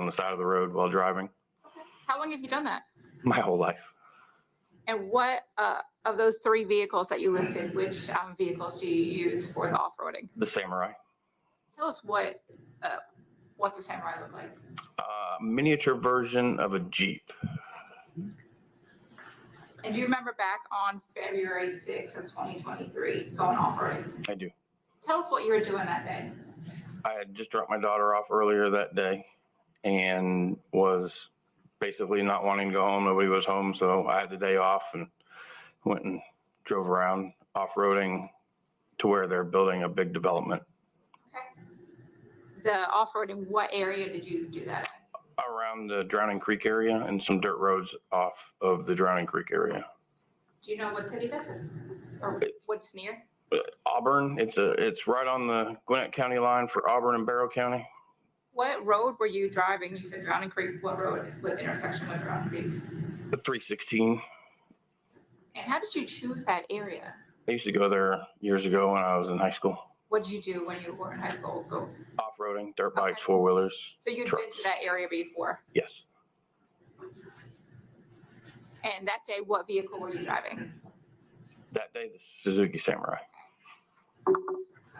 on the side of the road while driving. How long have you done that? My whole life. And what of those 3 vehicles that you listed, which vehicles do you use for the off-roading? The Samurai. Tell us what's a Samurai look like? Miniature version of a Jeep. And do you remember back on February 6th of 2023 going off-roading? I do. Tell us what you were doing that day. I had just dropped my daughter off earlier that day and was basically not wanting to go home. Nobody was home, so I had the day off and went and drove around off-roading to where they're building a big development. Okay. The off-roading, what area did you do that at? Around the Drowning Creek area and some dirt roads off of the Drowning Creek area. Do you know what city that's in? Or what's near? Auburn. It's right on the Gwinnett County line for Auburn and Barrow County. What road were you driving? You said Drowning Creek. What road with intersection with Drowning Creek? The 316. And how did you choose that area? I used to go there years ago when I was in high school. What did you do when you were in high school? Go Off-roading, dirt bikes, four-wheelers. So you'd been to that area before? Yes. And that day, what vehicle were you driving? That day, the Suzuki Samurai. I'm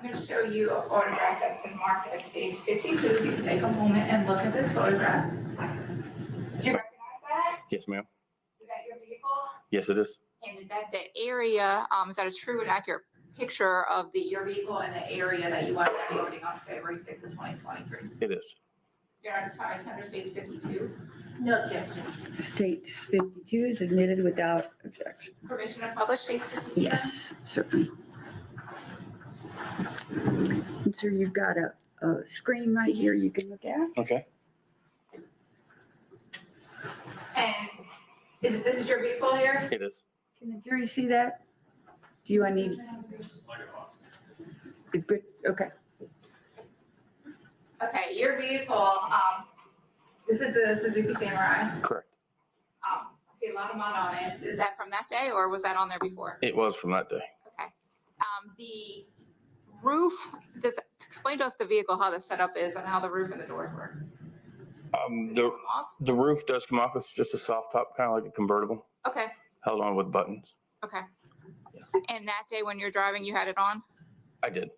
going to show you a photograph that's been marked as stage 52. If you take a moment and look at this photograph. Do you recognize that? Yes, ma'am. Is that your vehicle? Yes, it is. And is that the area, is that a true and accurate picture of your vehicle and the area that you went off-roading on February 6th of 2023? It is. You're not sorry, tender states 52. No objection. States 52 is admitted without objection. Permission to publish states 52? Yes, certainly. And so you've got a screen right here you can look at. Okay. And this is your vehicle here? It is. Can the jury see that? Do I need? It's good. Okay. Okay, your vehicle, this is the Suzuki Samurai. Correct. I see a lot of mud on it. Is that from that day or was that on there before? It was from that day. Okay. The roof, explain to us the vehicle, how the setup is and how the roof and the doors work. Does it come off? The roof does come off. It's just a soft top, kind of like a convertible, Okay, held on with buttons. okay. And that day when you're driving, you had it on? I did.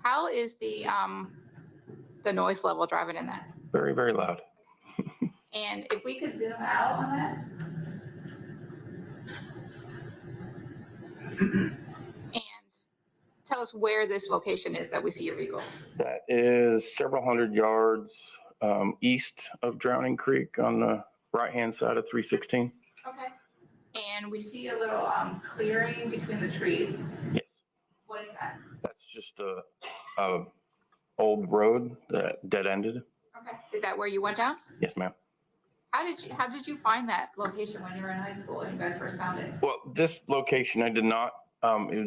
How is the noise level driving in that? Very, very loud. And if we could zoom out on that. And tell us where this location is that we see your vehicle. That is several hundred yards east of Drowning Creek on the right-hand side of 316. Okay. And we see a little clearing between the trees. Yes. What is that? That's just a old road that dead-ended. Okay. Is that where you went down? Yes, ma'am. How did you find that location when you were in high school and you guys first found it? Well, this location I did not.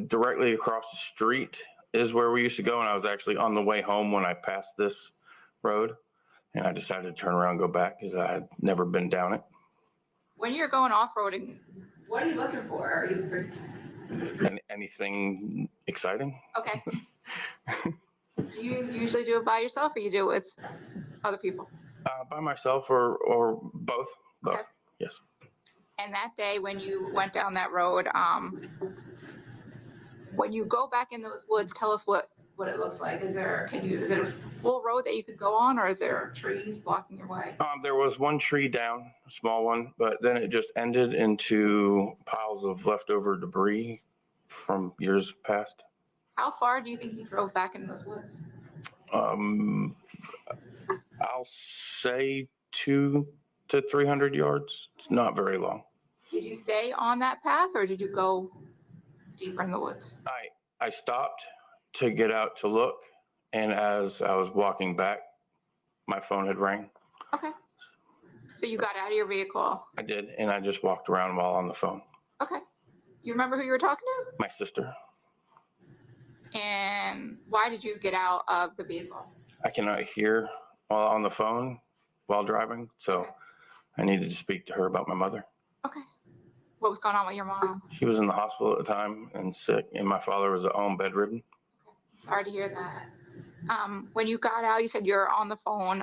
Directly across the street is where we used to go, and I was actually on the way home when I passed this road, and I decided to turn around and go back because I had never been down it. When you're going off-roading, what are you looking for? Are you Anything exciting? okay? Do you usually do it by yourself, or you do it with other people? By myself or both. Both. Okay. Yes. And that day when you went down that road, when you go back in those woods, tell us what it looks like. Is it a full road that you could go on, or is there trees blocking your way? There was one tree down, a small one, but then it just ended into piles of leftover debris from years past. How far do you think you drove back in those woods? I'll say 200 to 300 yards. It's not very long. Did you stay on that path, or did you go deeper in the woods? I stopped to get out to look, and as I was walking back, my phone had rang. Okay. So you got out of your vehicle. I did, and I just walked around while on the phone. Okay. You remember who you were talking to? My sister. And why did you get out of the vehicle? I cannot hear while on the phone while driving, so Okay. I needed to speak to her about my mother. Okay. What was going on with your mom? She was in the hospital at the time and sick, and my father was at home bedridden. Sorry to hear that. When you got out, you said you're on the phone.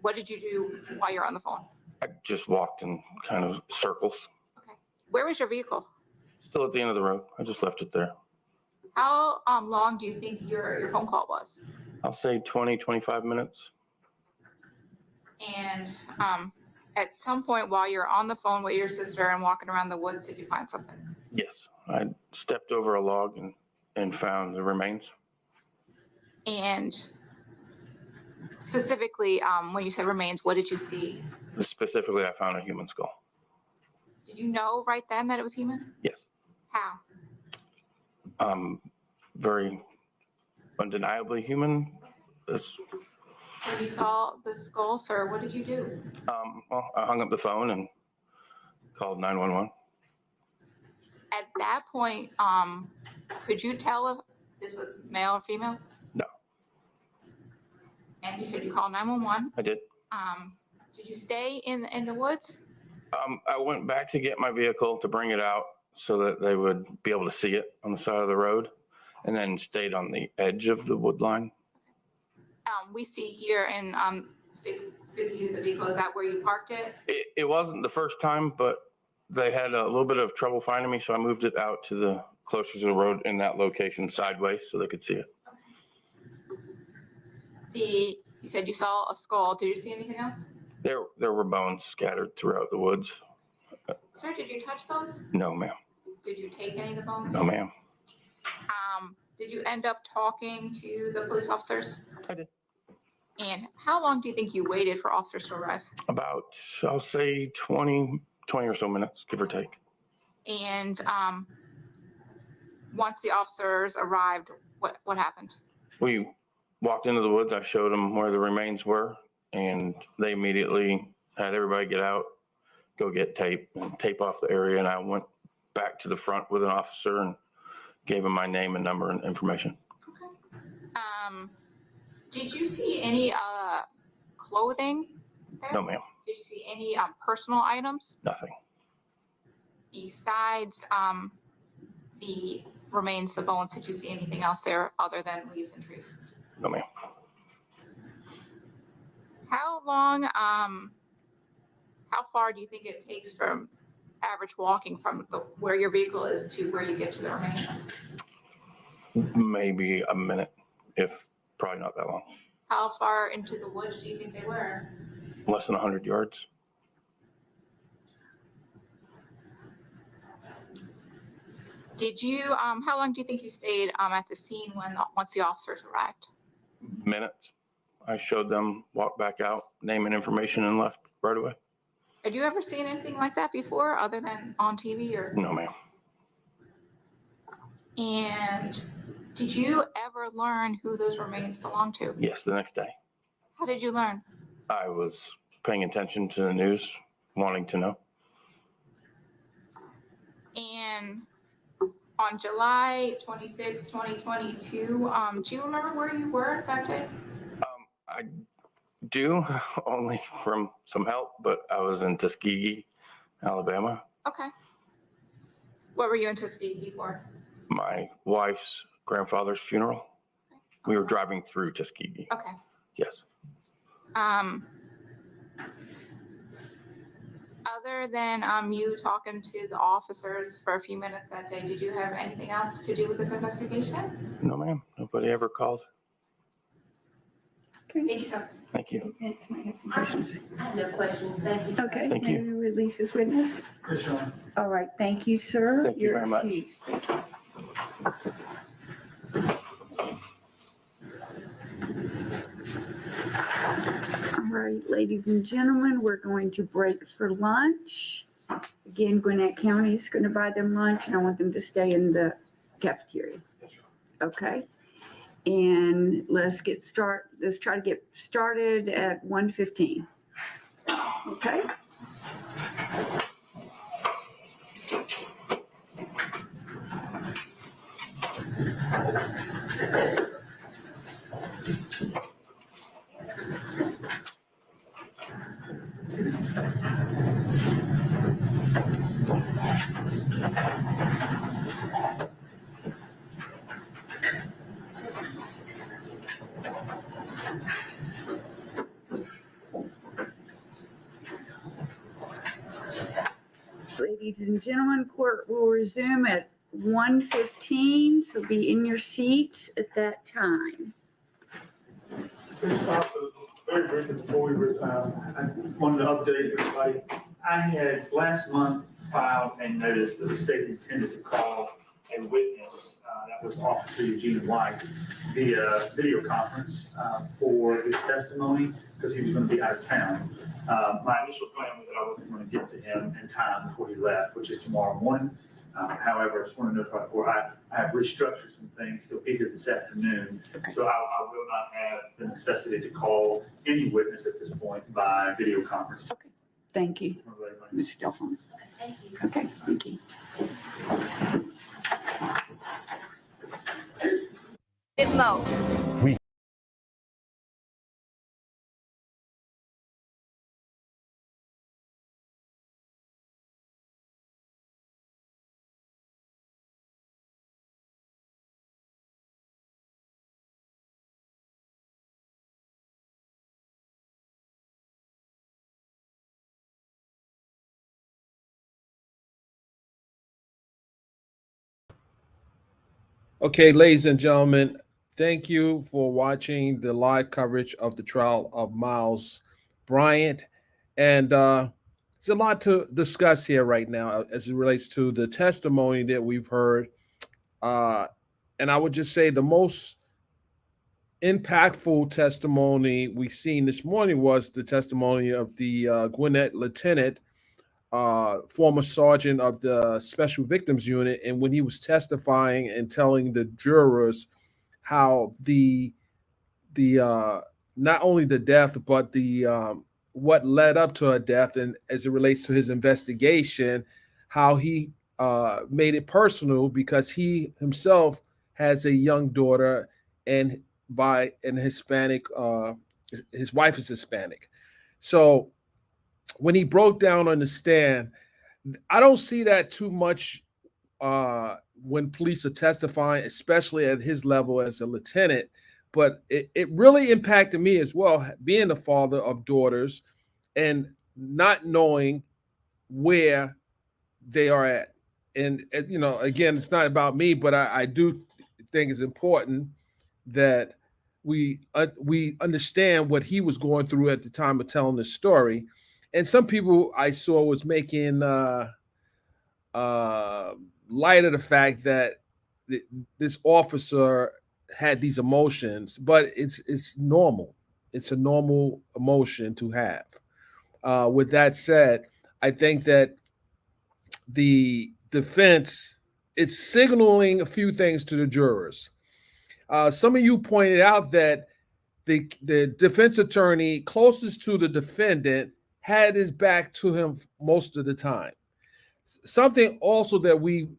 What did you do while you're on the phone? I just walked in kind of circles. Okay. Where was your vehicle? Still at the end of the road. I just left it there. How long do you think your phone call was? I'll say 20, 25 minutes. And at some point while you're on the phone with your sister and walking around the woods, did you find something? Yes. I stepped over a log and found the remains. And specifically, when you said remains, what did you see? Specifically, I found a human skull. Did you know right then that it was human? Yes. How? Very undeniably human. This, When you saw the skull, sir, what did you do? well, I hung up the phone and called 911. At that point, could you tell if this was male or female? No. And you said you called 911. I did. Did you stay in the woods? I went back to get my vehicle to bring it out so that they would be able to see it on the side of the road, and then stayed on the edge of the wood line. We see here in States 52 the vehicle. Is that where you parked it? It wasn't the first time, but they had a little bit of trouble finding me, so I moved it out to the closer to the road in that location sideways so they could see it. You said you saw a skull. Did you see anything else? There were bones scattered throughout the woods. Sir, did you touch those? No, ma'am. Did you take any of the bones? No, ma'am. Did you end up talking to the police officers? I did. And how long do you think you waited for officers to arrive? About, I'll say 20 or so minutes, give or take. And once the officers arrived, what happened? We walked into the woods. I showed them where the remains were, and they immediately had everybody get out, go get tape and tape off the area. And I went back to the front with an officer and gave him my name and number and information. Okay. Did you see any clothing there? No, ma'am. Did you see any personal items Nothing. besides the remains, the bones? Did you see anything else there other than leaves and trees? No, ma'am. How long, how far do you think it takes from average walking from where your vehicle is to where you get to the remains? Maybe a minute, if probably not that long. How far into the woods do you think they were? Less than 100 yards. Did you, how long do you think you stayed at the scene once the officers arrived? Minutes. I showed them, walked back out, name and information, and left right away. Had you ever seen anything like that before other than on TV or? No, ma'am. And did you ever learn who those remains belonged to? Yes, the next day. How did you learn? I was paying attention to the news, wanting to know. And on July 26, 2022, do you remember where you were that day? I do, only from some help, but I was in Tuskegee, Alabama. Okay. What were you in Tuskegee for? My wife's grandfather's funeral. We were driving through Tuskegee. Okay. Yes. Other than you talking to the officers for a few minutes that day, did you have anything else to do with this investigation? No, ma'am. Nobody ever called. Thank you, sir. Thank you. Thanks, I have some questions. I have no questions, thank you, sir. Okay, Thank may you. we release this witness? Yes, Your Honor. All right, thank you, sir. Thank you You're very much. excused. Thank you. All right, ladies and gentlemen, we're going to break for lunch. Again, Gwinnett County is going to buy them lunch, and I want them to stay in the cafeteria. Okay? And let's try to get started at 1:15. Okay? ladies and gentlemen, court will resume at 1:15, so be in your seats at that time. Very briefly before we I wanted to update everybody. I had last month filed a notice that the state intended to call a witness that was Officer Eugene White via video conference for his testimony because he was going to be out of town. My initial plan was that I wasn't going to get to him in time before he left, which is tomorrow morning. However, I just want to notify the court, I have restructured some things. He'll be here this afternoon. So I will not have the necessity to call any witness at this point by video conference. Okay, thank you, Mr. Delphine. Thank you. Okay, thank you. At most. Okay, ladies and gentlemen, thank you for watching the live coverage of the trial of Miles Bryant. And there's a lot to discuss here right now as it relates to the testimony that we've heard. And I would just say the most impactful testimony we've seen this morning was the testimony of the Gwinnett Lieutenant, former sergeant of the Special Victims Unit, and when he was testifying and telling the jurors how the not only the death but the what led up to her death, and as it relates to his investigation, how he made it personal because he himself has a young daughter and by an Hispanic, his wife is Hispanic. So when he broke down on the stand, I don't see that too much when police are testifying, especially at his level as a lieutenant. But it really impacted me as well, being the father of daughters and not knowing where they are at. And, you know, again, it's not about me, but I do think it's important that we understand what he was going through at the time of telling the story. And some people I saw was making light of the fact that this officer had these emotions, but it's normal. It's a normal emotion to have. With that said, I think that the defense is signaling a few things to the jurors. Some of you pointed out that the defense attorney closest to the defendant had his back to him most of the time. Something also that we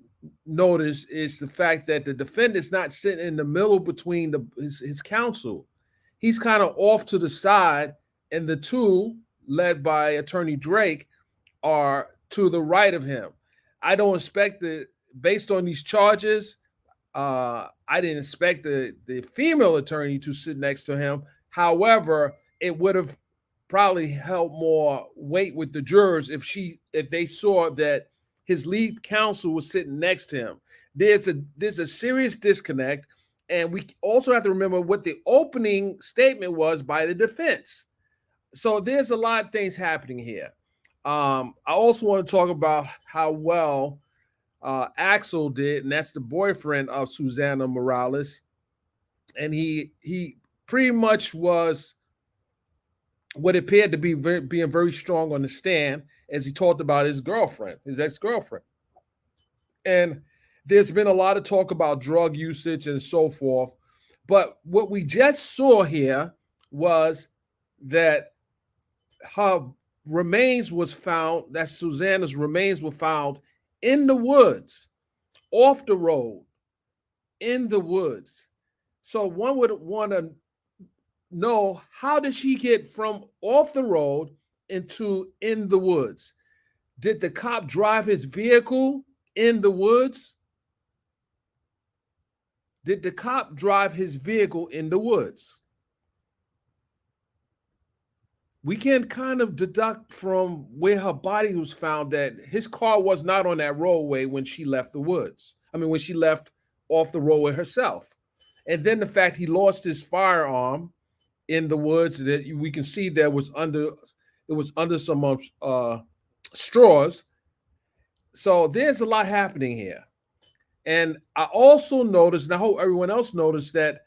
noticed is the fact that the defendant's not sitting in the middle between his counsel. He's kind of off to the side, and the two, led by Attorney Drake, are to the right of him. I don't expect based on these charges, I didn't expect the female attorney to sit next to him. However, it would have probably held more weight with the jurors if they saw that his lead counsel was sitting next to him. There's a serious disconnect, and we also have to remember what the opening statement was by the defense. So there's a lot of things happening here. I also want to talk about how well Axel did, and that's the boyfriend of Susana Morales. And he pretty much was what appeared to be being very strong on the stand as he talked about his girlfriend, his ex-girlfriend. And there's been a lot of talk about drug usage and so forth. But what we just saw here was that her remains was found, that Susana's remains were found in the woods, off the road, in the woods. So one would want to know, how did she get from off the road into in the woods? Did the cop drive his vehicle in the woods? Did the cop drive his vehicle in the woods? we can kind of deduct from where her body was found that his car was not on that roadway when she left the woods. I mean, when she left off the roadway herself. And then the fact he lost his firearm in the woods, that we can see there was under, it was under some straws. So there's a lot happening here. And I also noticed, and I hope everyone else noticed, that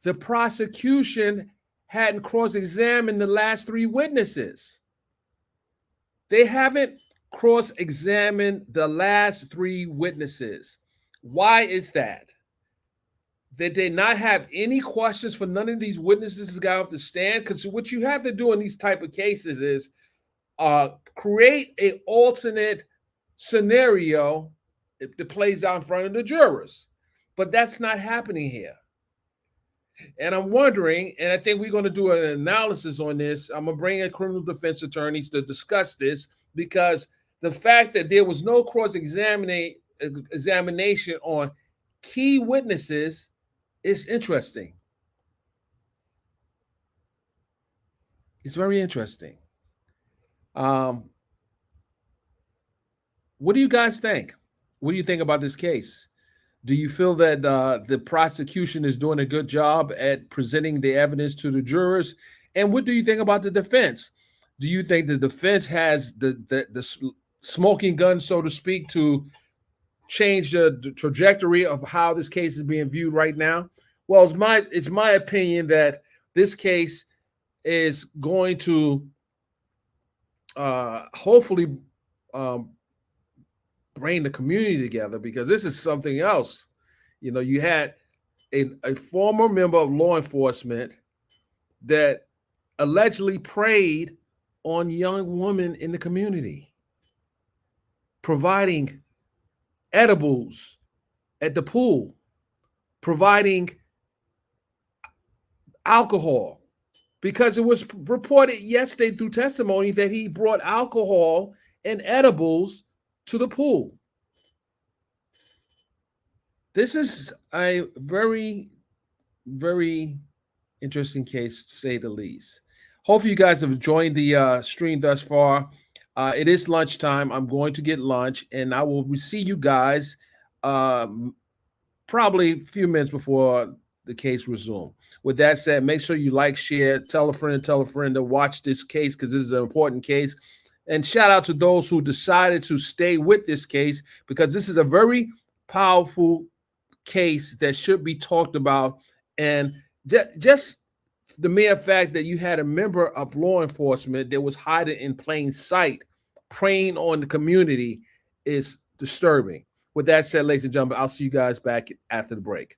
the prosecution hadn't cross-examined the last three witnesses. They haven't cross-examined the last three witnesses. Why is that? Did they not have any questions for none of these witnesses that got off the stand? Because what you have to do in these type of cases is create an alternate scenario that plays out in front of the jurors. But that's not happening here. And I'm wondering, and I think we're going to do an analysis on this. I'm going to bring in criminal defense attorneys to discuss this, because the fact that there was no cross-examination on key witnesses is interesting. It's very interesting. What do you guys think? What do you think about this case? Do you feel that the prosecution is doing a good job at presenting the evidence to the jurors? And what do you think about the defense? Do you think the defense has the smoking gun, so to speak, to change the trajectory of how this case is being viewed right now? Well, it's my opinion that this case is going to hopefully bring the community together, because this is something else. You know, you had a former member of law enforcement that allegedly preyed on young women in the community, providing edibles at the pool, providing alcohol, because it was reported yesterday through testimony that he brought alcohol and edibles to the pool. This is a very, very interesting case, to say the least. Hopefully you guys have joined the stream thus far. It is lunchtime. I'm going to get lunch, and I will see you guys probably a few minutes before the case resume. With that said, make sure you like, share, tell a friend to watch this case, because this is an important case. And shout out to those who decided to stay with this case, because this is a very powerful case that should be talked about. And just the mere fact that you had a member of law enforcement that was hiding in plain sight, preying on the community, is disturbing. With that said, ladies and gentlemen, I'll see you guys back after the break.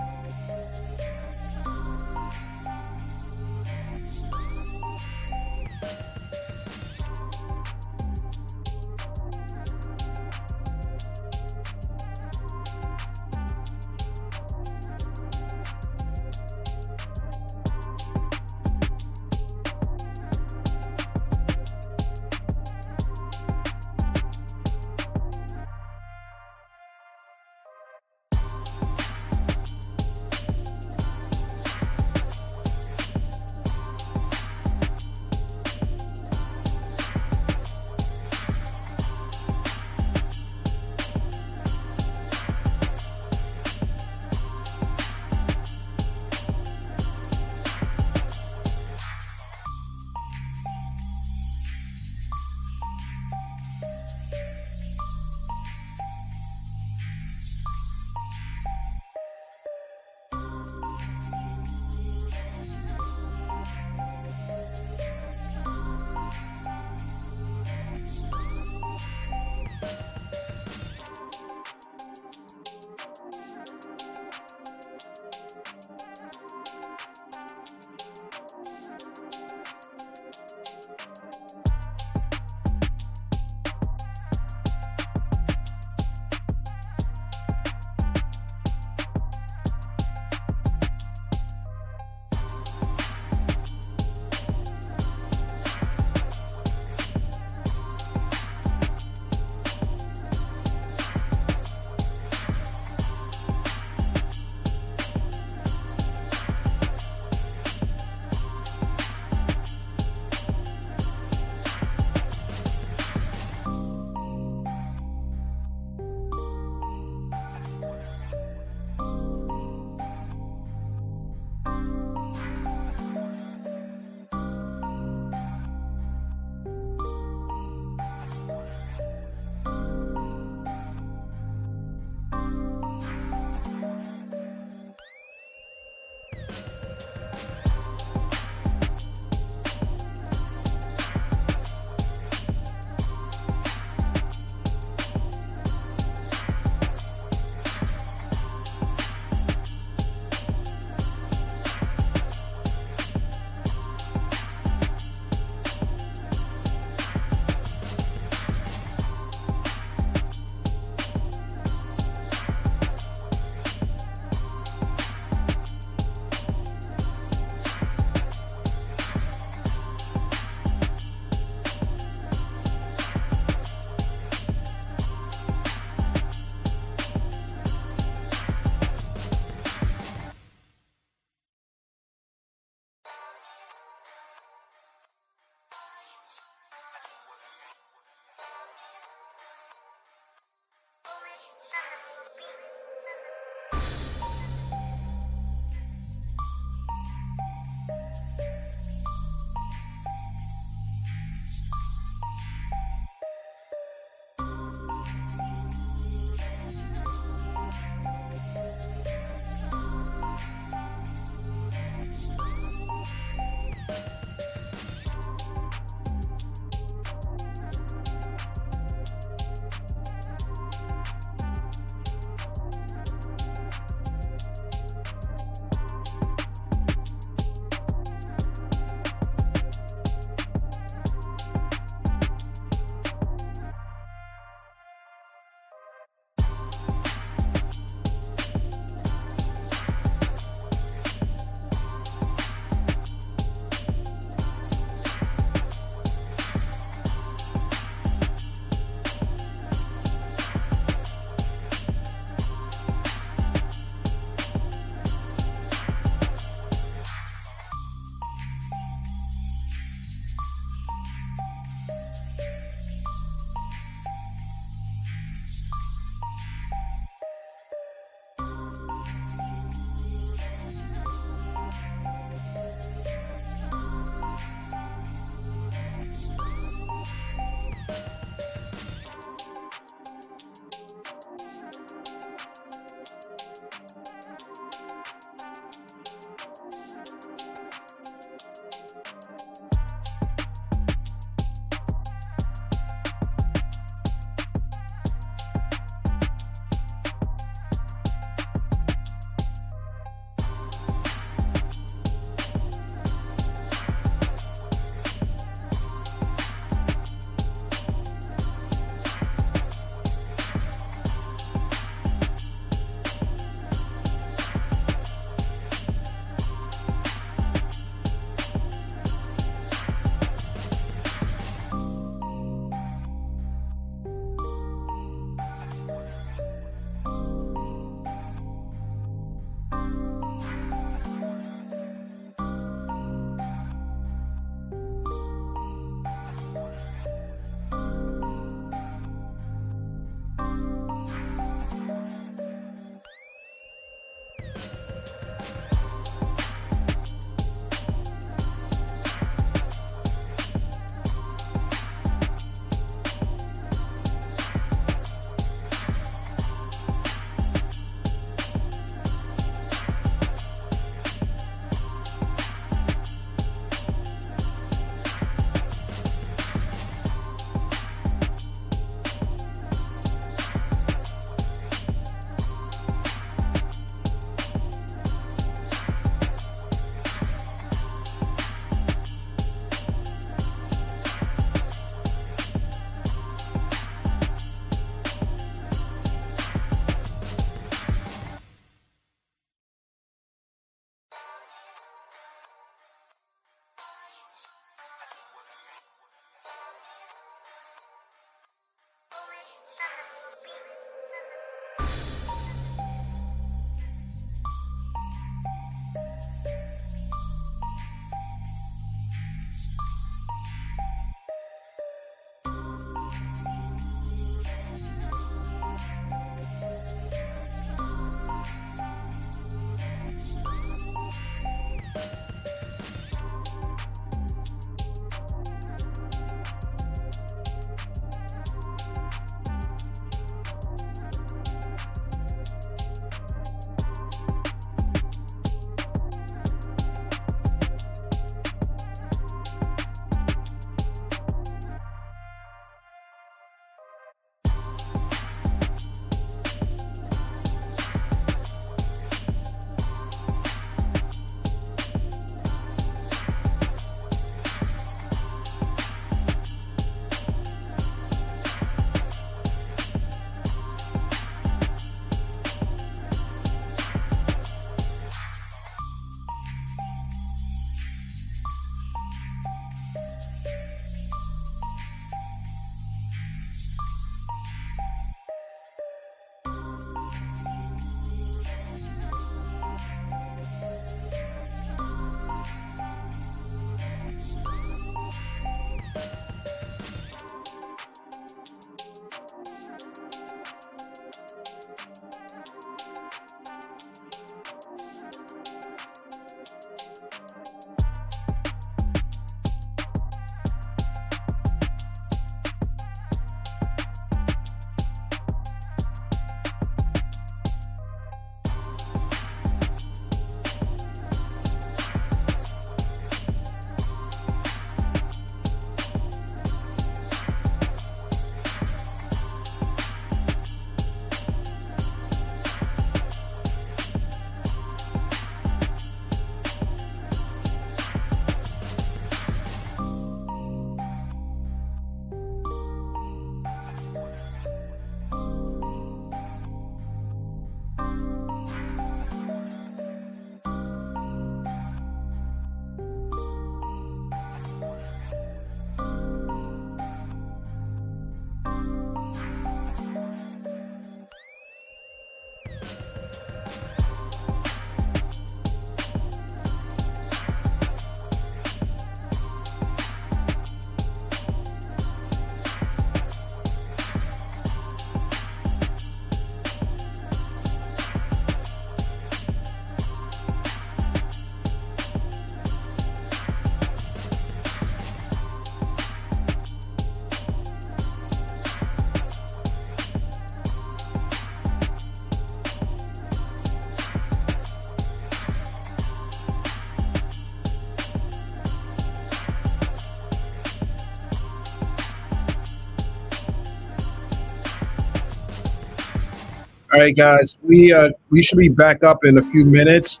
All right, guys, we should be back up in a few minutes.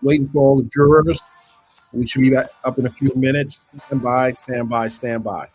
Waiting for all the jurors. We should be back up in a few minutes. Stand by, stand by, stand by.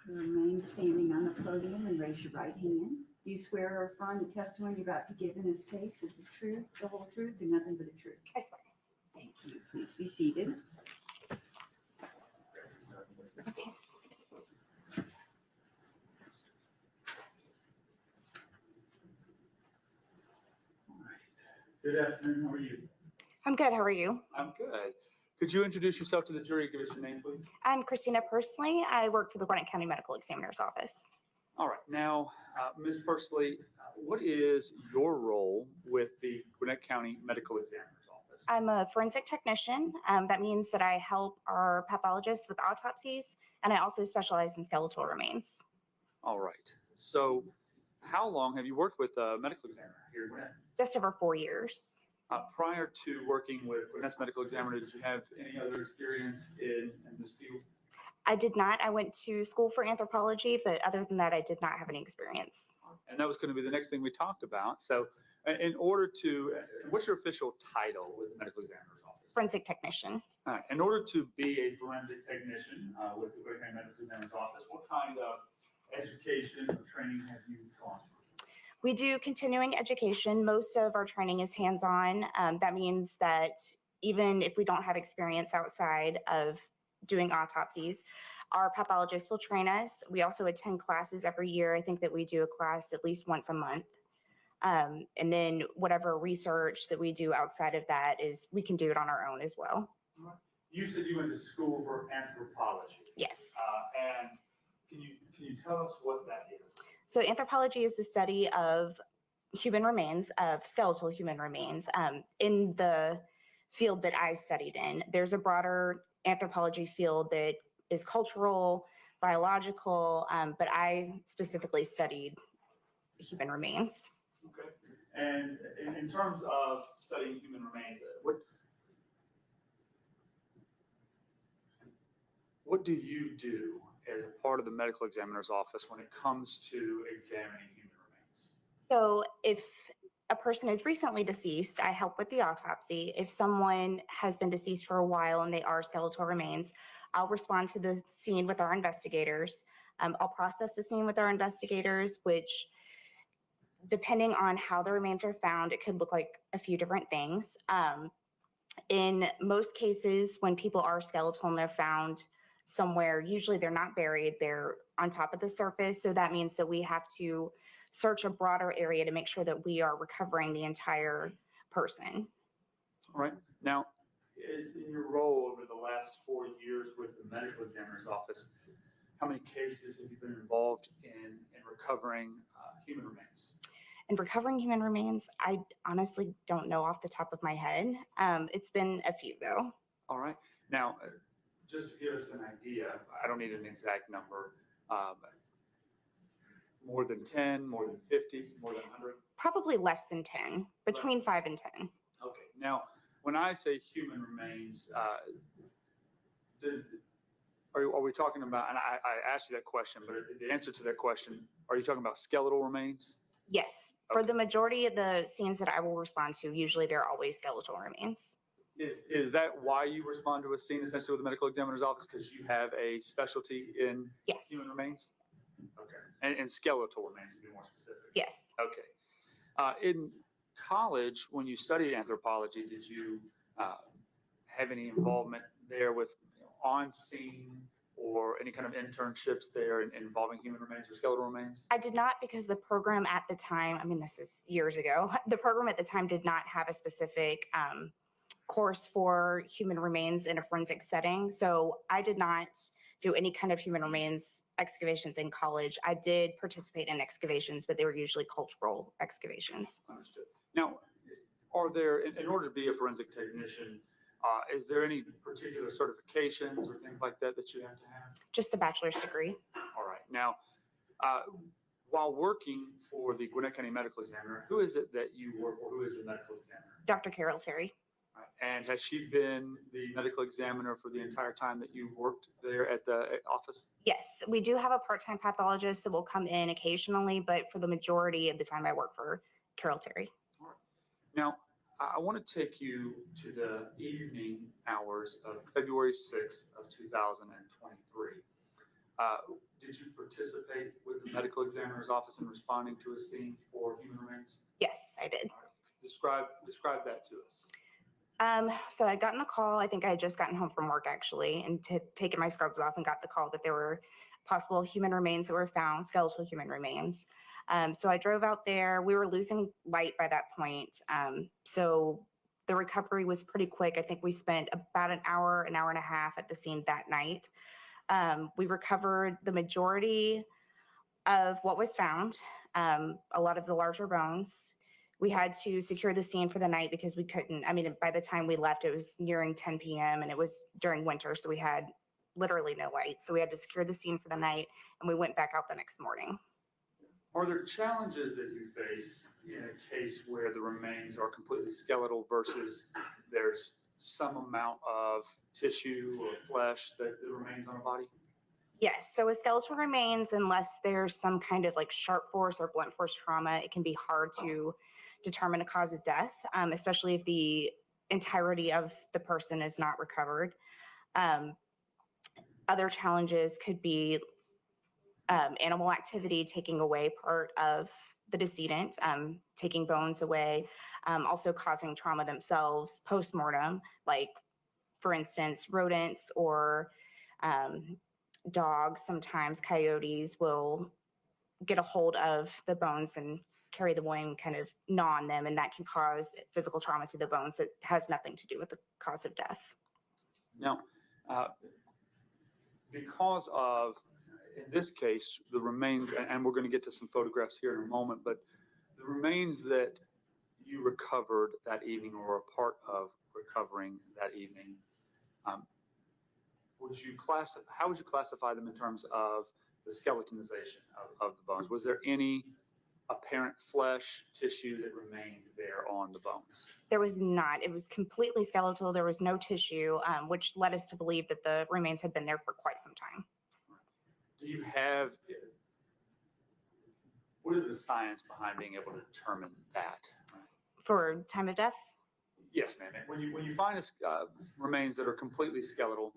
Remain standing on the podium and raise your right hand. Do you swear or affirm the testimony you're about to give in this case is the truth, the whole truth, and nothing but the truth? I swear. Thank you. Please be seated. Okay. Good afternoon, how are you? I'm good. How are you? I'm good. Could you introduce yourself to the jury? Give us your name, please. I'm Christina Pursley. I work for the Bryant County Medical Examiner's Office. All right, now, Ms. Pursley, what is your role with the Gwinnett County Medical Examiner's Office? I'm a forensic technician. That means that I help our pathologists with autopsies, and I also specialize in skeletal remains. All right, so how long have you worked with a medical examiner here in Gwinnett? Just over 4 years. Prior to working with Gwinnett's medical examiner, did you have any other experience in this field? I did not. I went to school for anthropology, but other than that, I did not have any experience. And that was going to be the next thing we talked about. So in order to, what's your official title with the medical examiner's office? Forensic technician. All right. In order to be a forensic technician with the Gwinnett County Medical Examiner's Office, what kind of education or training have you gone through? We do continuing education. Most of our training is hands-on. That means that even if we don't have experience outside of doing autopsies, our pathologists will train us. We also attend classes every year. I think that we do a class at least once a month. And then whatever research that we do outside of that is we can do it on our own as well. You said you went to school for anthropology. Yes. And can you tell us what that is? So anthropology is the study of human remains, of skeletal human remains. In the field that I studied in, there's a broader anthropology field that is cultural, biological, but I specifically studied human remains. Okay. And in terms of studying human remains, what do you do as a part of the medical examiner's office when it comes to examining human remains? So if a person is recently deceased, I help with the autopsy. If someone has been deceased for a while and they are skeletal remains, I'll respond to the scene with our investigators. I'll process the scene with our investigators, which depending on how the remains are found, it could look like a few different things. In most cases, when people are skeletal and they're found somewhere, usually they're not buried, they're on top of the surface. So that means that we have to search a broader area to make sure that we are recovering the entire person. All right. Now, in your role over the last 4 years with the medical examiner's office, how many cases have you been involved in recovering human remains? And recovering human remains, I honestly don't know off the top of my head. It's been a few though. All right. Now, just to give us an idea, I don't need an exact number, more than 10, more than 50, more than 100? Probably less than 10, between 5 and 10. Okay. Now, when I say human remains, are we talking about, and I asked you that question, but the answer to that question, are you talking about skeletal remains? Yes. For the majority of the scenes that I will respond to, usually they're always skeletal remains. Is that why you respond to a scene essentially with the medical examiner's office? Because you have a specialty in Yes. human remains? Okay. And skeletal remains, to be more specific? Yes. Okay. In college, when you studied anthropology, did you have any involvement there with on-scene or any kind of internships there involving human remains or skeletal remains? I did not, because the program at the time, I mean, this is years ago, the program at the time did not have a specific course for human remains in a forensic setting. So I did not do any kind of human remains excavations in college. I did participate in excavations, but they were usually cultural excavations. Understood. Now, are there, in order to be a forensic technician, is there any particular certifications or things like that that you have to have? Just a bachelor's degree. All right. Now, while working for the Gwinnett County Medical Examiner, who is it that you work for? Who is the medical examiner? Dr. Carol Terry. All right. And has she been the medical examiner for the entire time that you worked there at the office? Yes, we do have a part-time pathologist that will come in occasionally, but for the majority of the time I work for Carol Terry. All right. Now, I want to take you to the evening hours of February 6th of 2023. Did you participate with the medical examiner's office in responding to a scene for human remains? Yes, I did. Describe that to us. So I'd gotten the call. I think I had just gotten home from work actually, and taken my scrubs off and got the call that there were possible human remains that were found, skeletal human remains. So I drove out there. We were losing light by that point. So the recovery was pretty quick. I think we spent about an hour and a half at the scene that night. We recovered the majority of what was found, a lot of the larger bones. We had to secure the scene for the night because we couldn't, I mean, by the time we left, it was nearing 10 p.m. and it was during winter. So we had literally no light. So we had to secure the scene for the night, and we went back out the next morning. Are there challenges that you face in a case where the remains are completely skeletal versus there's some amount of tissue or flesh that remains on a body? Yes. So with skeletal remains, unless there's some kind of like sharp force or blunt force trauma, it can be hard to determine a cause of death, especially if the entirety of the person is not recovered. Other challenges could be animal activity taking away part of the decedent, taking bones away, also causing trauma themselves post-mortem, like, for instance, rodents or dogs, sometimes coyotes will get a hold of the bones and carry them away and kind of gnaw on them, and that can cause physical trauma to the bones that has nothing to do with the cause of death. Now, because of, in this case, the remains, and we're going to get to some photographs here in a moment, but the remains that you recovered that evening or a part of recovering that evening, how would you classify them in terms of the skeletonization of the bones? Was there any apparent flesh tissue that remained there on the bones? There was not. It was completely skeletal. There was no tissue, which led us to believe that the remains had been there for quite some time. Do you have, what is the science behind being able to determine that? For time of death? Yes, ma'am. When you find remains that are completely skeletal,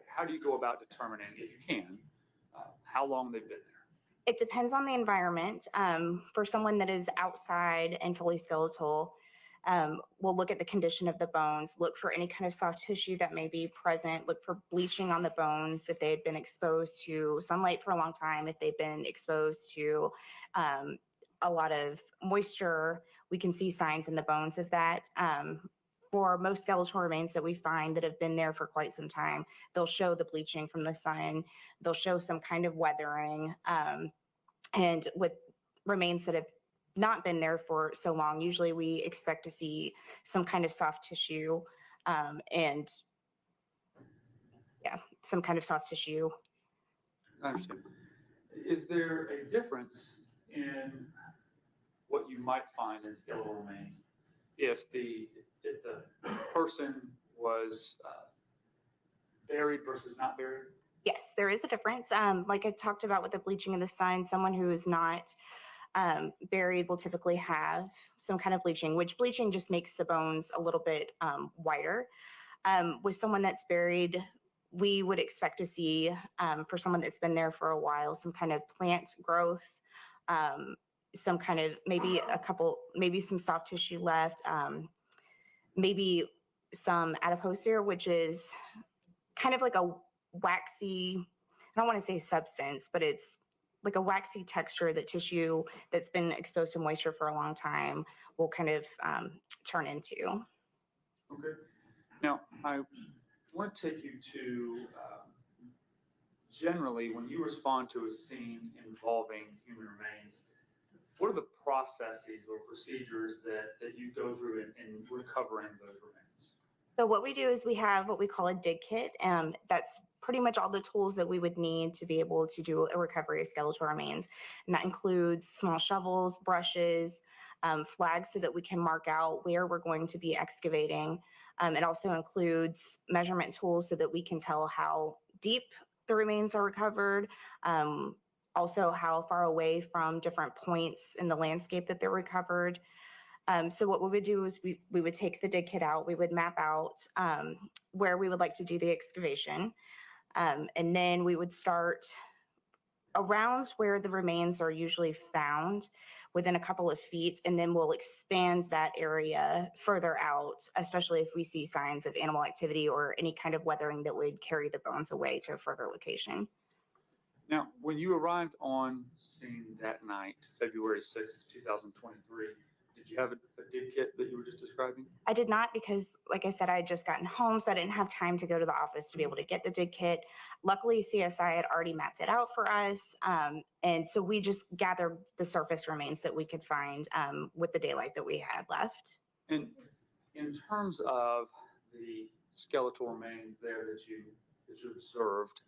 how do you go about determining, if you can, how long they've been there? It depends on the environment. For someone that is outside and fully skeletal, we'll look at the condition of the bones, look for any kind of soft tissue that may be present, look for bleaching on the bones if they had been exposed to sunlight for a long time, if they've been exposed to a lot of moisture, we can see signs in the bones of that. For most skeletal remains that we find that have been there for quite some time, they'll show the bleaching from the sun, they'll show some kind of weathering. And with remains that have not been there for so long, usually we expect to see some kind of soft tissue and some kind of soft tissue. I understand. Is there a difference in what you might find in skeletal remains if the person was buried versus not buried? Yes, there is a difference. Like I talked about with the bleaching of the sun, someone who is not buried will typically have some kind of bleaching, which bleaching just makes the bones a little bit whiter. With someone that's buried, we would expect to see, for someone that's been there for a while, some kind of plant growth, some kind of, maybe some soft tissue left, maybe some adipocere, which is kind of like a waxy, I don't want to say substance, but it's like a waxy texture that tissue that's been exposed to moisture for a long time will kind of turn into. Okay. Now, I want to take you to generally when you respond to a scene involving human remains, what are the processes or procedures that you go through in recovering those remains? So what we do is we have what we call a dig kit. That's pretty much all the tools that we would need to be able to do a recovery of skeletal remains. And that includes small shovels, brushes, flags so that we can mark out where we're going to be excavating. It also includes measurement tools so that we can tell how deep the remains are recovered, also how far away from different points in the landscape that they're recovered. So what we would do is we would take the dig kit out, we would map out where we would like to do the excavation. And then we would start around where the remains are usually found within a couple of feet, and then we'll expand that area further out, especially if we see signs of animal activity or any kind of weathering that would carry the bones away to a further location. Now, when you arrived on scene that night, February 6th, 2023, did you have a dig kit that you were just describing? I did not because, like I said, I had just gotten home, so I didn't have time to go to the office to be able to get the dig kit. Luckily, CSI had already mapped it out for us, and so we just gathered the surface remains that we could find with the daylight that we had left. And in terms of the skeletal remains there that you observed,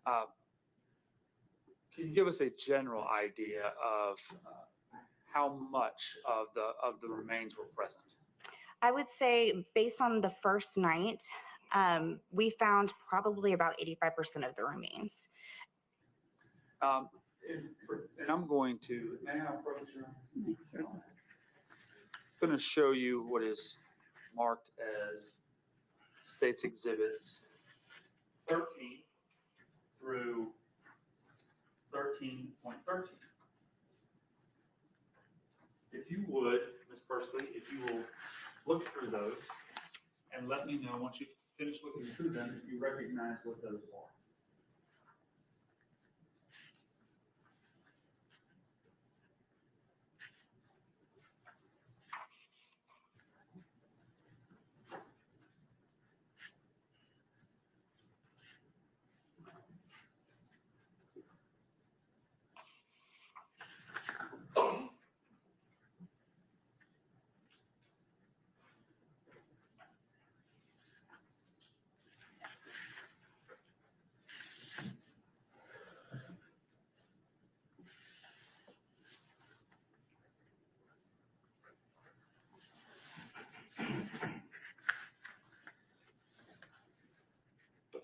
can you give us a general idea of how much of the remains were present? I would say based on the first night, we found probably about 85% of the remains. And I'm going to, may I approach you? I'm going to show you what is marked as States Exhibits 13 through 13.13. If you would, Ms. Persley, if you will look through those and let me know once you've finished looking through them if you recognize what those are.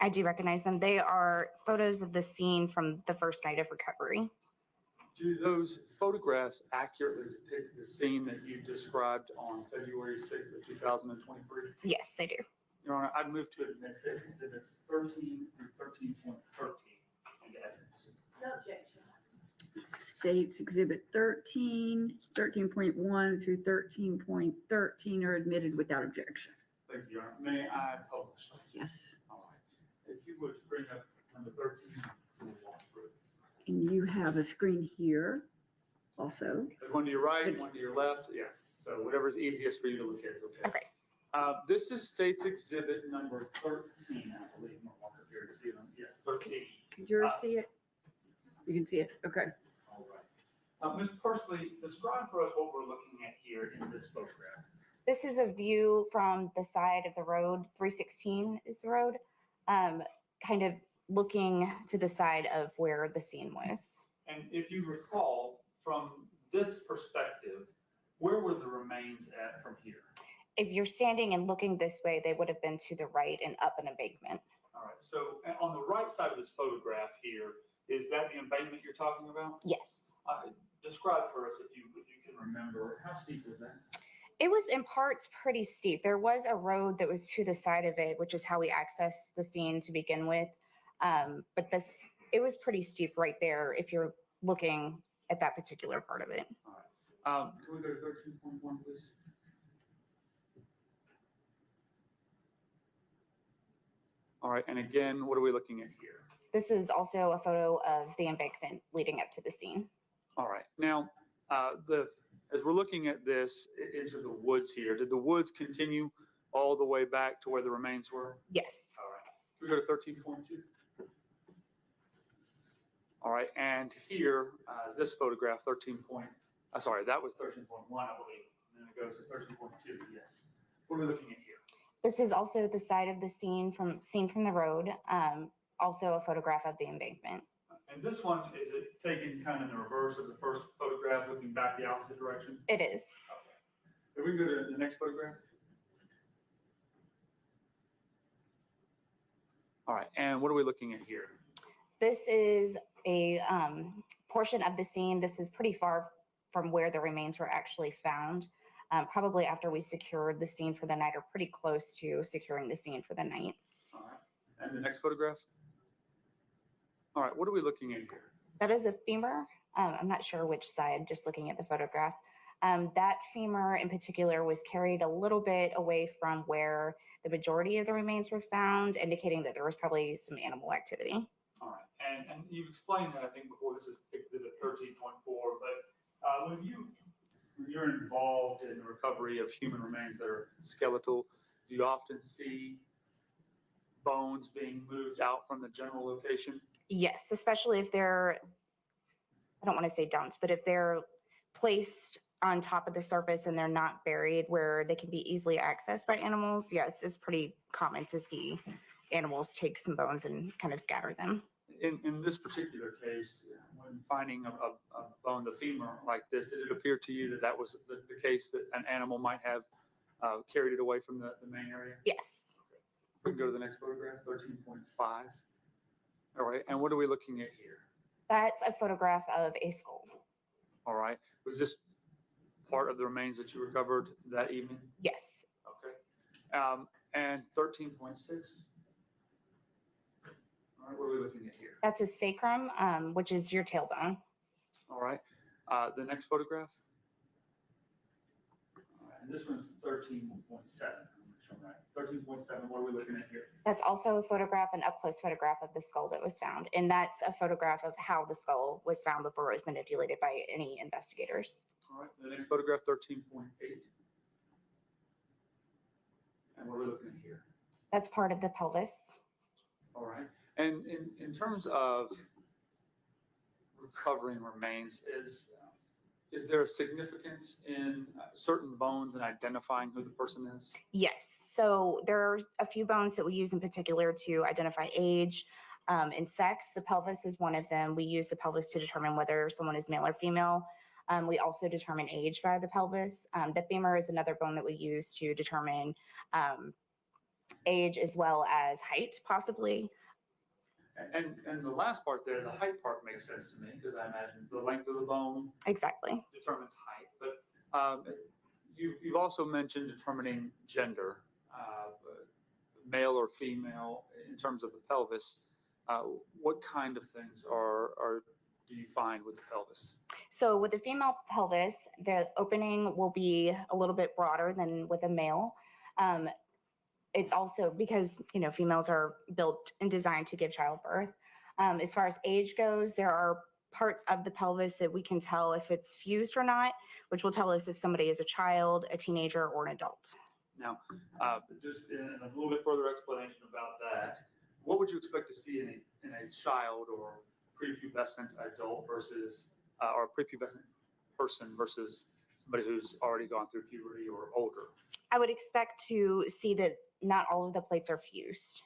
I do recognize them. They are photos of the scene from the first night of recovery. Do those photographs accurately depict the scene that you described on February 6th of 2023? Yes, they do. Your Honor, I'd move to admit States Exhibits 13 through 13.13 into evidence. No objection. States Exhibit 13, 13.1 through 13.13 are admitted without objection. Thank you, Your Honor. May I publish? Yes. All right. If you would bring up number 13, we'll walk through. And you have a screen here also. There's one to your right, one to your left. Yeah. So whatever's easiest for you to look at is okay. Okay. This is States Exhibit number 13, I believe. I'm gonna walk up here to see them. Yes, 13. Could you see it? You can see it. Okay. All right. Ms. Persley, describe for us what we're looking at here in this photograph. This is a view from the side of the road. 316 is the road, kind of looking to the side of where the scene was. And if you recall, from this perspective, where were the remains at from here? If you're standing and looking this way, they would have been to the right and up an embankment. All right. So on the right side of this photograph here, is that the embankment you're talking about? Yes. Describe for us if you can remember. How steep was that? It was in parts pretty steep. There was a road that was to the side of it, which is how we accessed the scene to begin with. But it was pretty steep right there if you're looking at that particular part of it. All right. Can we go to 13.1, please? All right. And again, what are we looking at here? This is also a photo of the embankment leading up to the scene. All right. Now, as we're looking at this into the woods here, did the woods continue all the way back to where the remains were? Yes. All right. Can we go to 13.2? All right. And here, this photograph, that was 13.1, I believe. And then it goes to 13.2. Yes. What are we looking at here? This is also the side of the scene from the road. Also a photograph of the embankment. And this one, is it taken kind of in the reverse of the first photograph, looking back the opposite direction? It is. Okay. If we go to the next photograph. All right, and what are we looking at here? This is a portion of the scene. This is pretty far from where the remains were actually found. Probably after we secured the scene for the night or pretty close to securing the scene for the night. All right, and the next photograph? All right, what are we looking at here? That is a femur. I'm not sure which side, just looking at the photograph. That femur in particular was carried a little bit away from where the majority of the remains were found, indicating that there was probably some animal activity. All right, and you've explained that, I think, before. This is exhibit 13.4, but when you're involved in the recovery of human remains that are skeletal, do you often see bones being moved out from the general location? Yes, especially if they're, I don't want to say dumped, but if they're placed on top of the surface and they're not buried where they can be easily accessed by animals, yes, it's pretty common to see animals take some bones and kind of scatter them. In this particular case, when finding a bone, the femur like this, did it appear to you that that was the case, that an animal might have carried it away from the main area? Yes. We can go to the next photograph, 13.5. All right, and what are we looking at here? That's a photograph of a skull. All right, was this part of the remains that you recovered that evening? Yes. Okay. And 13.6. All right, what are we looking at here? That's a sacrum, which is your tailbone. All right, the next photograph. All right, and this one's 13.7. 13.7, what are we looking at here? That's also a photograph, an up-close photograph of the skull that was found. And that's a photograph of how the skull was found before it was manipulated by any investigators. All right, the next photograph, 13.8. And what are we looking at here? That's part of the pelvis. All right, and in terms of recovering remains, is there a significance in certain bones and identifying who the person is? Yes. So there's a few bones that we use in particular to identify age and sex. The pelvis is one of them. We use the pelvis to determine whether someone is male or female. We also determine age by the pelvis. The femur is another bone that we use to determine age as well as height, possibly. And the last part there, the height part makes sense to me, because I imagine the length of the bone Exactly. determines height. But you've also mentioned determining gender, male or female, in terms of the pelvis. What kind of things do you find with the pelvis? So with the female pelvis, the opening will be a little bit broader than with a male. It's also because, females are built and designed to give childbirth. As far as age goes, there are parts of the pelvis that we can tell if it's fused or not, which will tell us if somebody is a child, a teenager, or an adult. Now, just in a little bit further explanation about that, what would you expect to see in a child or prepubescent adult versus, or a prepubescent person versus somebody who's already gone through puberty or older? I would expect to see that not all of the plates are fused.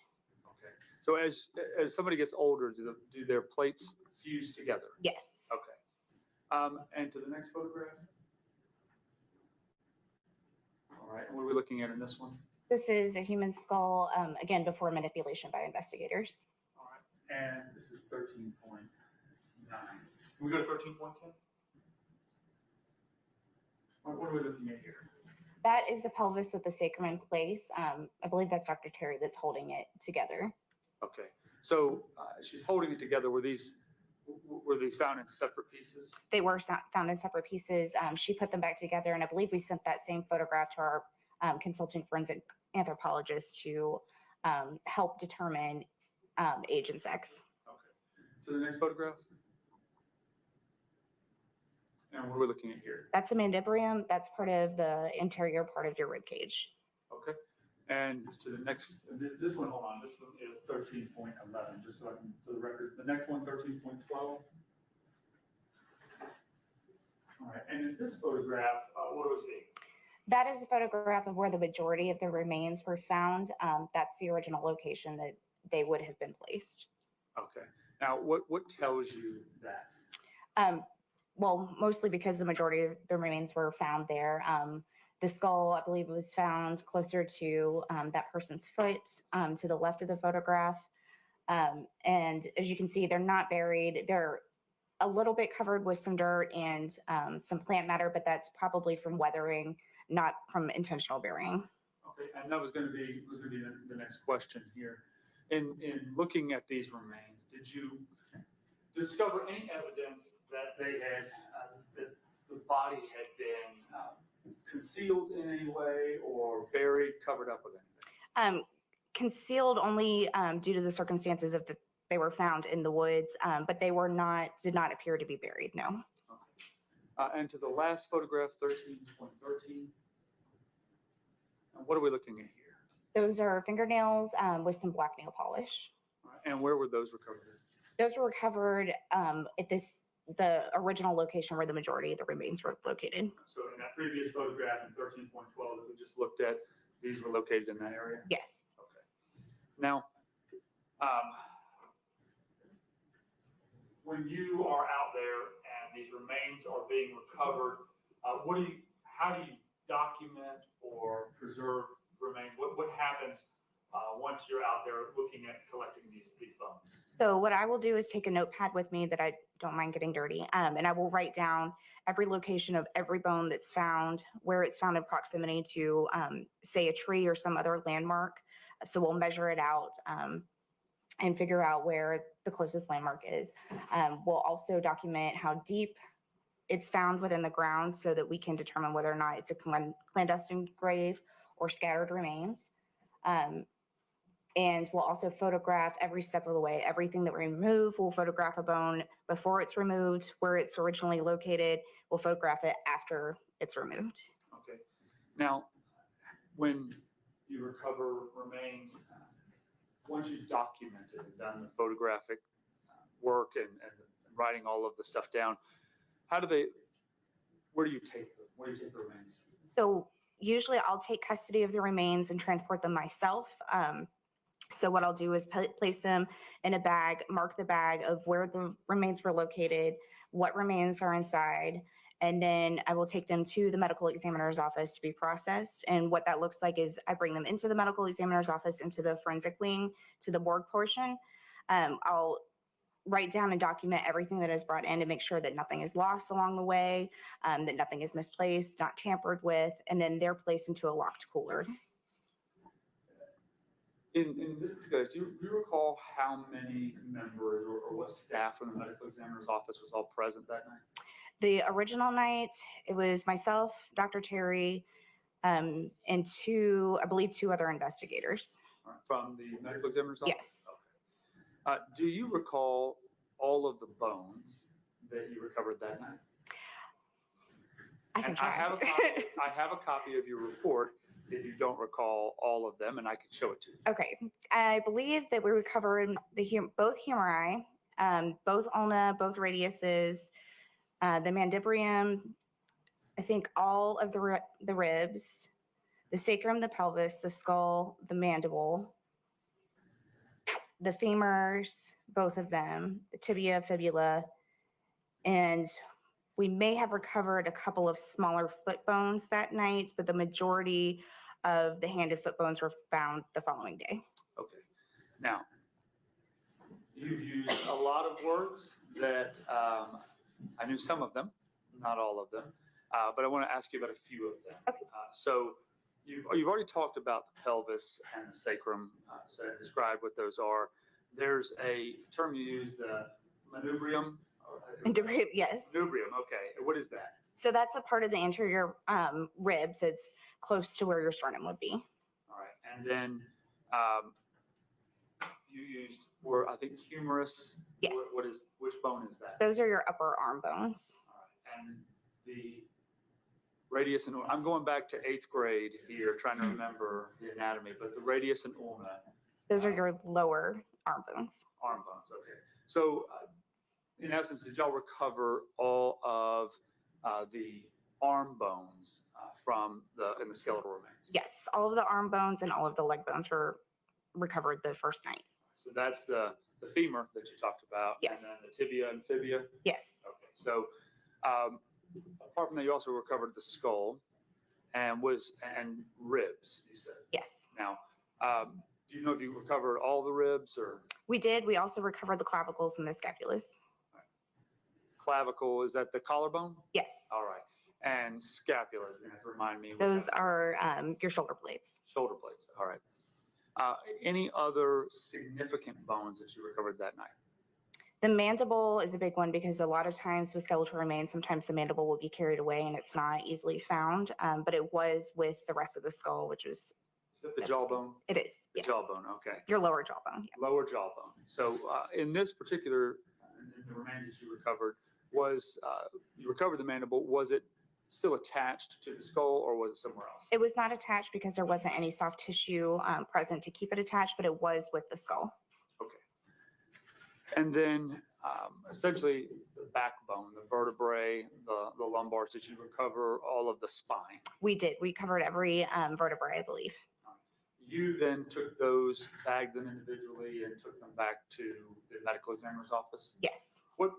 Okay. So as somebody gets older, do their plates fuse together? Yes. Okay. And to the next photograph. All right. And what are we looking at in this one? This is a human skull, again, before manipulation by investigators. All right. And this is 13.9. Can we go to 13.10? What are we looking at here? That is the pelvis with the sacrum in place. I believe that's Dr. Terry that's holding it together. Okay. So she's holding it together. Were these found in separate pieces? They were found in separate pieces. She put them back together, and I believe we sent that same photograph to our consulting forensic anthropologist to help determine age and sex. Okay. To the next photograph. And what are we looking at here? That's a mandibrium. That's part of the interior part of your rib cage. Okay. And to the next, this one, hold on. This one is 13.11, just so I can, for the record. The next one, 13.12. All right. And in this photograph, what do we see? That is a photograph of where the majority of the remains were found. That's the original location that they would have been placed. Okay. Now, what tells you that? Well, mostly because the majority of the remains were found there. The skull, I believe, was found closer to that person's foot, to the left of the photograph. And as you can see, they're not buried. They're a little bit covered with some dirt and some plant matter, but that's probably from weathering, not from intentional burying. Okay, and that was going to be the next question here. In looking at these remains, did you discover any evidence that they had, that the body had been concealed in any way or buried, covered up with anything? Concealed only due to the circumstances of they were found in the woods, but they did not appear to be buried, no. And to the last photograph, 13.13. What are we looking at here? Those are fingernails with some black nail polish. And where were those recovered? Those were recovered at the original location where the majority of the remains were located. So in that previous photograph in 13.12 that we just looked at, these were located in that area? Yes. Okay. Now, when you are out there and these remains are being recovered, how do you document or preserve remains? What happens once you're out there looking at collecting these bones? So what I will do is take a notepad with me that I don't mind getting dirty, and I will write down every location of every bone that's found, where it's found in proximity to, say, a tree or some other landmark. So we'll measure it out and figure out where the closest landmark is. We'll also document how deep it's found within the ground so that we can determine whether or not it's a clandestine grave or scattered remains. And we'll also photograph every step of the way. Everything that we remove, we'll photograph a bone before it's removed, where it's originally located. We'll photograph it after it's removed. Okay. Now, when you recover remains, once you've documented and done the photographic work and writing all of the stuff down, where do you take them? Where do you take the remains? So usually I'll take custody of the remains and transport them myself. So what I'll do is place them in a bag, mark the bag of where the remains were located, what remains are inside, and then I will take them to the medical examiner's office to be processed. And what that looks like is I bring them into the medical examiner's office, into the forensic wing, to the morgue portion. I'll write down and document everything that is brought in to make sure that nothing is lost along the way, that nothing is misplaced, not tampered with, and then they're placed into a locked cooler. In this particular, do you recall how many members or what staff from the medical examiner's office was all present that night? The original night, it was myself, Dr. Terry, and I believe two other investigators. All right, from the medical examiner's office? Yes. Okay. Do you recall all of the bones that you recovered that night? I can try. I have a copy of your report if you don't recall all of them, and I can show it to you. Okay. I believe that we recovered both humeri, both ulna, both radiuses, the mandibrium, I think all of the ribs, the sacrum, the pelvis, the skull, the mandible, the femurs, both of them, the tibia, fibula, and we may have recovered a couple of smaller foot bones that night, but the majority of the hand and foot bones were found the following day. Okay. Now, you've used a lot of words that I knew some of them, not all of them, but I want to ask you about a few of them. Okay. So you've already talked about the pelvis and the sacrum, so describe what those are. There's a term you use, the manubrium. Yes. Manubrium, okay. What is that? So that's a part of the anterior ribs. It's close to where your sternum would be. All right. And then you used, I think, humerus. Yes. Which bone is that? Those are your upper arm bones. All right. And the radius and I'm going back to 8th grade here, trying to remember the anatomy, but the radius and ulna. Those are your lower arm bones. Arm bones, okay. So in essence, did y'all recover all of the arm bones in the skeletal remains? Yes, all of the arm bones and all of the leg bones were recovered the first night. So that's the femur that you talked about. Yes. And then the tibia and fibia? Yes. Okay. So apart from that, you also recovered the skull and ribs, you said? Yes. Now, do you know if you recovered all the ribs or? We did. We also recovered the clavicles and the scapulas. Clavicle, is that the collarbone? Yes. All right. And scapula, you have to remind me. Those are your shoulder blades. Shoulder blades. All right. Any other significant bones that you recovered that night? The mandible is a big one because a lot of times with skeletal remains, sometimes the mandible will be carried away and it's not easily found. But it was with the rest of the skull, which was. Is that the jawbone? It is. The Yes. jawbone, okay. Your lower jawbone. Yeah. Lower jawbone. So in this particular, in the remains that you recovered, you recovered the mandible, was it still attached to the skull or was it somewhere else? It was not attached because there wasn't any soft tissue present to keep it attached, but it was with the skull. Okay. And then essentially the backbone, the vertebrae, the lumbars, did you recover all of the spine? We did. We covered every vertebrae, I believe. You then took those, bagged them individually and took them back to the medical examiner's office? Yes. What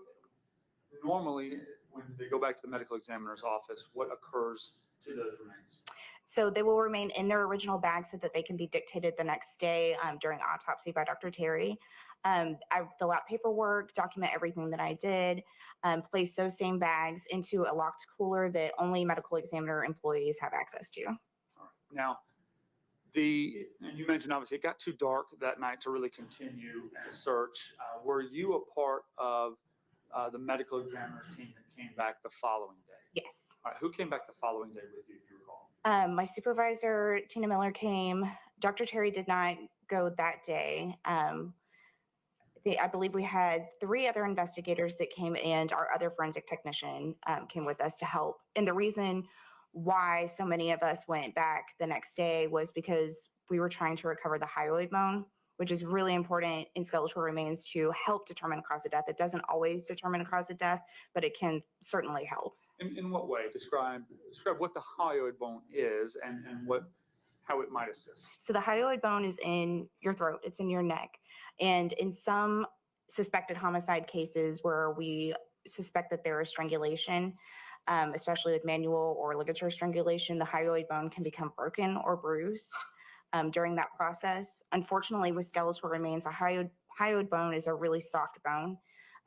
normally, when they go back to the medical examiner's office, what occurs to those remains? So they will remain in their original bag so that they can be dictated the next day during autopsy by Dr. Terry. I fill out paperwork, document everything that I did, place those same bags into a locked cooler that only medical examiner employees have access to. All right. Now, and you mentioned obviously it got too dark that night to really continue and search. Were you a part of the medical examiner's team that came back the following day? Yes. All right. Who came back the following day with you, if you recall? My supervisor, Tina Miller, came. Dr. Terry did not go that day. I believe we had 3 other investigators that came, and our other forensic technician came with us to help. And the reason why so many of us went back the next day was because we were trying to recover the hyoid bone, which is really important in skeletal remains to help determine cause of death. It doesn't always determine a cause of death, but it can certainly help. In what way? Describe what the hyoid bone is and how it might assist. So the hyoid bone is in your throat, it's in your neck. And in some suspected homicide cases where we suspect that there is strangulation, especially with manual or ligature strangulation, the hyoid bone can become broken or bruised during that process. Unfortunately, with skeletal remains, a hyoid bone is a really soft bone,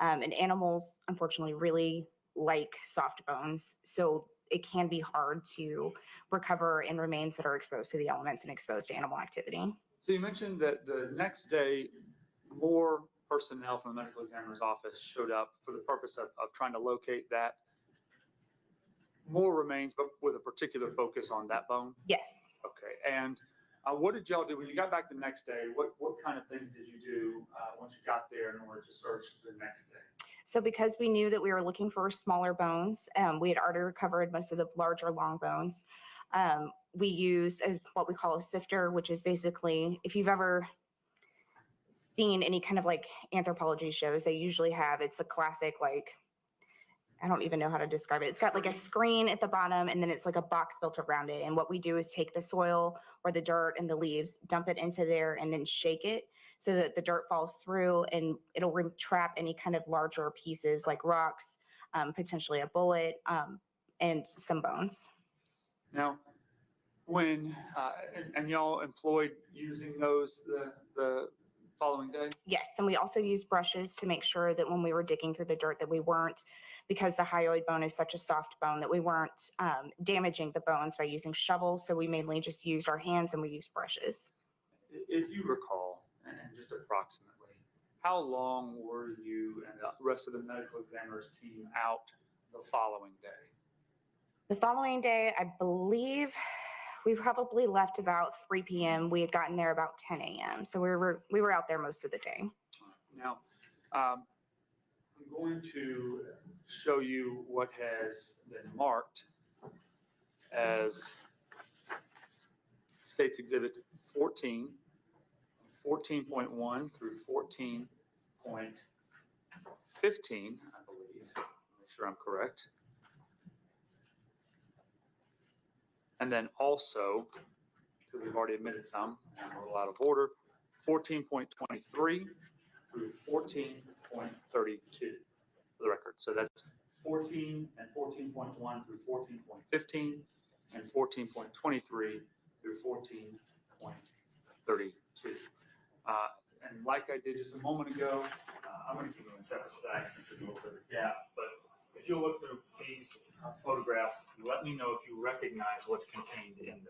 and animals, unfortunately, really like soft bones. So it can be hard to recover in remains that are exposed to the elements and exposed to animal activity. So you mentioned that the next day, more personnel from the medical examiner's office showed up for the purpose of trying to locate that. More remains, but with a particular focus on that bone? Yes. Okay. And what did y'all do when you got back the next day? What kind of things did you do once you got there in order to search the next day? So because we knew that we were looking for smaller bones, we had already recovered most of the larger long bones. We used what we call a sifter, which is basically, if you've ever seen any kind of like anthropology shows, they usually have, it's a classic, like, I don't even know how to describe it. It's got like a screen at the bottom and then it's like a box built around it. And what we do is take the soil or the dirt and the leaves, dump it into there and then shake it so that the dirt falls through and it'll trap any kind of larger pieces like rocks, potentially a bullet, and some bones. Now, when, and y'all employed using those the following day? Yes, and we also used brushes to make sure that when we were digging through the dirt that we weren't, because the hyoid bone is such a soft bone, that we weren't damaging the bones by using shovels. So we mainly just used our hands and we used brushes. If you recall, and just approximately, how long were you and the rest of the medical examiner's team out the following day? The following day, I believe we probably left about 3 p.m. We had gotten there about 10 a.m. So we were out there most of the day. Now, I'm going to show you what has been marked as States Exhibit 14, 14.1 through 14.15, I believe. Make sure I'm correct. And then also, because we've already admitted some, I'm a little out of order, 14.23 through 14.32 for the record. So that's 14 and 14.1 through 14.15 and 14.23 through 14.32. And like I did just a moment ago, I'm going to keep them in separate stacks since there's a little bit of a gap, but if you look through these photographs, let me know if you recognize what's contained in them.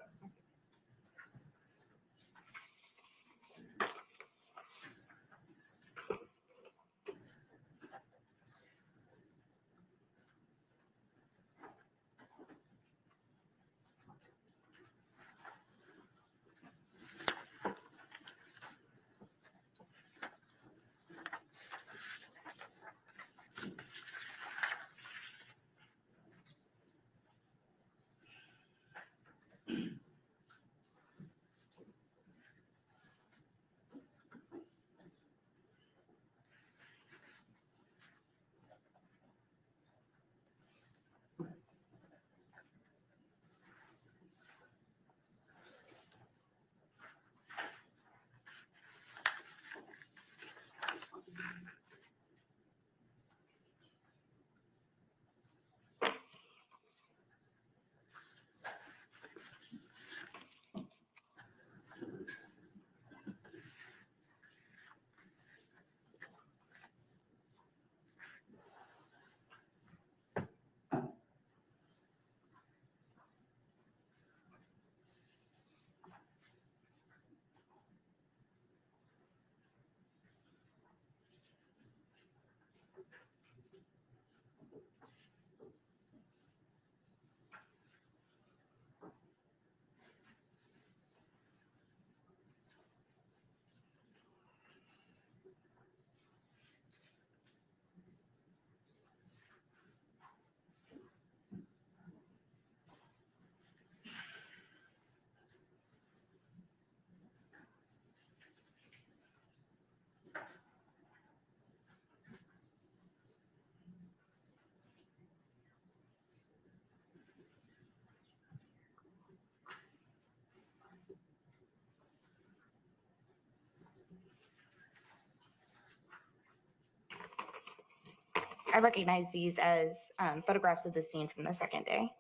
I recognize these as photographs of the scene from the second day.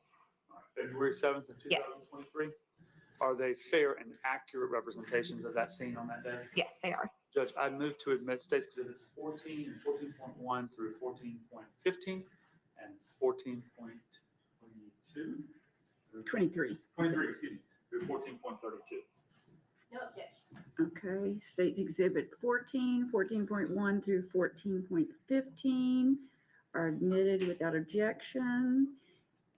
February 7th of Yes. 2023? Are they fair and accurate representations of that scene on that day? Yes, they are. Judge, I move to admit States Exhibits 14 and 14.1 through 14.15 and 14.22. 23. 23, excuse me, through 14.32. No objection. Okay, State Exhibit 14, 14.1 through 14.15 are admitted without objection.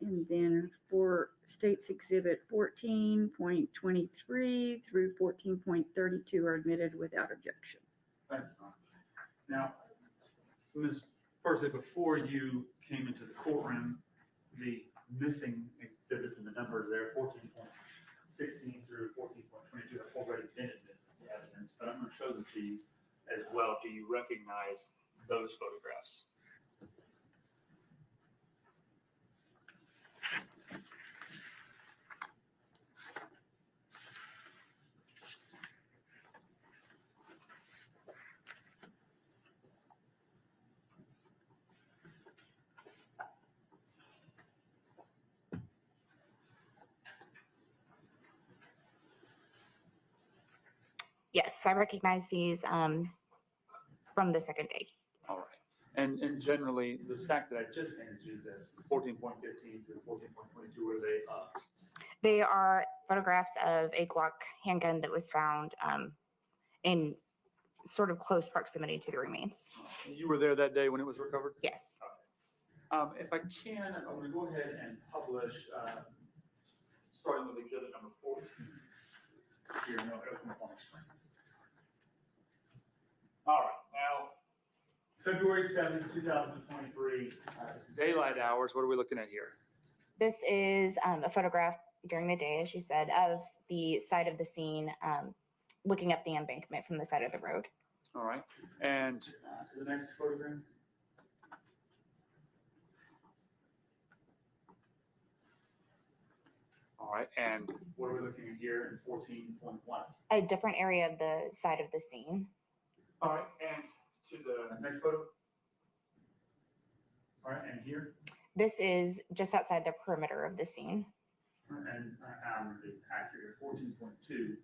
And then for States Exhibit 14.23 through 14.32 are admitted without objection. Thank you, Your Honor. Now, Ms. Percy, before you came into the courtroom, the missing exhibits and the numbers there, 14.16 through 14.22, have already been admitted to evidence, but I'm going to show them to you as well. Do you recognize those photographs? Yes, I recognize these from the second day. All right. And generally, the stack that I just handed you, the 14.15 through 14.22, were they up? They are photographs of a Glock handgun that was found in sort of close proximity to the remains. You were there that day when it was recovered? Yes. If I can, I'm going to go ahead and publish, starting with exhibit number 14. Here, no, open up on the screen. All right, now, February 7th, 2023, it's daylight hours. What are we looking at here? This is a photograph during the day, as you said, of the side of the scene, looking up the embankment from the side of the road. All right, and to the next photograph. All right, and what are we looking at here in 14.1? A different area of the side of the scene. All right, and to the next photo. All right, and here. This is just outside the perimeter of the scene. And I'm going to be accurate, 14.2. To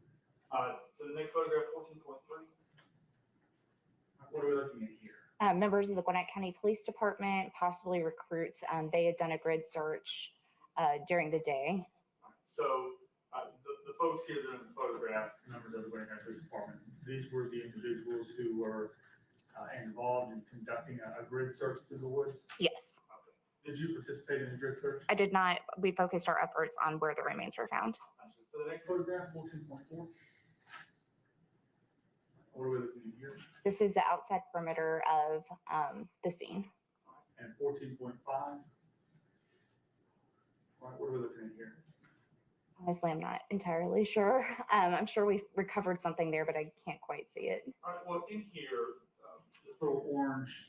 the next photograph, 14.3. What are we looking at here? Members of the Gwinnett County Police Department, possibly recruits. They had done a grid search during the day. So the folks here that are in the photograph, members of the Gwinnett County Police Department, these were the individuals who were involved in conducting a grid search through the woods? Yes. Okay. Did you participate in the grid search? I did not. We focused our efforts on where the remains were found. For the next photograph, 14.4. What are we looking at here? This is the outside perimeter of the scene. And 14.5. All right, what are we looking at here? Honestly, I'm not entirely sure. I'm sure we recovered something there, but I can't quite see it. All right, well, in here, this little orange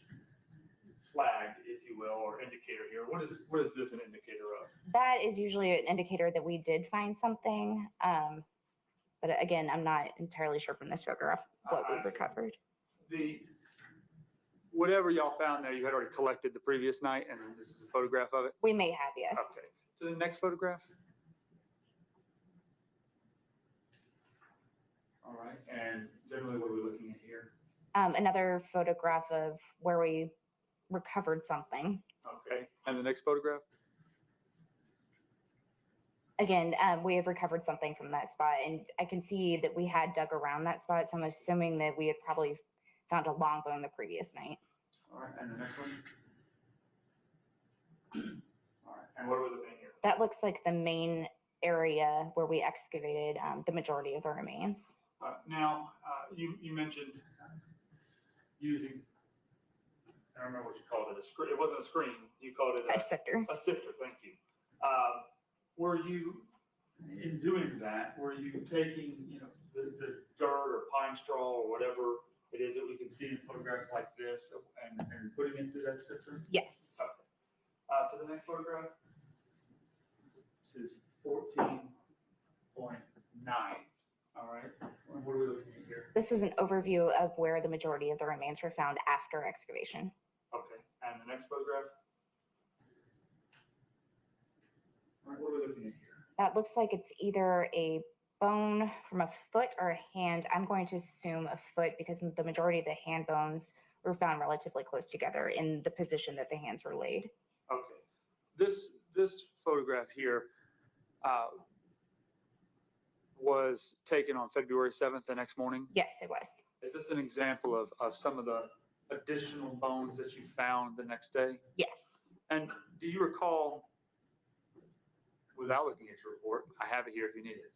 flag, if you will, or indicator here, what is this an indicator of? That is usually an indicator that we did find something. But again, I'm not entirely sure from this photograph what we recovered. Whatever y'all found there, you had already collected the previous night, and then this is a photograph of it? We may have, yes. Okay, to the next photograph. All right, and generally what are we looking at here? Another photograph of where we recovered something. Okay, and the next photograph? Again, we have recovered something from that spot, and I can see that we had dug around that spot, so I'm assuming that we had probably found a longbow the previous night. All right, and the next one? All right, and what are we looking at here? That looks like the main area where we excavated the majority of the remains. Now, you mentioned using, I don't remember what you called it, a screen. It wasn't a screen. You called it A sifter. A sifter, thank you. Were you, in doing that, were you taking, the dirt or pine straw or whatever it is that we can see in photographs like this and putting it into that sifter? Yes. Okay. To the next photograph. This is 14.9. All right. What are we looking at here? This is an overview of where the majority of the remains were found after excavation. Okay. And the next photograph? All right, what are we looking at here? That looks like it's either a bone from a foot or a hand. I'm going to assume a foot because the majority of the hand bones were found relatively close together in the position that the hands were laid. Okay. This photograph here was taken on February 7th, the next morning. Yes, it was. Is this an example of some of the additional bones that you found the next day? Yes. And do you recall, without looking at your report, I have it here if you need it,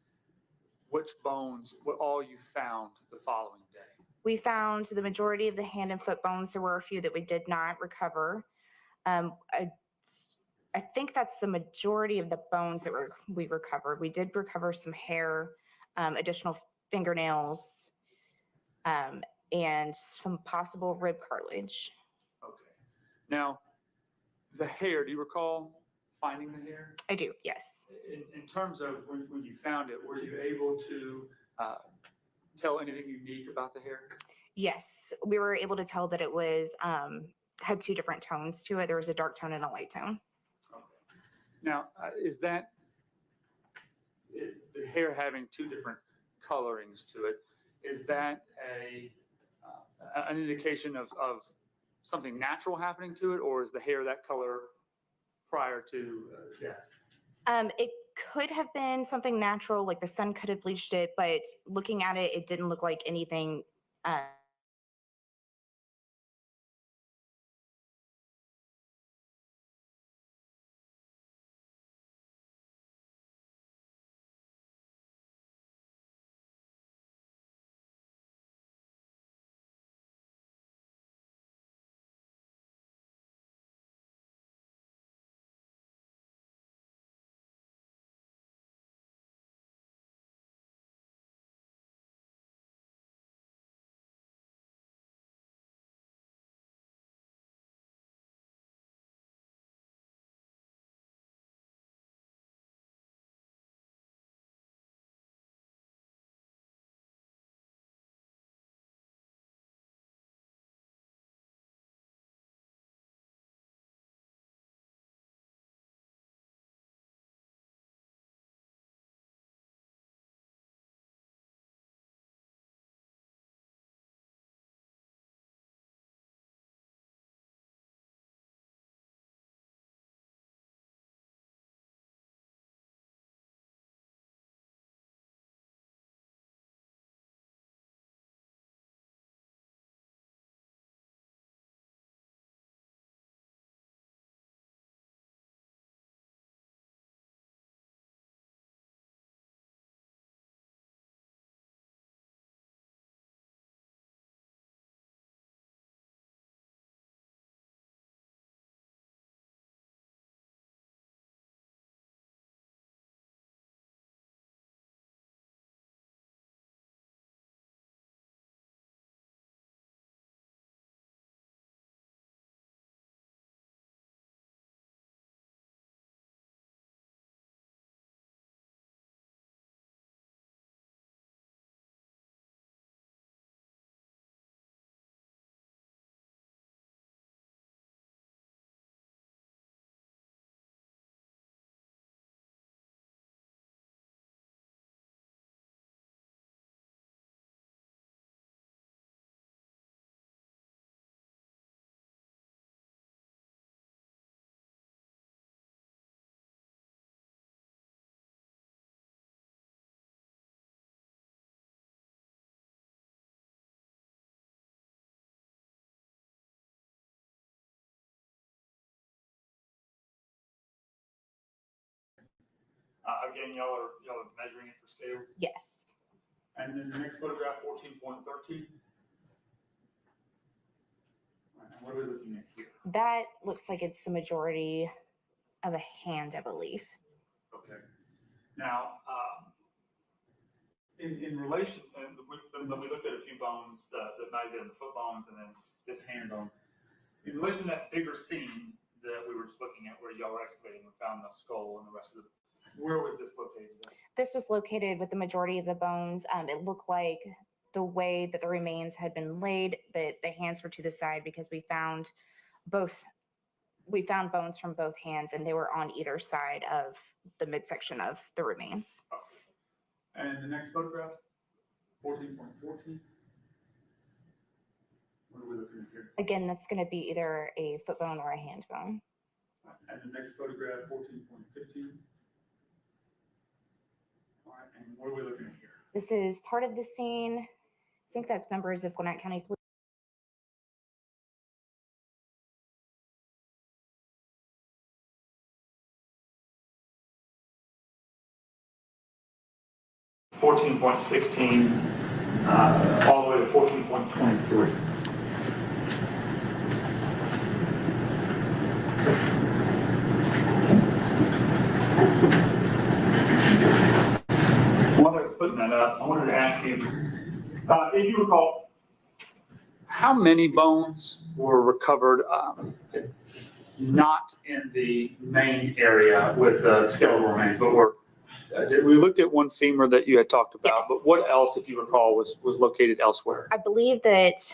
which bones, what all you found the following day? We found the majority of the hand and foot bones. There were a few that we did not recover. I think that's the majority of the bones that we recovered. We did recover some hair, additional fingernails, and some possible rib cartilage. Okay. Now, the hair, do you recall finding the hair? I do, yes. In terms of when you found it, were you able to tell anything unique about the hair? Yes, we were able to tell that it was had two different tones to it. There was a dark tone and a light tone. Okay. Now, is that the hair having two different colorings to it? Is that an indication of something natural happening to it, or is the hair that color prior to death? It could have been something natural, like the sun could have bleached it, but looking at it, it didn't look like anything. Again, y'all are measuring it for scale. Yes. And then the next photograph, 14.13. What are we looking at here? That looks like it's the majority of a hand, I believe. Okay. Now, in relation, and we looked at a few bones, the might have been the foot bones and then this hand bone. In relation to that bigger scene that we were just looking at where y'all were excavating and found the skull and the rest of the, where was this located at? This was located with the majority of the bones. It looked like the way that the remains had been laid, that the hands were to the side because we found both we found bones from both hands and they were on either side of the midsection of the remains. And the next photograph, 14.14. What are we looking at here? Again, that's going to be either a foot bone or a hand bone. And the next photograph, 14.15. All right, and what are we looking at here? This is part of the scene. I think that's members of Gwinnett County Police. 14.16, all the way to 14.23. While they're putting that up, I wanted to ask you, if you recall, how many bones were recovered, not in the main area with the skeletal remains, but were we looked at one femur that you had talked about, Yes. but what else, if you recall, was located elsewhere? I believe that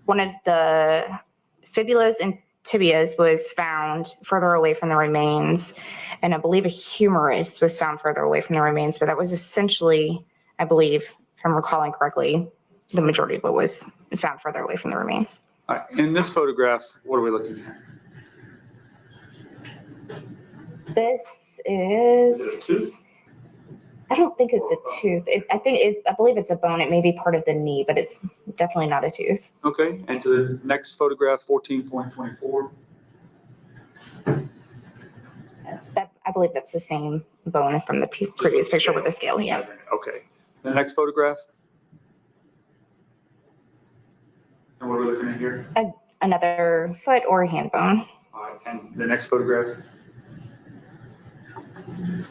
one of the fibulas and tibias was found further away from the remains. And I believe a humerus was found further away from the remains, but that was essentially, I believe, if I'm recalling correctly, the majority of what was found further away from the remains. All right, in this photograph, what are we looking at? This Is is, it a tooth? I don't think it's a tooth. I believe it's a bone. It may be part of the knee, but it's definitely not a tooth. Okay, and to the next photograph, 14.24. I believe that's the same bone from the previous picture with the scale. Yeah. Okay, the next photograph. And what are we looking at here? Another foot or hand bone. All right, and the next photograph.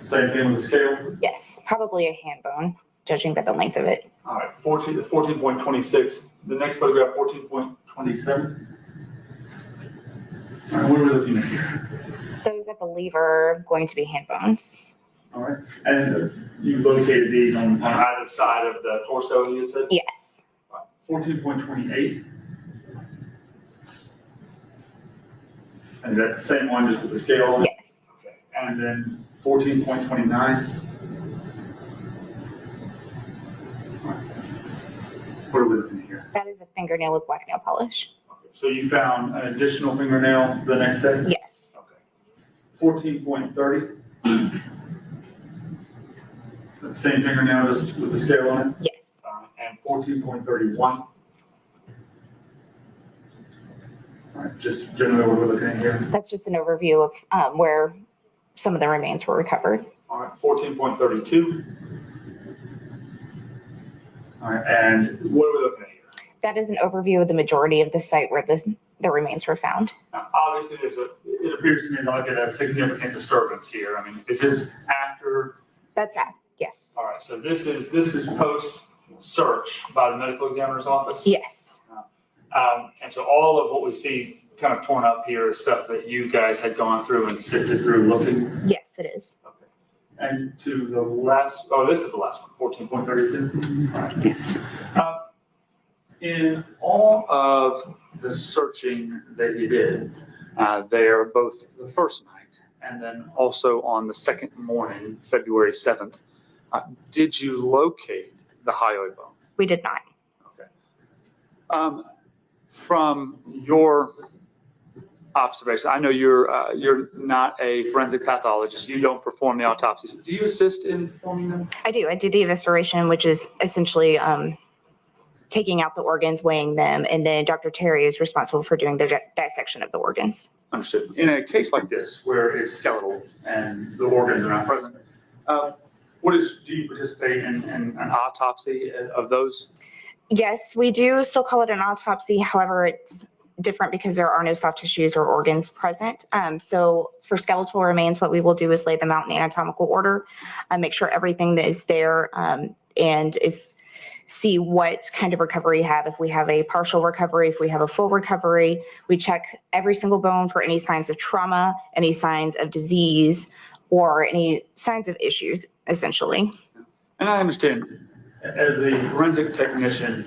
Same thing with the scale. Yes, probably a hand bone, judging by the length of it. All right, 14.26. The next photograph, 14.27. All right, what are we looking at here? Those, I believe, are going to be hand bones. All right, and you located these on either side of the torso, you said? Yes. 14.28. And that same one, just with the scale on it? Yes. Okay. And then 14.29. What are we looking at here? That is a fingernail with black nail polish. Okay. So you found an additional fingernail the next day? Yes. Okay. 14.30. The same fingernail, just with the scale on it? Yes. And 14.31. All right, just generally what we're looking at here. That's just an overview of where some of the remains were recovered. All right, 14.32. All right, and what are we looking at here? That is an overview of the majority of the site where the remains were found. Now, obviously, it appears to me like a significant disturbance here. I mean, is this after? That's that. Yes. All right, so this is post search by the medical examiner's office? Yes. And so all of what we see kind of torn up here is stuff that you guys had gone through and sifted through looking? Yes, it is. Okay. And to the last, oh, this is the last one, 14.32? All right. Yes. In all of the searching that you did there, both the first night and then also on the second morning, February 7th, did you locate the hyoid bone? We did not. Okay. From your observation, I know you're not a forensic pathologist. You don't perform the autopsies. Do you assist in performing them? I do. I do the evisceration, which is essentially taking out the organs, weighing them, and then Dr. Terry is responsible for doing the dissection of the organs. Understood. In a case like this, where it's skeletal and the organs are not present, do you participate in an autopsy of those? Yes, we do still call it an autopsy. However, it's different because there are no soft tissues or organs present. So for skeletal remains, what we will do is lay them out in anatomical order, make sure everything that is there and see what kind of recovery we have. If we have a partial recovery, if we have a full recovery, we check every single bone for any signs of trauma, any signs of disease, or any signs of issues, essentially. And I understand, as a forensic technician,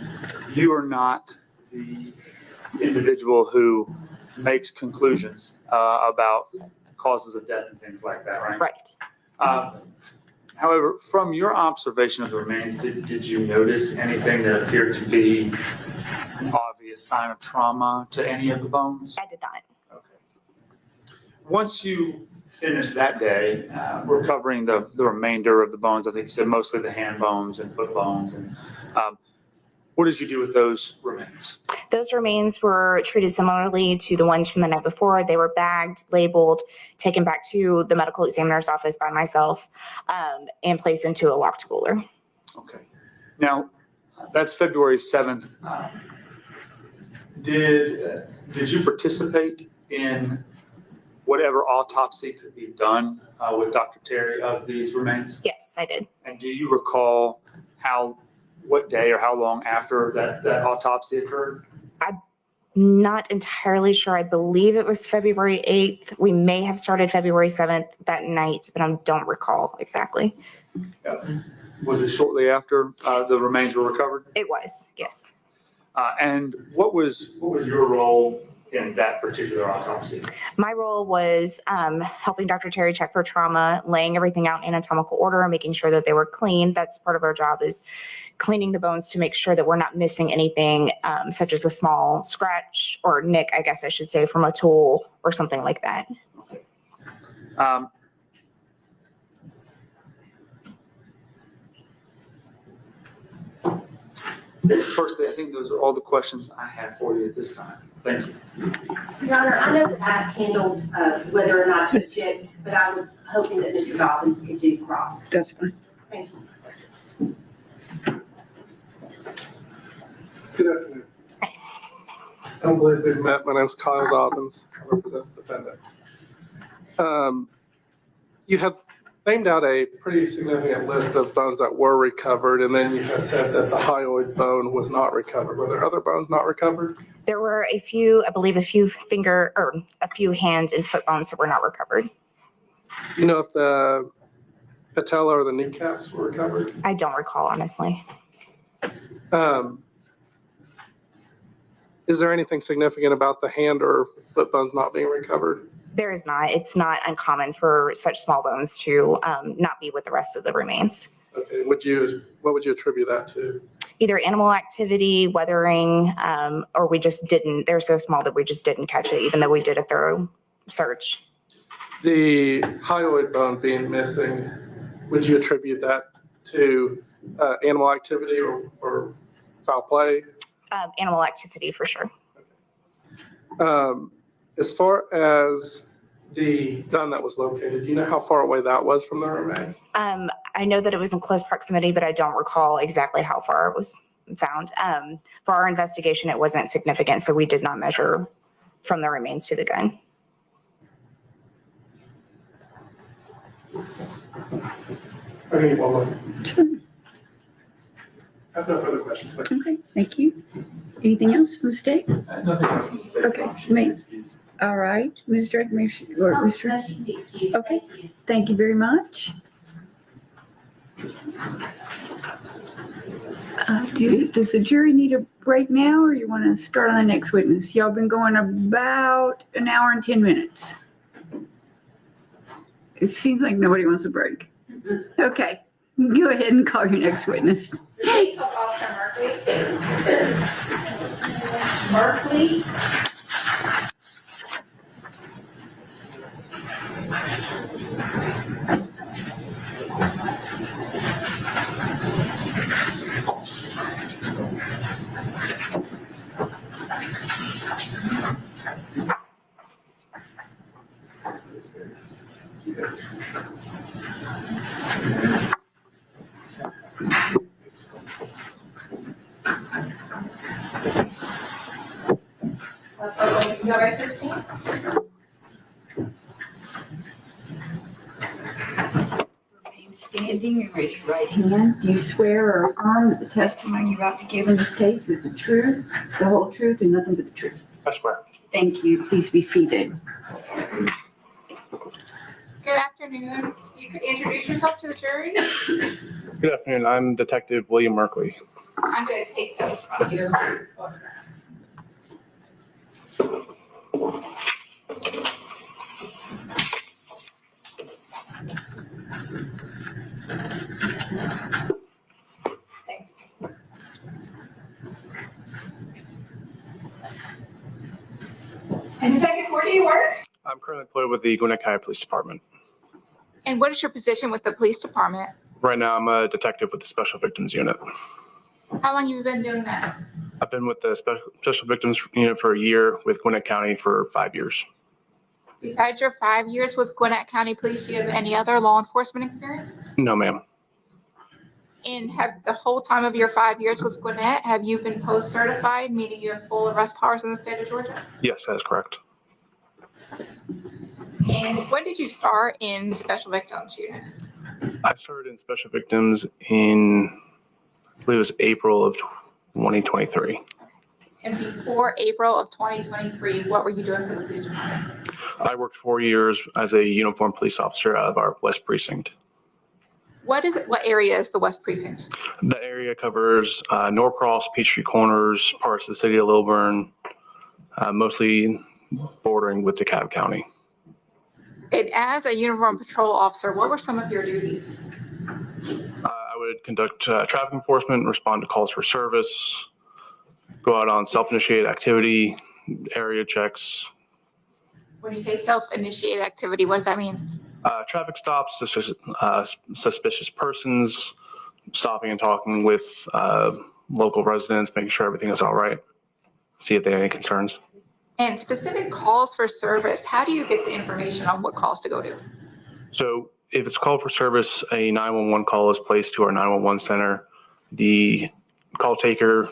you are not the individual who makes conclusions about causes of death and things like that, right? Right. However, from your observation of the remains, did you notice anything that appeared to be an obvious sign of trauma to any of the bones? I did not. Okay. Once you finished that day, recovering the remainder of the bones, I think you said mostly the hand bones and foot bones, and what did you do with those remains? Those remains were treated similarly to the ones from the night before. They were bagged, labeled, taken back to the medical examiner's office by myself, and placed into a locked cooler. Okay. Now, that's February 7th. Did you participate in whatever autopsy could be done with Dr. Terry of these remains? Yes, I did. And do you recall what day or how long after that autopsy occurred? Not entirely sure. I believe it was February 8th. We may have started February 7th that night, but I don't recall exactly. Was it shortly after the remains were recovered? It was, yes. And what was your role in that particular autopsy? My role was helping Dr. Terry check for trauma, laying everything out in anatomical order, and making sure that they were clean. That's part of our job, is cleaning the bones to make sure that we're not missing anything, such as a small scratch or nick, I guess I should say, from a tool or something like that. Firstly, I think those are all the questions I have for you at this time. Thank you. Your Honor, I know that I handled whether or not to object, but I was hoping that Mr. Dobbins could do cross. That's fine. Thank you. Good afternoon. I'm glad we've met. My name's Kyle Dobbins. I represent the defendant. You have named out a pretty significant list of bones that were recovered, and then you have said that the hyoid bone was not recovered. Were there other bones not recovered? There were a few, I believe, a few hands and foot bones that were not recovered. Do you know if the patella or the kneecaps were recovered? I don't recall, honestly. Is there anything significant about the hand or foot bones not being recovered? There is not. It's not uncommon for such small bones to not be with the rest of the remains. Okay. What would you attribute that to? Either animal activity, weathering, or we just didn't. They're so small that we just didn't catch it, even though we did a thorough search. The hyoid bone being missing, would you attribute that to animal activity or foul play? Animal activity for sure. As far as the gun that was located, do you know how far away that was from the remains? I know that it was in close proximity, but I don't recall exactly how far it was found. For our investigation, it wasn't significant, so we did not measure from the remains to the gun. I need one more. Sure. I have no further questions. Thank you. Okay, thank you. Anything else from the state? Nothing else from the state. Okay, all right, Ms. Drake, or Mr. No, she can be excused. Okay. Thank you. Thank you very much. Does the jury need a break now, or you want to start on the next witness? Y'all been going about an hour and 10 minutes. It seems like nobody wants a break. Okay, go ahead and call your next witness. Police Officer Merkley. You all right, Christine? Remain standing and raise your right hand. Do you swear or affirm that the testimony you're about to give in this case is the truth, the whole truth, and nothing but the truth? I swear. Thank you. Please be seated. Good afternoon. You could introduce yourself to the jury? Good afternoon. I'm Detective William Merkley. I'm going to take those from you, these photographs. Thanks. And Detective, where do you work? I'm currently employed with the Gwinnett County Police Department. And what is your position with the police department? Right now, I'm a detective with the Special Victims Unit. How long have you been doing that? I've been with the Special Victims Unit for a year, with Gwinnett County for 5 years. Besides your 5 years with Gwinnett County Police, do you have any other law enforcement experience? No, ma'am. And have the whole time of your 5 years with Gwinnett, have you been post-certified, meaning you have full arrest powers in the state of Georgia? Yes, that is correct. And when did you start in the Special Victims Unit? I started in Special Victims in, I believe it was April of 2023. And before April of 2023, what were you doing for the police department? I worked 4 years as a uniformed police officer out of our West Precinct. What is it? What area is the West Precinct? The area covers Norcross, Peachtree Corners, parts of the city of Lilburn, mostly bordering with DeKalb County. And as a uniform patrol officer, what were some of your duties? I would conduct traffic enforcement, respond to calls for service, go out on self-initiated activity, area checks, When you say self-initiated activity, what does that mean? traffic stops, suspicious persons, stopping and talking with local residents, making sure everything is all right, see if they have any concerns. And specific calls for service, how do you get the information on what calls to go to? So if it's called for service, a 911 call is placed to our 911 center. The call taker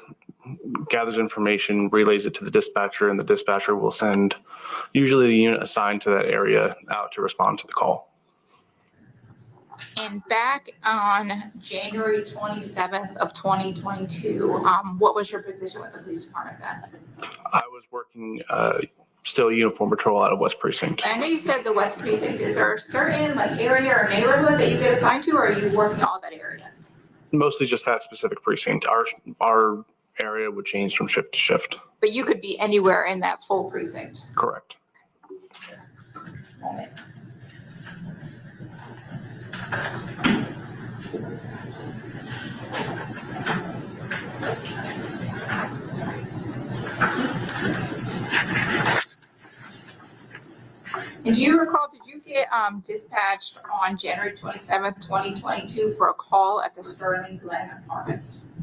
gathers information, relays it to the dispatcher, and the dispatcher will send usually the unit assigned to that area out to respond to the call. And back on January 27th of 2022, what was your position with the police department then? I was working still uniform patrol out of West Precinct. And I know you said the West Precinct. Is there a certain area or neighborhood that you get assigned to, or are you working all that area? Mostly just that specific precinct. Our area would change from shift to shift. But you could be anywhere in that full precinct. Correct. Moment. And do you recall, did you get dispatched on January 27th, 2022 for a call at the Sterling Glen Apartments?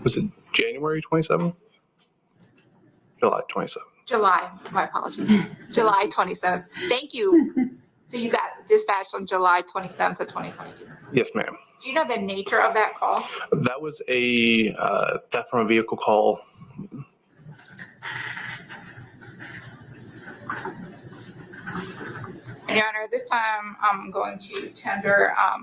Was it January 27th? July 27th. July, my apologies. July 27th. Thank you. So you got dispatched on July 27th of 2022. Yes, ma'am. Do you know the nature of that call? That was a theft from a vehicle call. And Your Honor, this time I'm going to tender a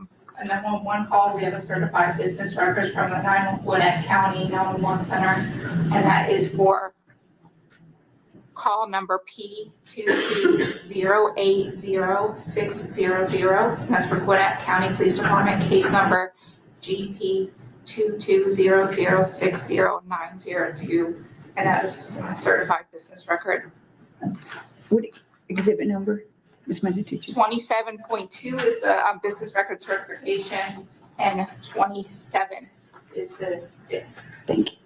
911 call. We have a certified business record from the Gwinnett County 911 Center, and that is for call number P220800600. That's for Gwinnett County Police Department, case number GP 220060902, and that is a certified business record. What exhibit number, Ms. Meditucci? 27.2 is the business record certification, and 27 is the disc. Thank you.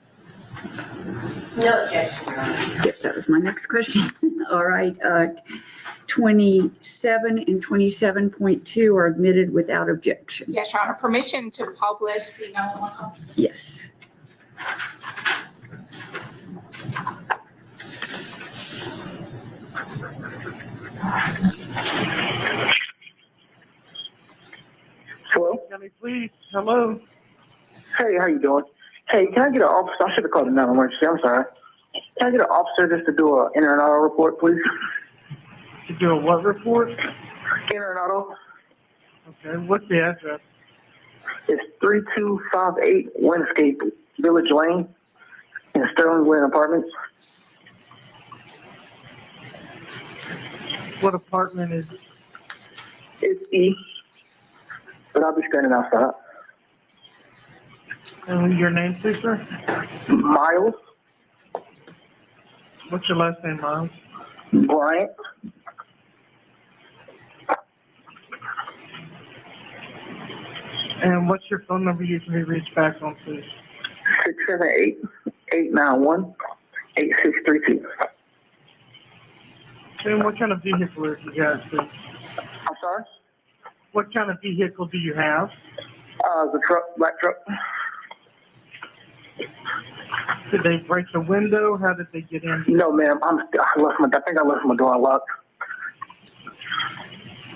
No objection, Your Honor. Yes, that was my next question. All right, 27 and 27.2 are admitted without objection. Yes, Your Honor, permission to publish the 911 call. Yes. Hello? County Police, hello. Hey, how you doing? Hey, can I get an officer? I should have called the 911. I'm sorry. Can I get an officer just to do an inter and auto report, please? To do a what report? Inter and auto. Okay, what's the address? It's 3258 Windscape Village Lane in Sterling Glen Apartments. What apartment is? It's E, but I'll be standing outside. And your name, please, sir? Miles. What's your last name, Miles? Bryant. And what's your phone number you can be reached back on, please? 678-891-8632. And what kind of vehicle is you guys, please? I'm sorry? What kind of vehicle do you have? The truck, black truck. Did they break the window? How did they get in? No, ma'am. I think I left my door unlocked.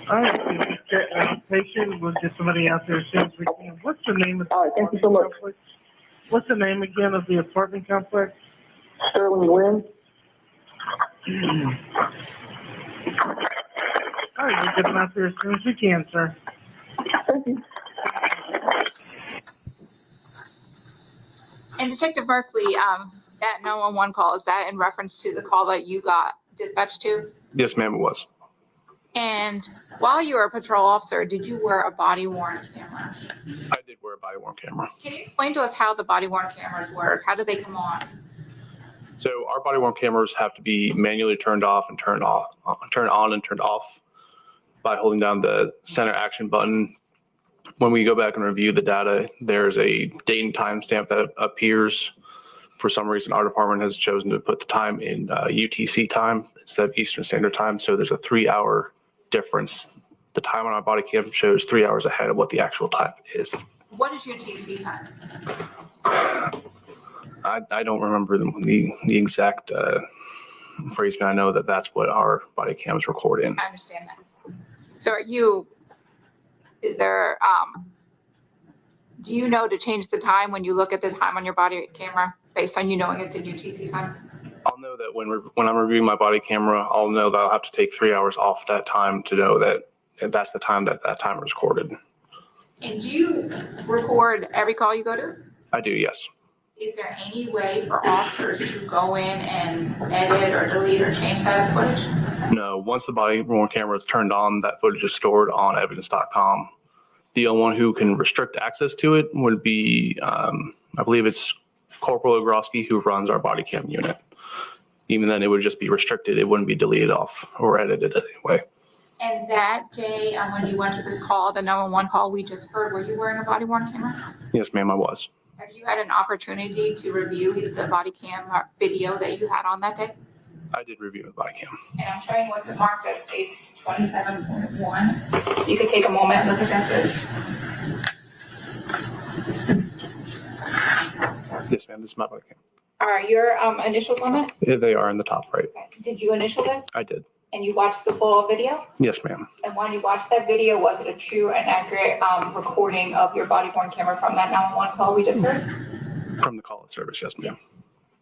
All right, patient, we'll get somebody out there as soon as we can. What's the name of the All right, thank you so much. complex? What's the name again of the apartment complex? Sterling Wind. All right, we'll get them out there as soon as we can, sir. Thank you. And Detective Berkeley, that 911 call, is that in reference to the call that you got dispatched to? Yes, ma'am, it was. And while you were a patrol officer, did you wear a body-worn camera? I did wear a body-worn camera. Can you explain to us how the body-worn cameras work? How do they come on? So our body-worn cameras have to be manually turned off and turned on and turned off by holding down the center action button. When we go back and review the data, there's a date and time stamp that appears. For some reason, our department has chosen to put the time in UTC time instead of Eastern Standard Time. So there's a 3-hour difference. The time on our body cam shows 3 hours ahead of what the actual time is. What is UTC time? I don't remember the exact phrase, but I know that that's what our body cams record in. I understand that. So is there, do you know to change the time when you look at the time on your body camera based on you knowing it's in UTC time? I'll know that when I'm reviewing my body camera, I'll know that I'll have to take 3 hours off that time to know that that's the time that timer is recorded. And do you record every call you go to? I do, yes. Is there any way for officers to go in and edit or delete or change that footage? No, once the body-worn camera is turned on, that footage is stored on evidence.com. The only one who can restrict access to it would be, I believe it's Corporal Ogroski, who runs our body cam unit. Even then, it would just be restricted. It wouldn't be deleted off or edited anyway. And that day, when you went to this call, the 911 call we just heard, were you wearing a body-worn camera? Yes, ma'am, I was. Have you had an opportunity to review the body cam video that you had on that day? I did review the body cam. And I'm showing what's marked as states 27.1. You could take a moment and look at this. Yes, ma'am, this is my body cam. Are your initials on that? Yeah, they are in the top right. Okay. Did you initial this? I did. And you watched the full video? Yes, ma'am. And when you watched that video, was it a true and accurate recording of your body-worn camera from that 911 call we just heard? From the call of service, yes, ma'am.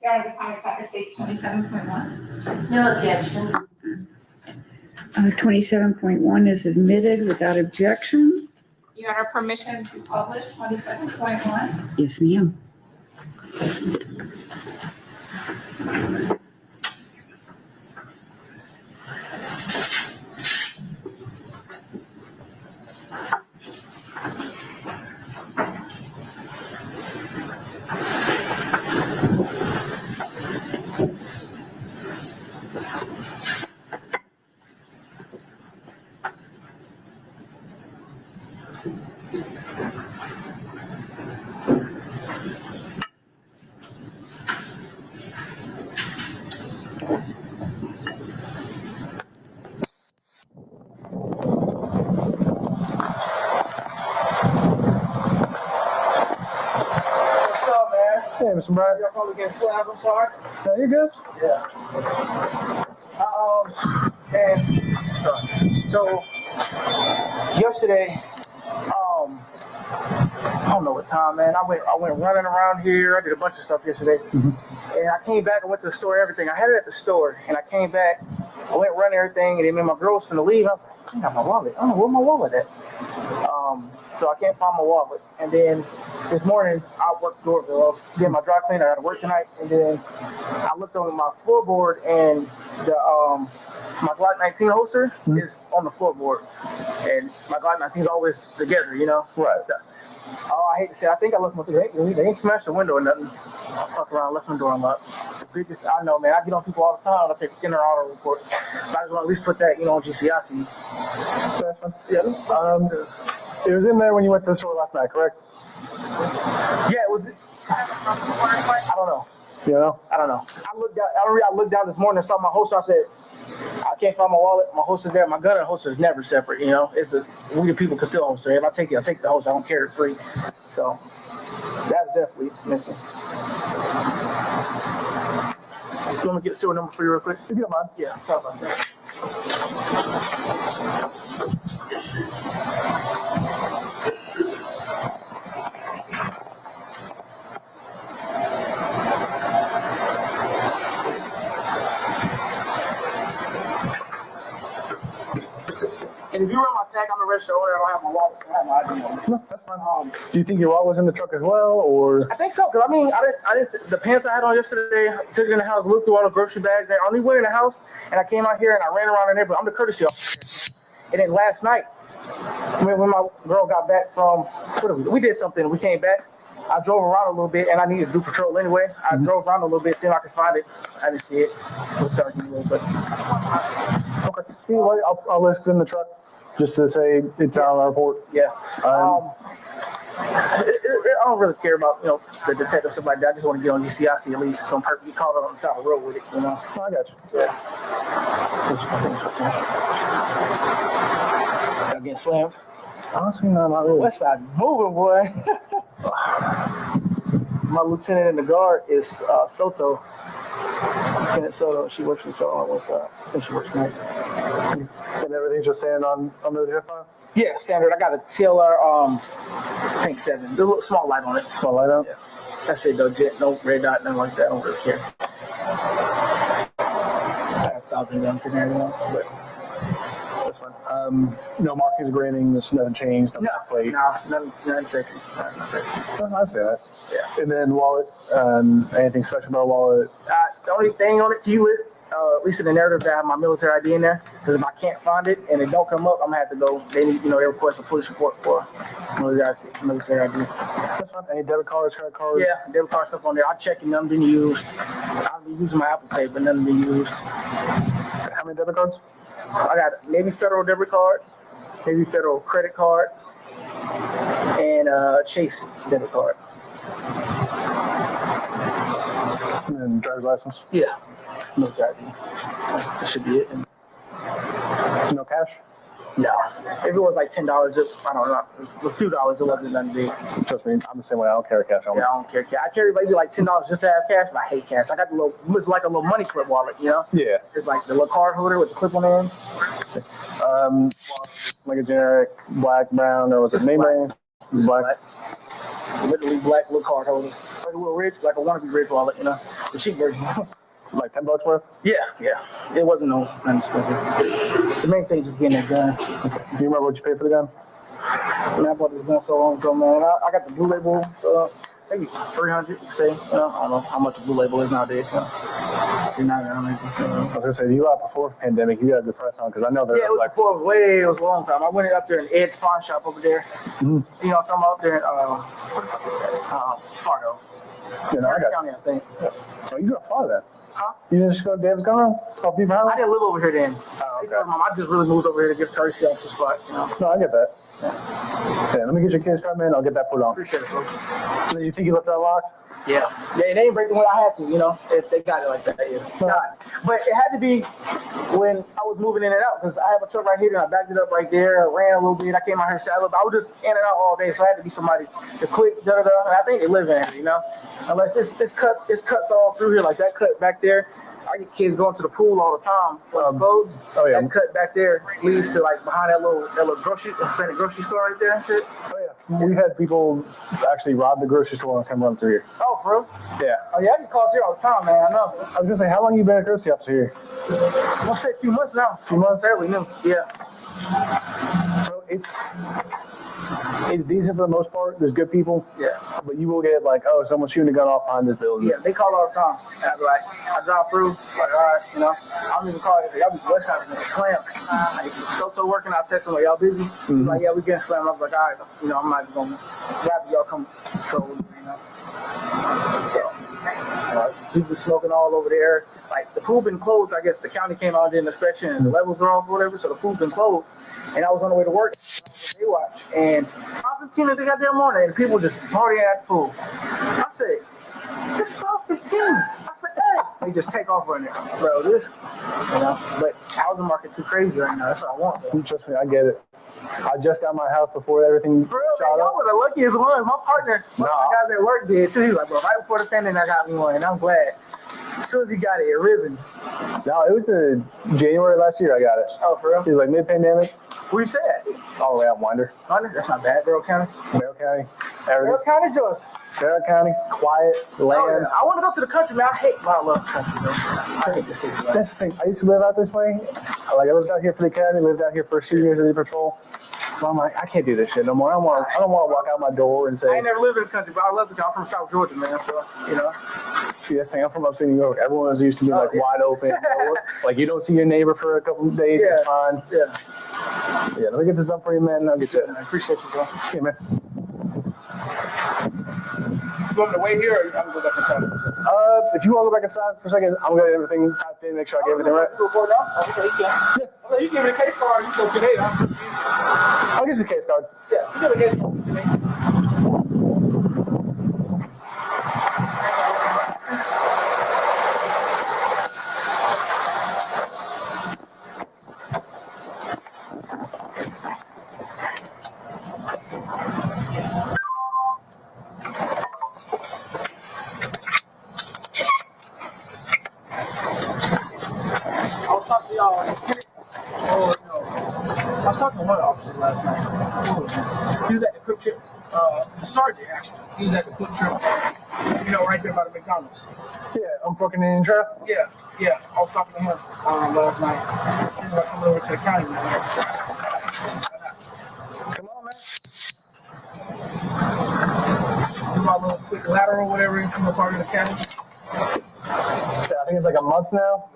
Your Honor, this time your packet states 27.1. No objection. 27.1 is admitted without objection. Your Honor, permission to publish 27.1. Yes, ma'am. Hey, Mr. Bryant. Y'all probably get slapped, I'm sorry. No, you good? Yeah. And so yesterday, I don't know what time, man. I went running around here. I did a bunch of stuff yesterday. Mm-hmm. And I came back and went to the store, everything. I had it at the store, and I came back. I went running everything, and then my girl was finna leave. I was like, I got my wallet. I don't know where my wallet at. So I can't find my wallet. And then this morning, I worked Doraville. I was getting my dry cleaner. I got to work tonight. And then I looked on my floorboard, and the my Glock 19 holster is on the floorboard. And my Glock 19 is always together, you know? Right. So, I hate to say it. I think I left my thing. They ain't smashed the window or nothing. I fucked around, left my door unlocked. biggest, I know, man. I get on people all the time. I take a inner auto report. But I just want to at least put that, on GCIC. Yeah. It was in there when you went to the store last night, correct? Yeah, it was. I don't know. You know? I don't know. I looked down this morning and saw my holster. I said, I can't find my wallet. My holster's there. My gun and holster is never separate. We the people conceal holster. If I take it, I take the holster. I don't carry it free. So that's definitely missing. You want me to get the serial number for you real quick? If you don't mind. Yeah, sorry about that. And if you run my tag, I'm a registered owner. I don't have my wallet, so I have my ID on it. No, that's fine. Do you think your wallet was in the truck as well, or? I think so, because I didn't. The pants I had on yesterday, I took it in the house, looked through all the grocery bags. I only went in the house, and I came out here and I ran around the neighborhood. I'm the courtesy officer. And then last night, when my girl got back from, we did something. We came back. I drove around a little bit, and I needed to do patrol anyway. I drove around a little bit, see if I could find it. I didn't see it. It was dark anyway, but Okay. Anyway, I'll list it in the truck just to say it's on our report. yeah. I don't really care about the detective stuff like that. I just want to get on GCIC at least some person get caught on the side of the road with it. I got you. Yeah. Getting slammed. Honestly, no, not really. West side moving, boy. My lieutenant in the guard is Soto. Lieutenant Soto. She works with y'all on West side. I think she works night. And everything's just saying on the jet file? Yeah, standard. I got a TLR, I think 7. The little small light on it. Small light up? Yeah. That's it, though. Jet, no red dot, nothing like that. I don't really care. I have 1,000 guns in there, but that's fine. No markings, grading, this nothing changed. No, nothing sexy. Nothing sexy. Oh, I see that. Yeah. And then wallet, anything special about wallet? The only thing on it, you list, at least in the narrative, that I have my military ID in there. Because if I can't find it and it don't come up, I'm gonna have to go. They need, they request a police report for military ID. That's fine. Any debit cards, credit cards? Yeah, debit card stuff on there. I check and none been used. I've been using my Apple Pay, but none been used. How many debit cards? I got maybe federal debit card, maybe federal credit card, and Chase debit card. And driver's license? Yeah, military ID. That should be it. No cash? No. If it was like $10, I don't know. A few dollars, it wasn't nothing big. Trust me, I'm the same way. I don't carry cash on me. Yeah, I don't carry cash. I carry maybe like $10 just to have cash, but I hate cash. I got it's like a little money clip wallet, Yeah. It's like the little card holder with the clip on the end. Like a generic black, brown, or was it name brand? Black. Literally black little card holder. Like a little rich, like a wannabe rich wallet, the cheap version. Like $10 worth? Yeah. It wasn't nothing expensive. The main thing is just getting that gun. Do you remember what you paid for the gun? Man, I bought this gun so long ago, man. I got the blue label, maybe 300, say. I don't know how much the blue label is nowadays. I was gonna say, you out before the pandemic, you got a good price on, because I know that. Yeah, it was before, it was a long time. I went up there in Ed's pawn shop over there. Mm-hmm. So I'm up there in Fargo. I got County, I think. Oh, you got far then? Huh? You didn't just go to David's Gun Room? Call people out? I didn't live over here then. Oh, okay. I just really moved over here to get a courtesy off the spot, No, I get that. Yeah, let me get your kids card, man. I'll get that put on. Appreciate it, folks. So you think you left that locked? Yeah, they didn't break the window. I had to, if they got it like that. Yeah. But it had to be when I was moving in and out, because I have a truck right here and I backed it up right there. I ran a little bit. I came out here, sat a little bit. I was just in and out all day, so I had to be somebody to quick, and I think they live in it, Unless this cuts all through here, like that cut back there. I get kids going to the pool all the time when it's closed. Oh yeah. That cut back there leads to like behind that little Hispanic grocery store right there and shit. Oh yeah. We've had people actually rob the grocery store and come run through here. Oh, for real? Yeah. Oh yeah, I get calls here all the time, man. I know. I was gonna say, how long you been a courtesy officer here? I'm gonna say a few months now. Few months? Fairly new. Yeah. So it's decent for the most part. There's good people. Yeah. But you will get like, oh, someone's shooting a gun off behind this building. Yeah, they call all the time. And I be like, I drive through, like, all right, I don't even call it. Y'all be West Side and slam. Like, so working, I text them, like, y'all busy? Mm-hmm. Like, yeah, we getting slammed. I'm like, all right, I'm not even gonna grab y'all come. So, So People smoking all over there. Like the pool been closed. I guess the county came out and did an inspection and the levels are off or whatever. So the pool's been closed. And I was on the way to work. They watch and 5:15 in the goddamn morning, and people just partying at the pool. I said, it's 5:15. I said, hey, they just take off running, bro. This, but housing market too crazy right now. That's what I want. Bro. Trust me, I get it. I just got my house before everything For real, shot man, y'all up. were the luckiest ones. My partner, one of my guys at work did too. He was like, bro, right before the pandemic, I got me one, and I'm glad. As soon as he got it, it risen. No, it was in January last year I got it. Oh, for real? It was like mid-pandemic. Where you said? All the way out Winder. Winder? That's not bad. Barrow County? Barrow County. Barrow County, Georgia. Barrow County, quiet, land. Oh, yeah. I want to go to the country, man. I love the country, bro. I hate the city. That's the thing. I used to live out this way. Like I lived out here for the academy, lived out here for a few years of the patrol. So I'm like, I can't do this shit no more. I don't want to walk out my door and say. I ain't never lived in the country, but I love the country. I'm from South Georgia, man. So, See, that's the thing. I'm from upstate New York. Everyone's used to be like wide open. Like you don't see your neighbor for a couple of days. It's fine. Yeah. Let me get this done for you, man. I'll get you. I appreciate you, bro. Yeah, man. You want me to wait here, or I'm gonna go back inside? If you want to go back inside for a second, I'm gonna get everything typed in, make sure I get everything right. Okay, you can. You give me the case card. You go today. I'll get you the case card. Yeah, you give me the case card today. I was talking to one officer last night. He was at the quick trip, the sergeant actually. He was at the quick trip, right there by the McDonald's. Yeah, I'm fucking in trap. Yeah. I was talking to him last night. He was like, coming over to the county. Come on, man. Do my little quick lateral, whatever, I'm a part of the county. Yeah, I think it's like a month now.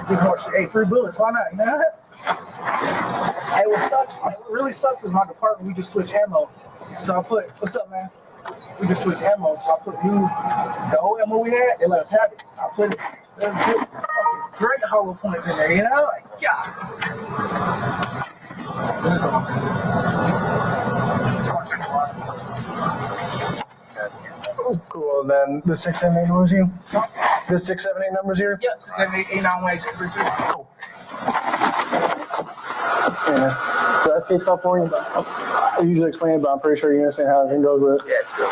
Just more shit. Hey, free bullets, why not? Hey, what really sucks is my department, we just switch ammo. So I put, what's up, man? We just switch ammo. So I put the old ammo we had, they let us have it. So I put it, great hollow points in there, Like, yeah. Cool. And then the 678 numbers here? The 678 numbers here? Yep, 678-891-832. Cool. Yeah. So that's case file for you. I usually explain it, but I'm pretty sure you understand how everything goes with it. Yeah, it's good.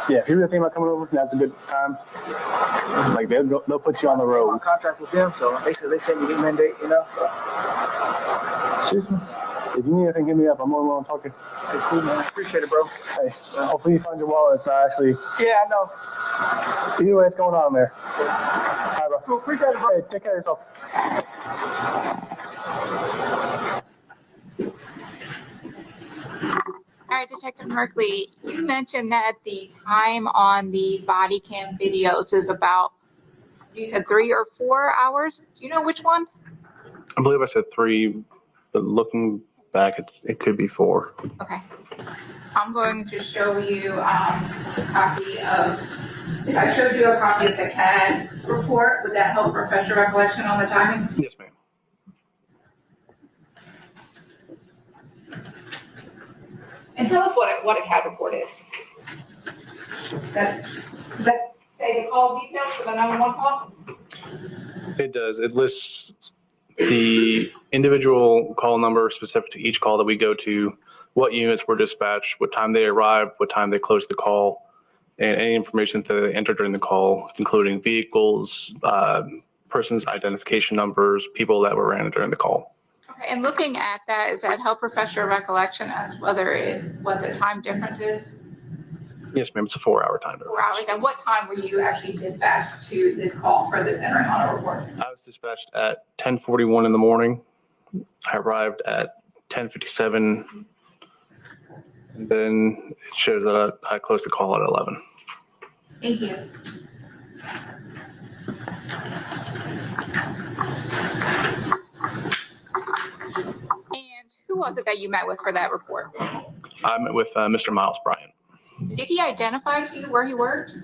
If you're really thinking about coming over, that's a good time. Like they'll put you on the road. I'm on contract with them, so basically they send me the mandate, So. Excuse me. If you need anything, hit me up. I'm more than willing to talk to you. Hey, cool, man. Appreciate it, bro. Hey, hopefully you find your wallet. It's not actually. Yeah, I know. Either way, it's going on there. All right, bro. Cool. Appreciate it, bro. Hey, take care of yourself. All right, Detective Merkley, you mentioned that the time on the body cam videos is about, you said 3 or 4 hours. Do you know which one? I believe I said 3, but looking back, it could be 4. Okay. I'm going to show you a copy of, if I showed you a copy of the CAD report, would that help refresh your recollection on the timing? Yes, ma'am. And tell us what a CAD report is. Does that say the call details for the 911 call? It does. It lists the individual call number specific to each call that we go to, what units were dispatched, what time they arrived, what time they closed the call, and any information that they entered during the call, including vehicles, persons' identification numbers, people that were ran during the call. Okay, and looking at that, does that help refresh your recollection as what the time difference is? Yes, ma'am. It's a 4-hour time difference. 4 hours. And what time were you actually dispatched to this call for this entering on a report? I was dispatched at 10:41 in the morning. I arrived at 10:57. And then it shows that I closed the call at 11. Thank you. And who was it that you met with for that report? I met with Mr. Miles Bryant. Did he identify to you where he worked?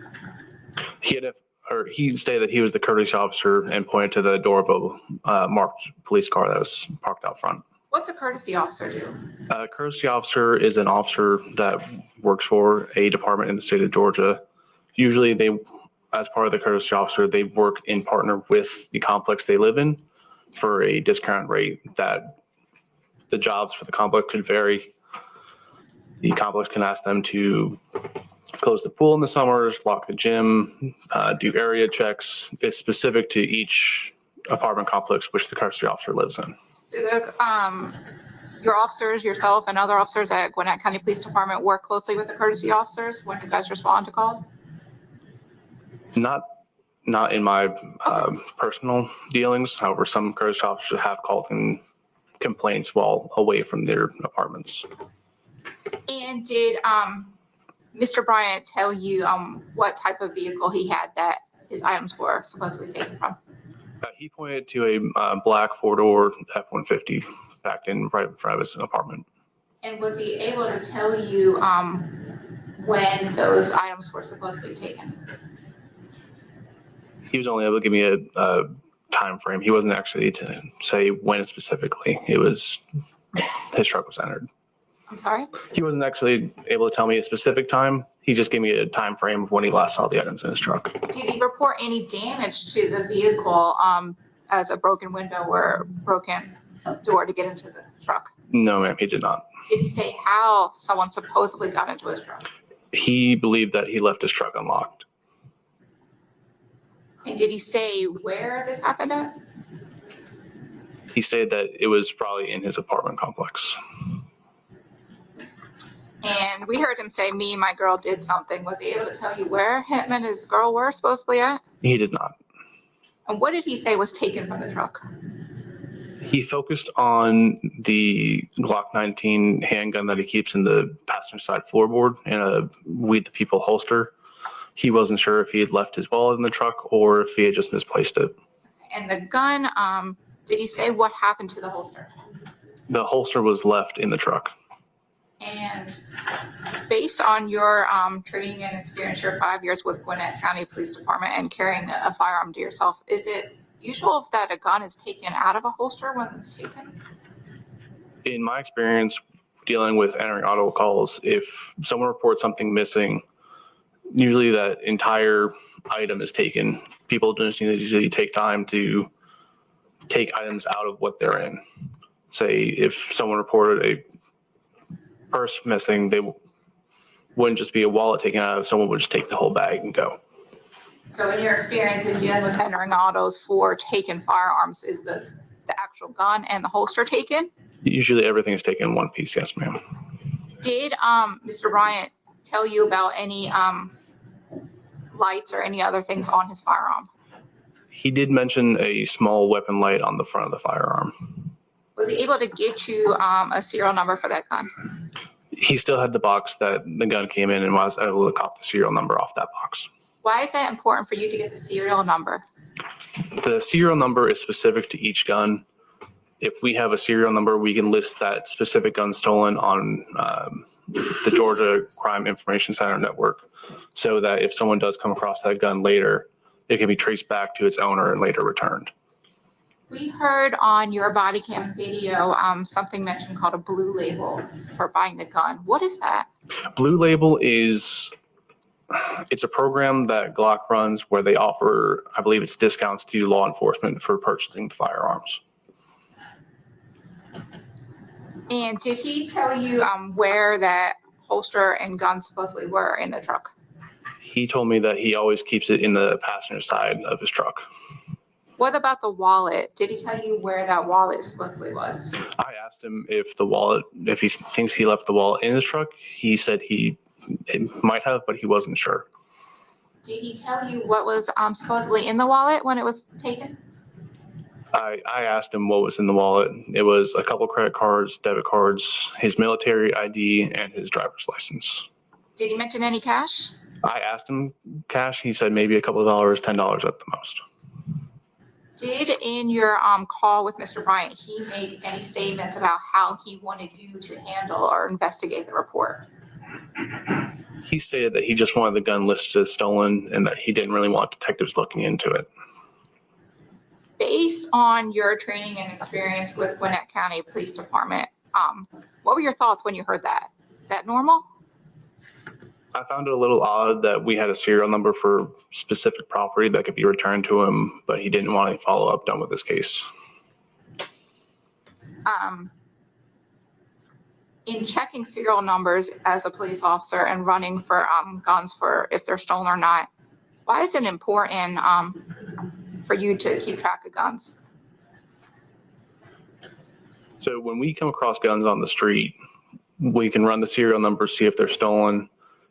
He stated that he was the courtesy officer and pointed to the Doraville marked police car that was parked out front. What's a courtesy officer do? A courtesy officer is an officer that works for a department in the state of Georgia. Usually as part of the courtesy officer, they work in partner with the complex they live in for a discount rate that the jobs for the complex could vary. The complex can ask them to close the pool in the summers, lock the gym, do area checks. It's specific to each apartment complex which the courtesy officer lives in. Do your officers, yourself, and other officers at Gwinnett County Police Department work closely with the courtesy officers when you guys respond to calls? Not in my personal dealings. However, some courtesy officers have called in complaints while away from their apartments. And did Mr. Bryant tell you what type of vehicle he had that his items were supposedly taken from? He pointed to a black four-door F-150 backed in right in front of his apartment. And was he able to tell you when those items were supposedly taken? He was only able to give me a time frame. He wasn't actually to say when specifically. It was his truck was entered. I'm sorry? He wasn't actually able to tell me a specific time. He just gave me a time frame of when he last saw the items in his truck. Did he report any damage to the vehicle as a broken window or broken door to get into the truck? No, ma'am, he did not. Did he say how someone supposedly got into his truck? He believed that he left his truck unlocked. And did he say where this happened at? He said that it was probably in his apartment complex. And we heard him say, me and my girl did something. Was he able to tell you where him and his girl were supposedly at? He did not. And what did he say was taken from the truck? He focused on the Glock 19 handgun that he keeps in the passenger side floorboard and a We the People holster. He wasn't sure if he had left his wallet in the truck or if he had just misplaced it. And the gun, did he say what happened to the holster? The holster was left in the truck. And based on your training and experience, your 5 years with Gwinnett County Police Department and carrying a firearm to yourself, is it usual that a gun is taken out of a holster when it's taken? In my experience dealing with entering auto calls, if someone reports something missing, usually that entire item is taken. People don't usually take time to take items out of what they're in. Say if someone reported a purse missing, they wouldn't just be a wallet taken out of, someone would just take the whole bag and go. So in your experience in dealing with entering autos for taken firearms, is the actual gun and the holster taken? Usually everything is taken in one piece, yes, ma'am. Did Mr. Bryant tell you about any lights or any other things on his firearm? He did mention a small weapon light on the front of the firearm. Was he able to get you a serial number for that gun? He still had the box that the gun came in and was able to cop the serial number off that box. Why is that important for you to get the serial number? The serial number is specific to each gun. If we have a serial number, we can list that specific gun stolen on the Georgia Crime Information Center network, so that if someone does come across that gun later, it can be traced back to its owner and later returned. We heard on your body cam video something mentioned called a blue label for buying the gun. What is that? Blue Label it's a program that Glock runs where they offer, I believe it's discounts to law enforcement for purchasing firearms. And did he tell you where that holster and gun supposedly were in the truck? He told me that he always keeps it in the passenger side of his truck. What about the wallet? Did he tell you where that wallet supposedly was? I asked him if he thinks he left the wallet in his truck. He said it might have, but he wasn't sure. Did he tell you what was supposedly in the wallet when it was taken? I asked him what was in the wallet. It was a couple credit cards, debit cards, his military ID, and his driver's license. Did he mention any cash? I asked him cash. He said maybe a couple of dollars, $10 at the most. Did in your call with Mr. Bryant, he make any statements about how he wanted you to handle or investigate the report? He stated that he just wanted the gun listed as stolen and that he didn't really want detectives looking into it. Based on your training and experience with Gwinnett County Police Department, what were your thoughts when you heard that? Is that normal? I found it a little odd that we had a serial number for specific property that could be returned to him, but he didn't want any follow-up done with this case. In checking serial numbers as a police officer and running for guns for if they're stolen or not, why is it important for you to keep track of guns? So when we come across guns on the street, we can run the serial number, see if they're stolen.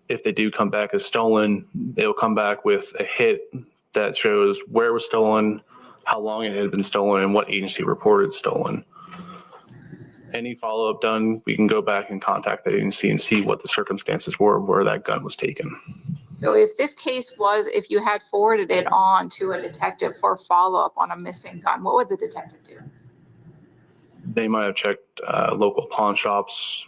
If they do come back as stolen, they'll come back with a hit that shows where it was stolen, how long it had been stolen, and what agency reported stolen. Any follow-up done, we can go back and contact the agency and see what the circumstances were where that gun was taken. So if this case was, if you had forwarded it on to a detective for follow-up on a missing gun, what would the detective do? They might have checked local pawn shops.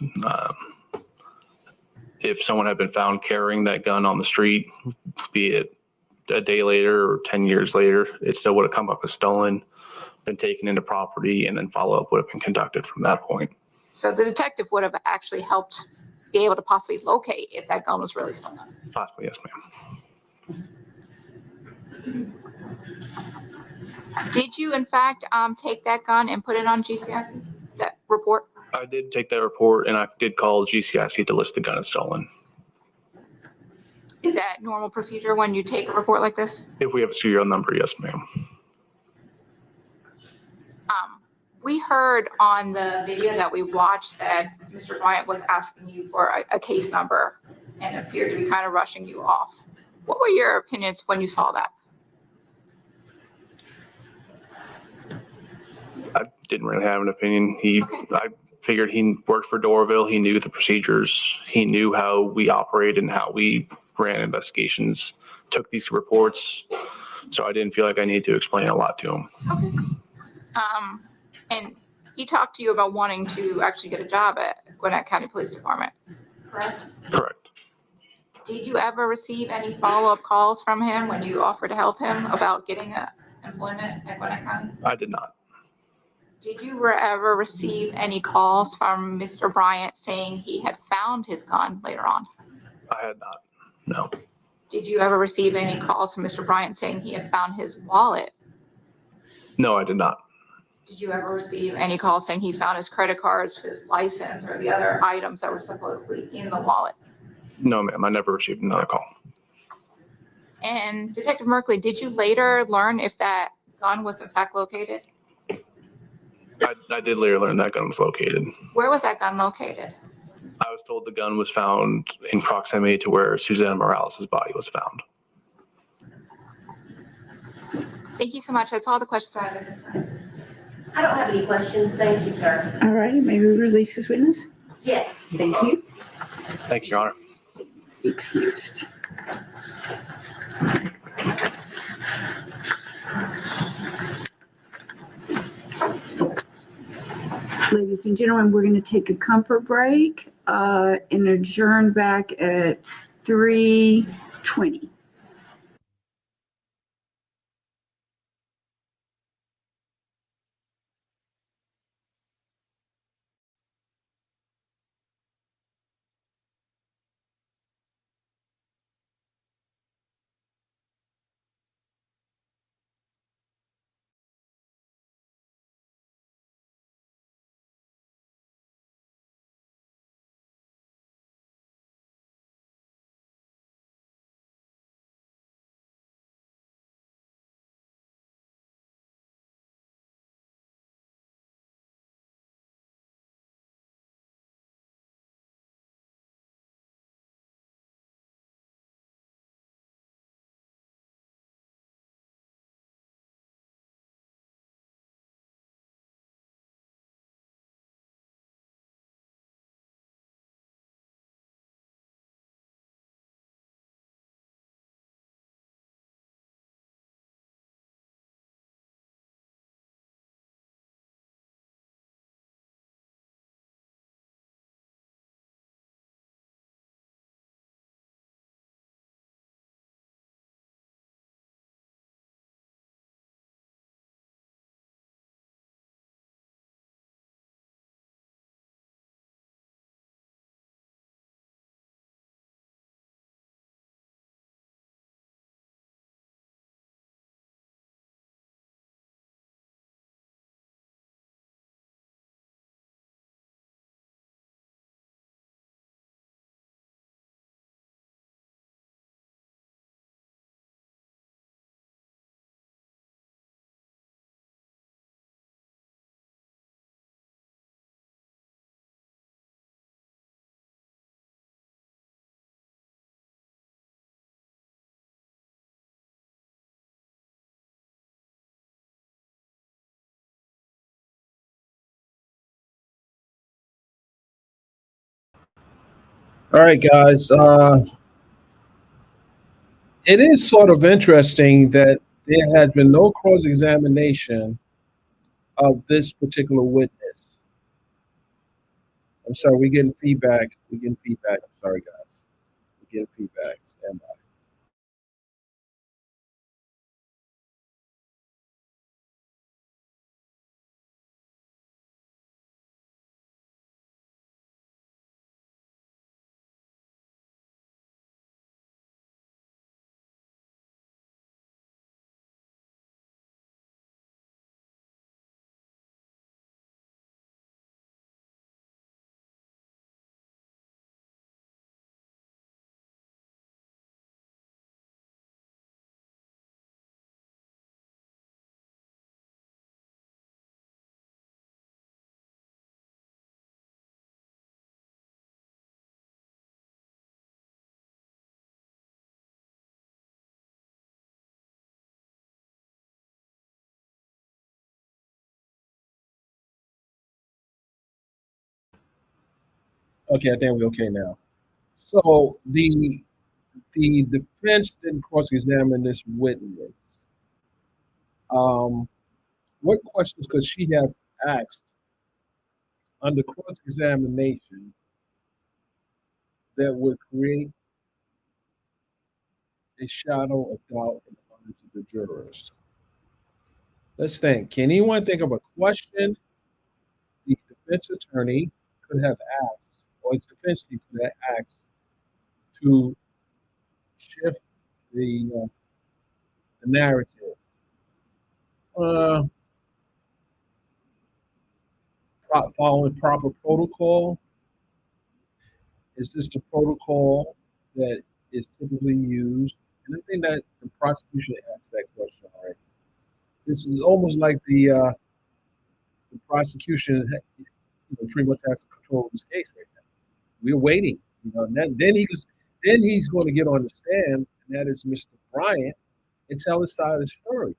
If someone had been found carrying that gun on the street, be it a day later or 10 years later, it still would have come up as stolen, been taken into property, and then follow-up would have been conducted from that point. So the detective would have actually helped be able to possibly locate if that gun was really stolen. Possibly, yes, ma'am. Did you in fact take that gun and put it on GCIC, that report? I did take that report, and I did call GCIC to list the gun as stolen. Is that normal procedure when you take a report like this? If we have a serial number, yes, ma'am. We heard on the video that we watched that Mr. Bryant was asking you for a case number and appeared to be kind of rushing you off. What were your opinions when you saw that? I didn't really have an opinion. I figured he worked for Doraville. He knew the procedures. He knew how we operated and how we ran investigations, took these reports. So I didn't feel like I needed to explain a lot to him. Okay. And he talked to you about wanting to actually get a job at Gwinnett County Police Department, correct? Correct. Did you ever receive any follow-up calls from him when you offered to help him about getting employment at Gwinnett County? I did not. Did you ever receive any calls from Mr. Bryant saying he had found his gun later on? I had not. No. Did you ever receive any calls from Mr. Bryant saying he had found his wallet? No, I did not. Did you ever receive any calls saying he found his credit cards, his license, or the other items that were supposedly in the wallet? No, ma'am. I never received another call. And Detective Merkley, did you later learn if that gun was in fact located? I did later learn that gun was located. Where was that gun located? I was told the gun was found in proximity to where Susana Morales' body was found. Thank you so much. That's all the questions I have at this time. I don't have any questions. Thank you, sir. All right, may we release this witness? Yes. Thank you. Thank you, Your Honor. Excused. Ladies and gentlemen, we're going to take a comfort break and adjourn back at 3:20. All right, guys. It is sort of interesting that there has been no cross examination of this particular witness. I'm sorry, we're getting feedback. We're getting feedback. I'm sorry, guys. We're getting feedback. Stand by. Okay, I think we're okay now. So the defense didn't cross-examine this witness. Um, what questions could she have asked under cross-examination that would create a shadow of doubt in the minds of the jurors? Let's think. Can anyone think of a question the defense attorney could have asked, or his defense team could have asked to shift the narrative? Uh, Following proper protocol. Is this the protocol that is typically used? And I think that the prosecution asked that question already. This is almost like the prosecution pretty much has to control this case right now. We're waiting. And then he's going to get on the stand, and that is Mr. Bryant, and tell his side of the story.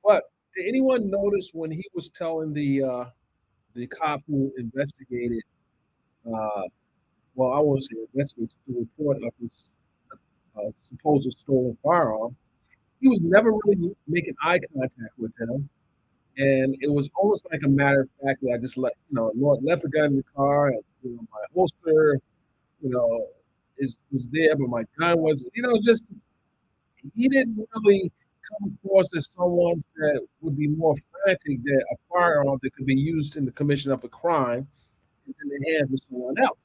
But did anyone notice when he was telling the cop who investigated, well, I won't say investigated, the report of his supposed stolen firearm, he was never really making eye contact with him. And it was almost like a matter of fact that I just left the gun in the car, and my holster, was there, but my gun was, just he didn't really come across as someone that would be more frantic that a firearm that could be used in the commission of a crime is in the hands of someone else.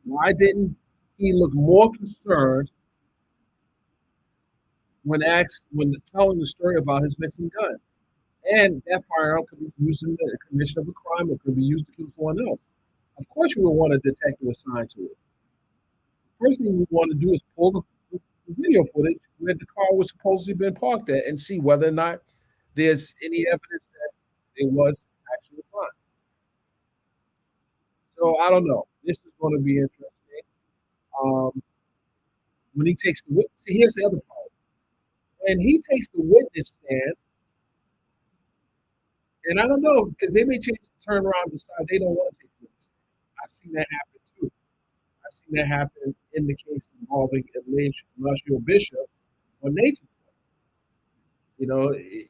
Why didn't he look more concerned when telling the story about his missing gun? And that firearm could be used in the commission of a crime. It could be used to kill someone else. Of course, you would want a detective assigned to it. First thing you want to do is pull the video footage where the car was supposedly been parked at and see whether or not there's any evidence that it was actually a crime. So I don't know. This is going to be interesting. Um, when he takes the witness, see, here's the other part. When he takes the witness stand, and I don't know because they may change the turn around and decide they don't want to take the witness stand. I've seen that happen too. I've seen that happen in the case involving Marshall Bishop on Nature.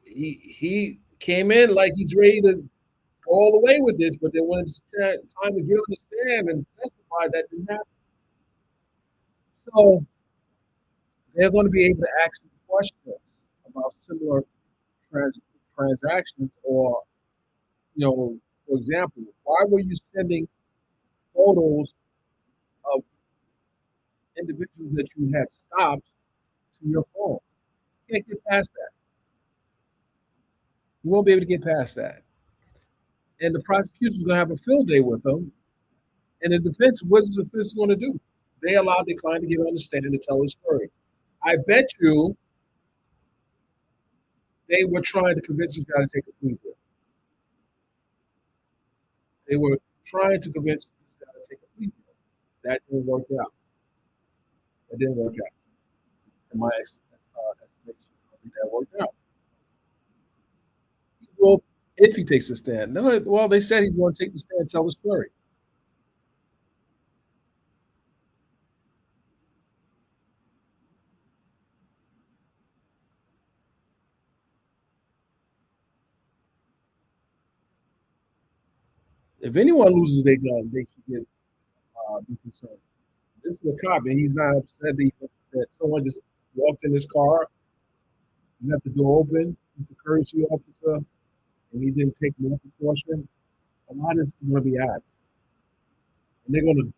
He came in like he's ready to go all the way with this, but then when it's time to get on the stand and testify, that didn't happen. So they're going to be able to ask some questions about similar trans- transactions, or for example, why were you sending photos of individuals that you had stopped to your phone? You can't get past that. You won't be able to get past that. And the prosecution's going to have a field day with them. And the defense, what's the defense going to do? They allowed the client to get on the stand and to tell his story. I bet you they were trying to convince this guy to take a plea deal. They were trying to convince this guy to take a plea deal. That didn't work out. That didn't work out. In my estimation, I don't think that worked out. if he takes a stand. No, well, they said he's going to take the stand and tell the story. If anyone loses their gun, they should be concerned. This is a cop, and he's not upset that someone just walked in his car and left the door open. He's the courtesy officer, and he didn't take no precaution. A lot is going to be asked. And they're going to,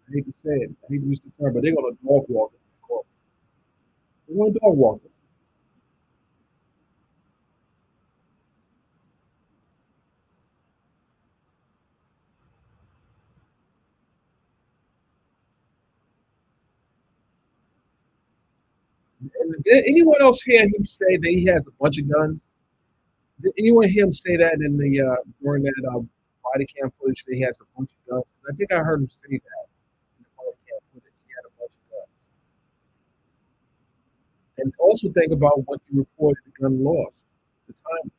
I hate to say it, I hate to use the term, but they're going to dog walk him. They're going to dog walk him. And did anyone else hear him say that he has a bunch of guns? Did anyone hear him say that in the during that body cam footage that he has a bunch of guns? I think I heard him say that in the body cam footage. He had a bunch of guns. And also think about what you reported the gun lost. The time.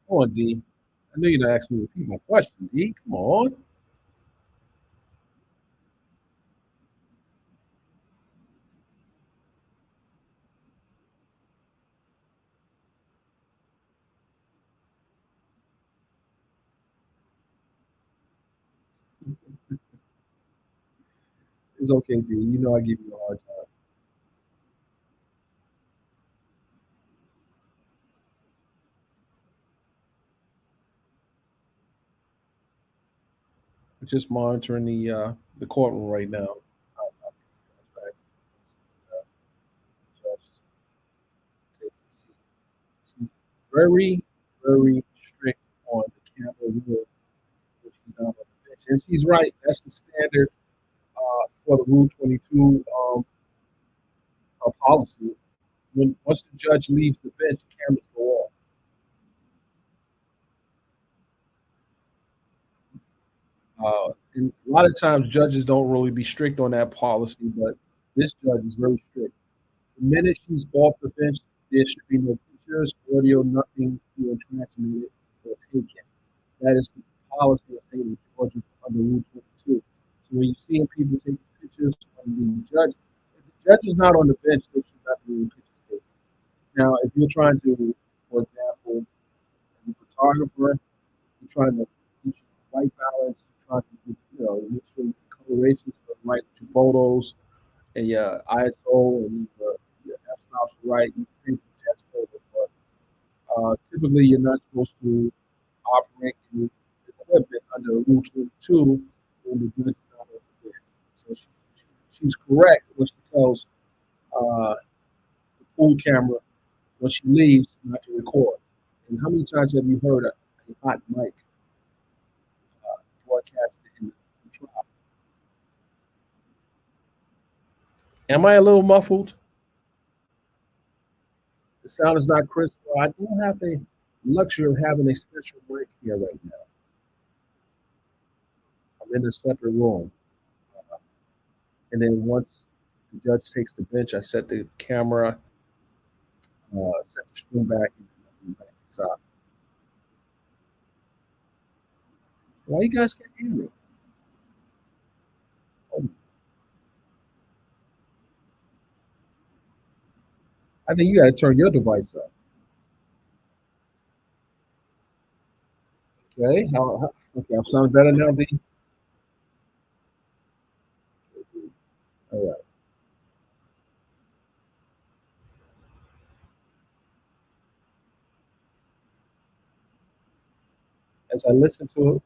Come on, D. I know you're not asking me to repeat my question, D. Come on. It's okay, D. You know I give you a hard time. We're just monitoring the courtroom right now. She's very, very strict on the camera rule, which she's done on the bench. And she's right. That's the standard for the Rule 22 policy. Once the judge leaves the bench, the cameras go off. And a lot of times judges don't really be strict on that policy, but this judge is very strict. The minute she's off the bench, there should be no pictures, audio, nothing being transmitted or taken. That is the policy of the state of Georgia under Rule 22. So when you see people taking pictures of the judge, if the judge is not on the bench, there should not be any pictures taken. Now, if you're trying to, for example, as a photographer, you're trying to teach white balance, you're trying to, make sure your colorations are right with your photos and your ISO and your f-stops are right. You can take some test photos, but typically you're not supposed to operate in equipment under Rule 22 when the judge is not on the bench. So she's correct when she tells the pool camera when she leaves not to record. And how many times have you heard a hot mic broadcasted in the trial? Am I a little muffled? The sound is not crisp. Well, I don't have the luxury of having a special mic here right now. I'm in a separate room. And then once the judge takes the bench, I set the camera, set the screen back, and back inside. Why you guys can't hear me? Oh, I think you got to turn your device up. Okay, okay, I'm sounding better now, D? All right. As I listen to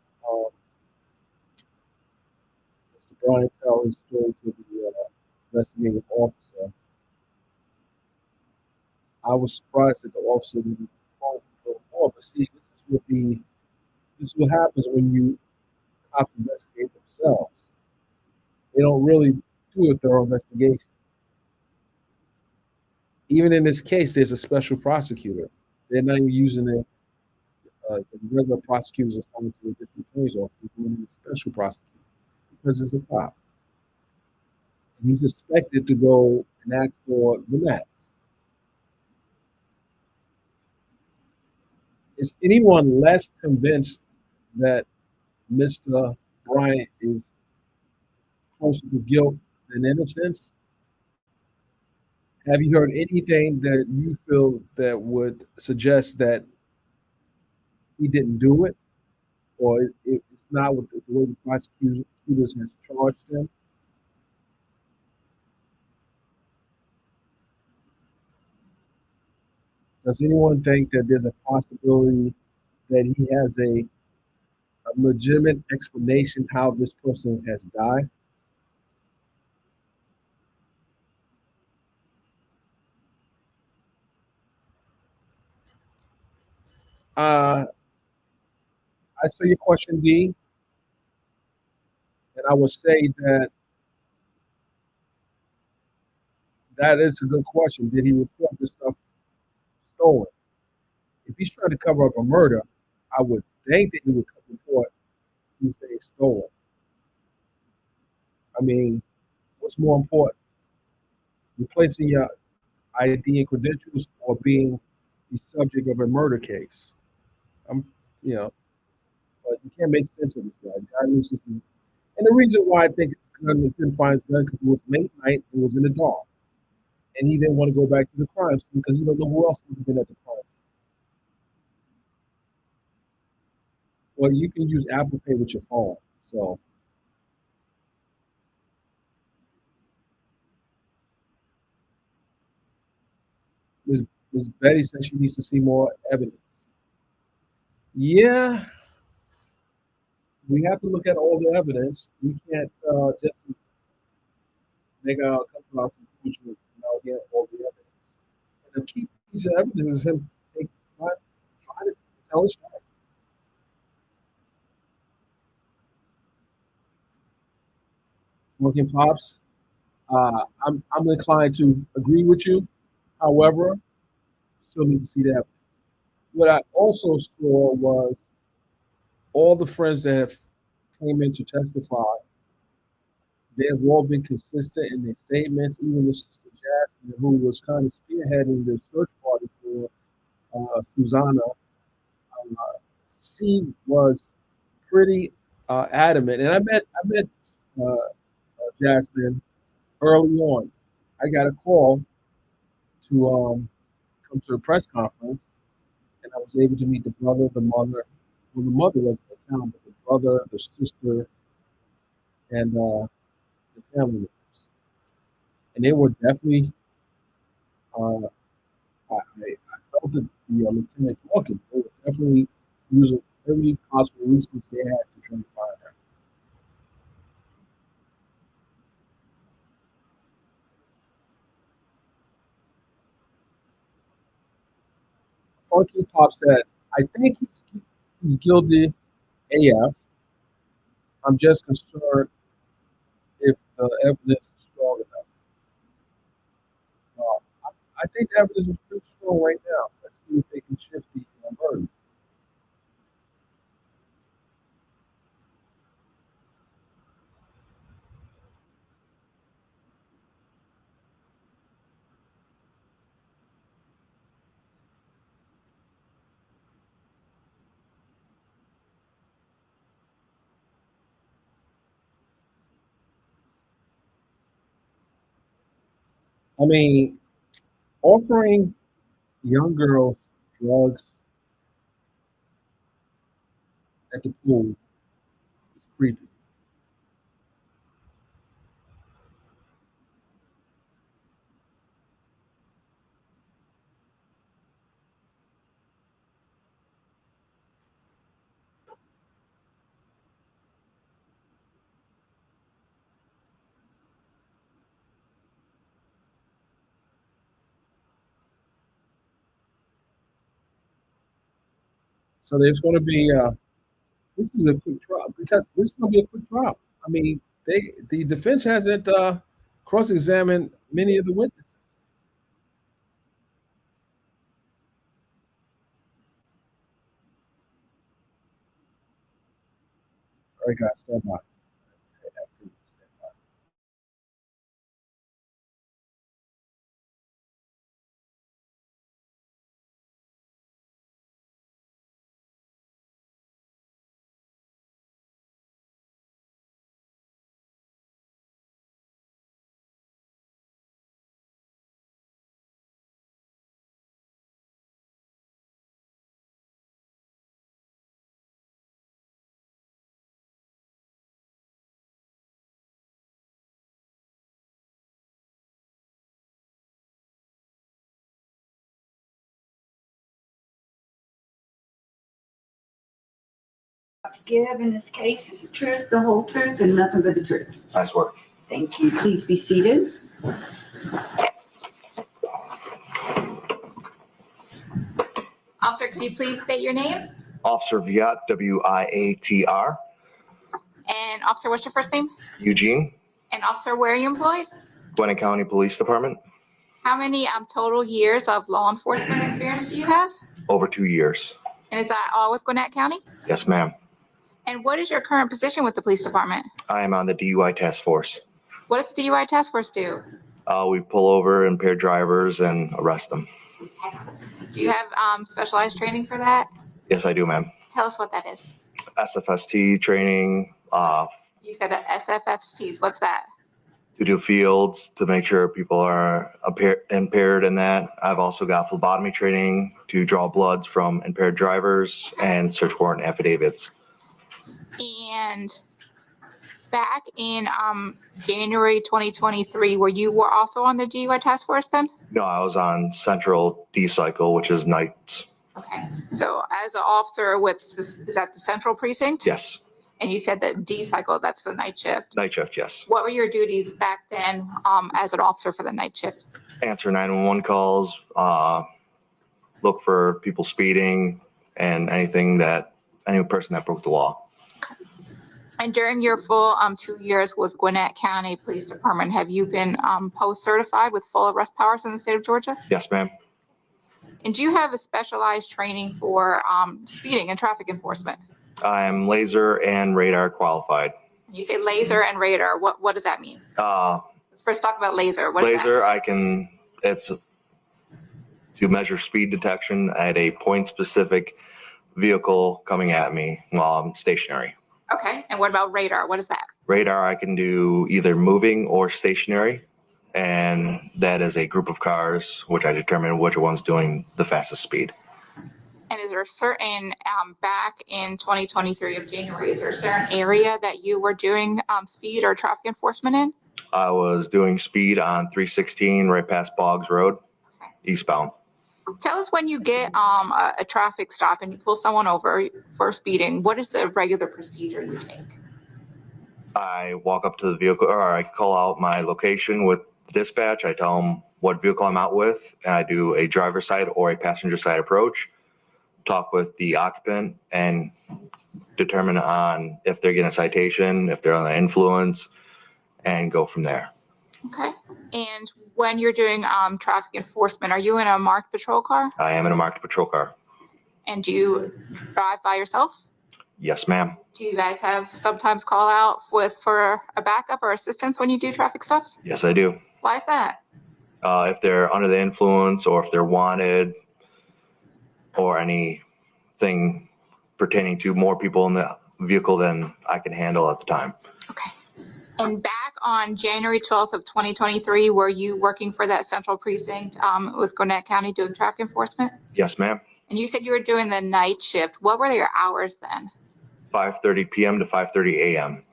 Mr. Bryant tell his story to the investigating officer, I was surprised that the officer didn't call him before, but see, this is what happens when you cops investigate themselves. They don't really do a thorough investigation. Even in this case, there's a special prosecutor. They're not even using the regular prosecutors assigned to the district attorney's office. They're doing a special prosecutor because it's a cop. And he's expected to go and ask for the max. Is anyone less convinced that Mr. Bryant is closer to guilt than innocence? Have you heard anything that you feel that would suggest that he didn't do it, or it's not what the way the prosecutors has charged him? Does anyone think that there's a possibility that he has a legitimate explanation how this person has died? I saw your question, D, and I would say that that is a good question. Did he report this stuff stolen? If he's trying to cover up a murder, I would think that he would report these things stolen. I mean, what's more important, replacing your ID and credentials or being the subject of a murder case? I'm, you know, but you can't make sense of this guy. The guy loses his, and the reason why I think it's gun, he couldn't find his gun because it was late night, it was in the dark, and he didn't want to go back to the crime scene because he don't know who else would have been at the crime scene. Well, you can use Apple Pay with your phone, so Ms. Ms. Betty said she needs to see more evidence. Yeah, we have to look at all the evidence. We can't just make a couple of conclusions without getting all the evidence. And the key piece of evidence is him trying to tell his story. Working Pops, I'm inclined to agree with you. However, still need to see the evidence. What I also saw was all the friends that have came in to testify, they have all been consistent in their statements. Even Mr. Jasmine, who was kind of spearheading the search party for Susana, she was pretty adamant. And I met Jasmine early on. I got a call to come to a press conference, and I was able to meet the brother, the mother. Well, the mother wasn't in town, but the brother, the sister, and the family members. And they were definitely, I felt that the lieutenant talking, they were definitely using every possible resource they had to try to find her. Funky Pop said, I think he's guilty AF. I'm just concerned if the evidence is strong enough. I think the evidence is pretty strong right now. Let's see if they can shift the burden. I mean, offering young girls drugs at the pool is creepy. So there's going to be this is a quick trial because this is going to be a quick trial. I mean, the defense hasn't cross-examined many of the witnesses. All right, guys, stand by. To give in this case is the truth, the whole truth, and nothing but the truth. Nice work. Thank you. Please be seated. Officer, could you please state your name? Officer Viat, W-I-A-T-R. And officer, what's your first name? Eugene, And officer, where are you employed? Gwinnett County Police Department. How many total years of law enforcement experience do you have? Over 2 years. And is that all with Gwinnett County? Yes, ma'am. And what is your current position with the police department? I am on the DUI task force. What does the DUI task force do? We pull over impaired drivers and arrest them. Do you have specialized training for that? Yes, I do, ma'am. Tell us what that is. SFST training, You said SFFTs. What's that? to do fields to make sure people are impaired in that. I've also got phlebotomy training to draw bloods from impaired drivers and search warrant affidavits. And back in January 2023, were you also on the DUI task force then? No, I was on Central D cycle, which is nights. Okay. So as an officer with, is that the central precinct? Yes, And you said that D cycle, that's the night shift. night shift, yes. What were your duties back then as an officer for the night shift? Answer 911 calls, look for people speeding and any person that broke the law. And during your full 2 years with Gwinnett County Police Department, have you been post-certified with full arrest powers in the state of Georgia? Yes, ma'am. And do you have a specialized training for speeding and traffic enforcement? I'm laser and radar qualified. You say laser and radar. What does that mean? Let's first talk about laser. What is Laser, it's to measure speed detection at a point-specific vehicle coming at me while I'm stationary. that? Okay. And what about radar? What is that? Radar, I can do either moving or stationary, and that is a group of cars, which I determine which one's doing the fastest speed. And is there a certain, back in 2023 of January, is there a certain area that you were doing speed or traffic enforcement in? I was doing speed on 316 right past Boggs Road, eastbound. Tell us when you get a traffic stop and you pull someone over for speeding, what is the regular procedure you take? I walk up to the vehicle, or I call out my location with dispatch. I tell them what vehicle I'm out with, and I do a driver's side or a passenger side approach, talk with the occupant, and determine on if they're getting a citation, if they're on the influence, and go from there. Okay. And when you're doing traffic enforcement, are you in a marked patrol car? I am in a marked patrol car. And do you drive by yourself? Yes, ma'am. Do you guys have sometimes call out for a backup or assistance when you do traffic stops? Yes, I do. Why is that? If they're under the influence, or if they're wanted, or anything pertaining to more people in the vehicle than I can handle at the time. Okay. And back on January 12th of 2023, were you working for that central precinct with Gwinnett County doing traffic enforcement? Yes, ma'am. And you said you were doing the night shift. What were your hours then? 5:30 p.m. to 5:30 a.m.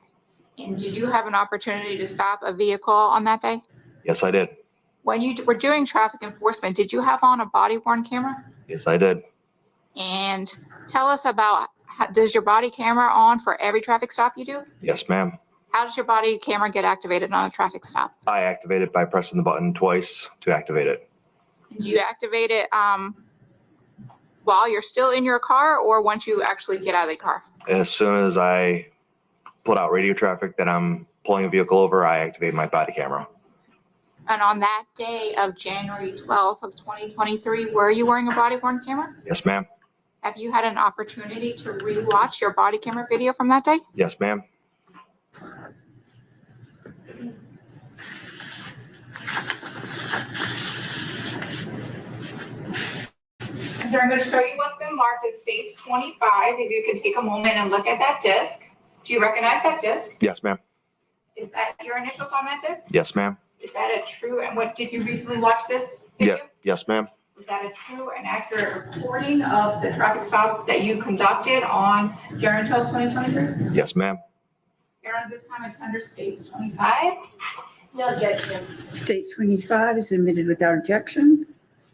And did you have an opportunity to stop a vehicle on that day? Yes, I did. When you were doing traffic enforcement, did you have on a body worn camera? Yes, I did. And tell us about, does your body camera on for every traffic stop you do? Yes, ma'am. How does your body camera get activated on a traffic stop? I activate it by pressing the button twice to activate it. Do you activate it while you're still in your car or once you actually get out of the car? As soon as I put out radio traffic that I'm pulling a vehicle over, I activate my body camera. And on that day of January 12th of 2023, were you wearing a body worn camera? Yes, ma'am. Have you had an opportunity to rewatch your body camera video from that day? Yes, ma'am. So I'm going to show you what's been marked as states 25. If you could take a moment and look at that disc. Do you recognize that disc? Yes, ma'am. Is that your initials on that disc? Yes, ma'am. Is that a true, and what, did you recently watch this video? Yeah. Yes, ma'am. Is that a true and accurate recording of the traffic stop that you conducted on January 12, 2023? Yes, ma'am. Aaron, this time attender states 25. No objection. States 25 is admitted without objection.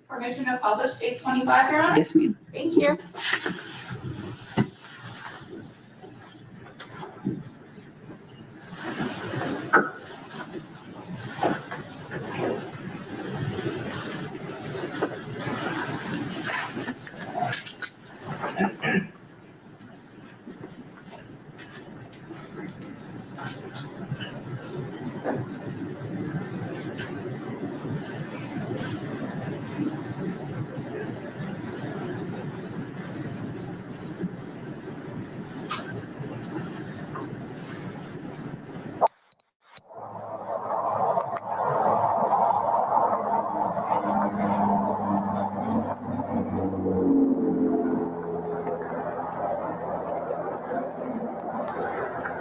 Permission to publish states 25, Your Honor? Yes, ma'am. Thank you.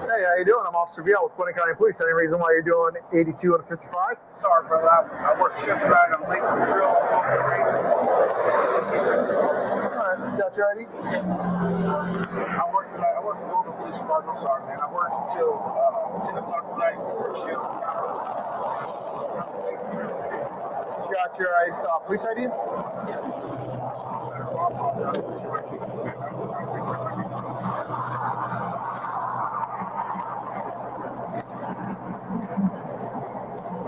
Hey, how you doing? I'm Officer Biel with Gwinnett County Police. Any reason why you're doing 82 and 55? Sorry, brother. I work shift tonight. I'm late for drill. Alright, got your ID? I work tonight. I work for Louisville Police Department. I'm sorry, man. I work until 10 o'clock tonight for shift. Got your police ID?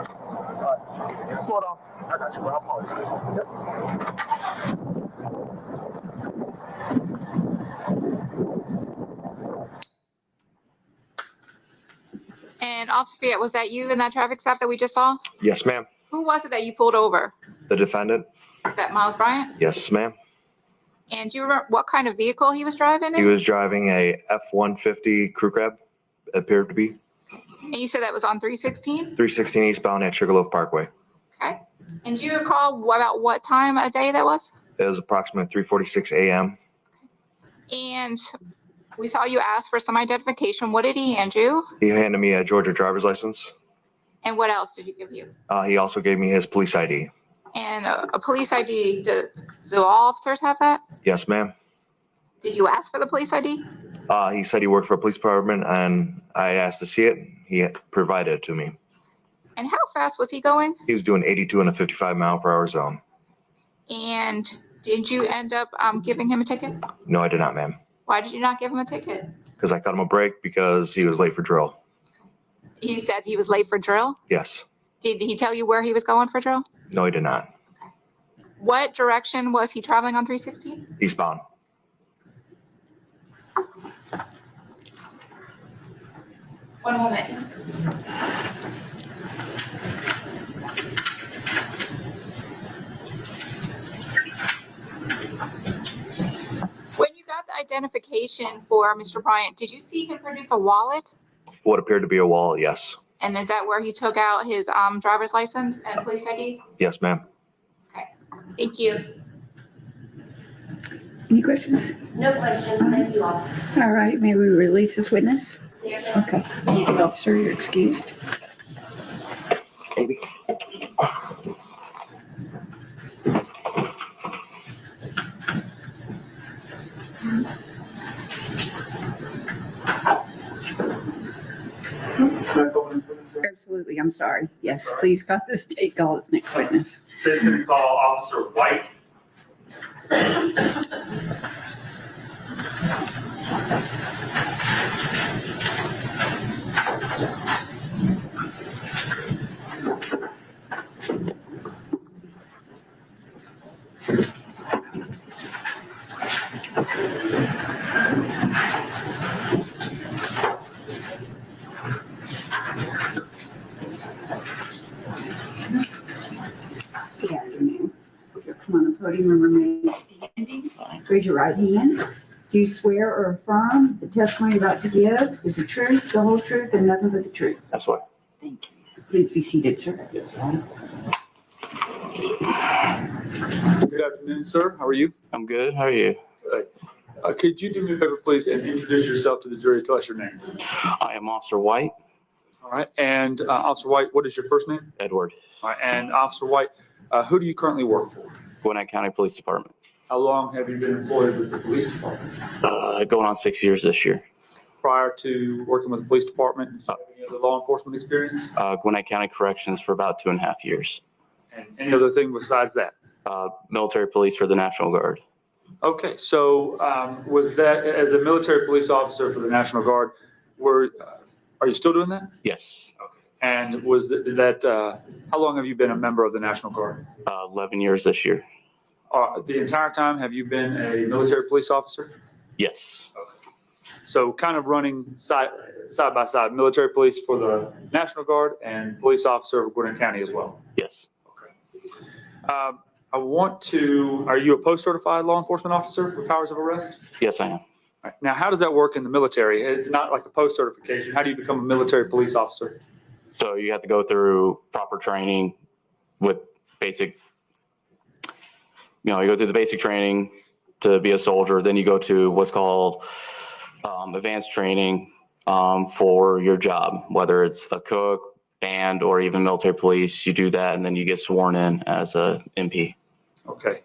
Alright, slow down. I got you, bro. I apologize. Yep. And Officer Fiat, was that you in that traffic stop that we just saw? Yes, ma'am. Who was it that you pulled over? The defendant? Is that Miles Bryant? Yes, ma'am. And do you remember what kind of vehicle he was driving He in? was driving a F-150 crew cab, appeared to be. And you said that was on 316? 316 eastbound at Sugarloaf Parkway. Okay. And do you recall about what time of day that was? It was approximately 3:46 a.m. And we saw you ask for some identification. What did he hand you? He handed me a Georgia driver's license. And what else did he give you? He also gave me his police ID. And a police ID, do all officers have that? Yes, ma'am. Did you ask for the police ID? He said he worked for a police department, and I asked to see it. He provided it to me. And how fast was he going? He was doing 82 in a 55-mile-per-hour zone. And did you end up giving him a ticket? No, I did not, ma'am. Why did you not give him a ticket? Because I cut him a break because he was late for drill. You said he was late for drill? Yes. Did he tell you where he was going for drill? No, he did not. What direction was he traveling on 316? Eastbound. One moment. When you got the identification for Mr. Bryant, did you see him produce a wallet? What appeared to be a wallet, yes. And is that where he took out his driver's license and police ID? Yes, ma'am. Thank you. Any questions? No questions. Thank you, officer. All right, may we release this witness? Yes, Okay. Officer, you're excused. Maybe. Absolutely, I'm sorry. Yes, please call the state call its next witness. State's going to call Officer White. podium and remain standing. Raise your right hand. Do you swear or affirm the testimony you're about to give is the truth, the whole truth, and nothing but the truth? That's why. Thank you. Please be seated, sir. Yes. Good afternoon, sir. How are you? I'm good. How are you? Good. Could you do me a favor, please, and introduce yourself to the jury? Tell us your name. I am Officer White. All right. And Officer White, what is your first name? Edward. All right. And Officer White, who do you currently work for? Gwinnett County Police Department. How long have you been employed with the police department? Going on 6 years this year. Prior to working with the police department, do you have any other law enforcement experience? Gwinnett County Corrections for about 2.5 years. And any other thing besides that? Military police for the National Guard. Okay, so was that, as a military police officer for the National Guard, are you still doing that? Yes. And was how long have you been a member of the National Guard? 11 years this year. The entire time, have you been a military police officer? Yes. So kind of running side by side, military police for the National Guard and police officer of Gwinnett County as well? Yes. Okay. Are you a post-certified law enforcement officer with powers of arrest? Yes, I am. All right. Now, how does that work in the military? It's not like a post-certification. How do you become a military police officer? So you have to go through proper training with basic, you go through the basic training to be a soldier. Then you go to what's called advanced training for your job, whether it's a cook, band, or even military police. You do that, and then you get sworn in as a MP. Okay.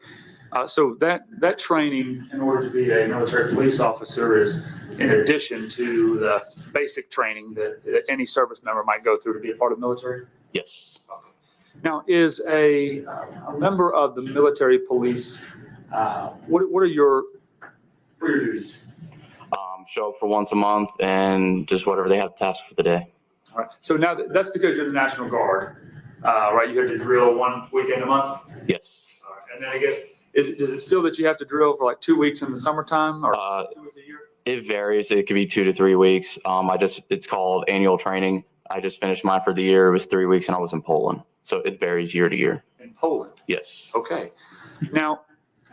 So that training in order to be a military police officer is in addition to the basic training that any service member might go through to be a part of the military? Yes. Okay. Now, is a member of the military police, what are your duties? Show up for once a month and just whatever they have tasked for the day. All right. So now that's because you're the National Guard, right? You have to drill 1 weekend a month? Yes. All right. And then I guess, is it still that you have to drill for like 2 weeks in the summertime or 2 weeks a year? It varies. It could be 2 to 3 weeks. It's called annual training. I just finished mine for the year. It was 3 weeks and I was in Poland. So it varies year to year. In Poland? Yes. Okay. Now,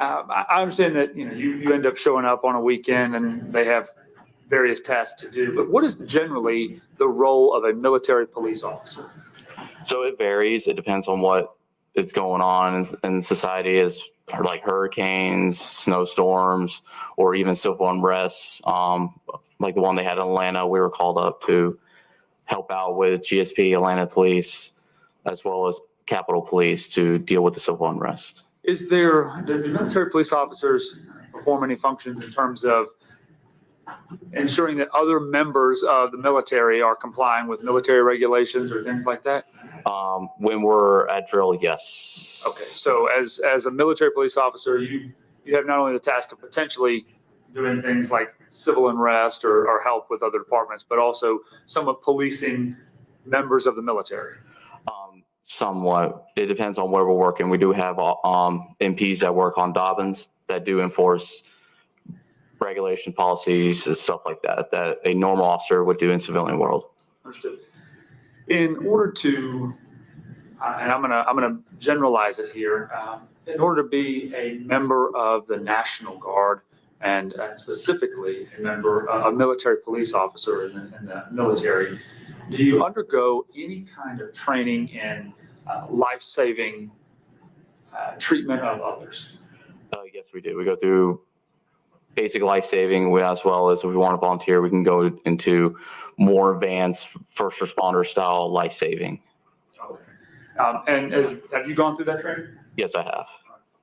I understand that, you end up showing up on a weekend and they have various tasks to do, but what is generally the role of a military police officer? So it varies. It depends on what is going on in society, as like hurricanes, snowstorms, or even civil unrest. Like the one they had in Atlanta, we were called up to help out with GSP, Atlanta Police, as well as Capitol Police to deal with the civil unrest. Do military police officers perform any functions in terms of ensuring that other members of the military are complying with military regulations or things like that? When we're at drill, yes. Okay, so as a military police officer, you have not only the task of potentially doing things like civil unrest or help with other departments, but also somewhat policing members of the military. Somewhat. It depends on where we're working. We do have MPs that work on Dobbins that do enforce regulation policies and stuff like that a normal officer would do in civilian world. Understood. In order to, and I'm gonna generalize it here, in order to be a member of the National Guard and specifically a military police officer in the military, do you undergo any kind of training in life-saving treatment of others? Yes, we do. We go through basic life-saving, as well as if we want to volunteer, we can go into more advanced first responder style life-saving. Okay. Have you gone through that training? Yes, I have.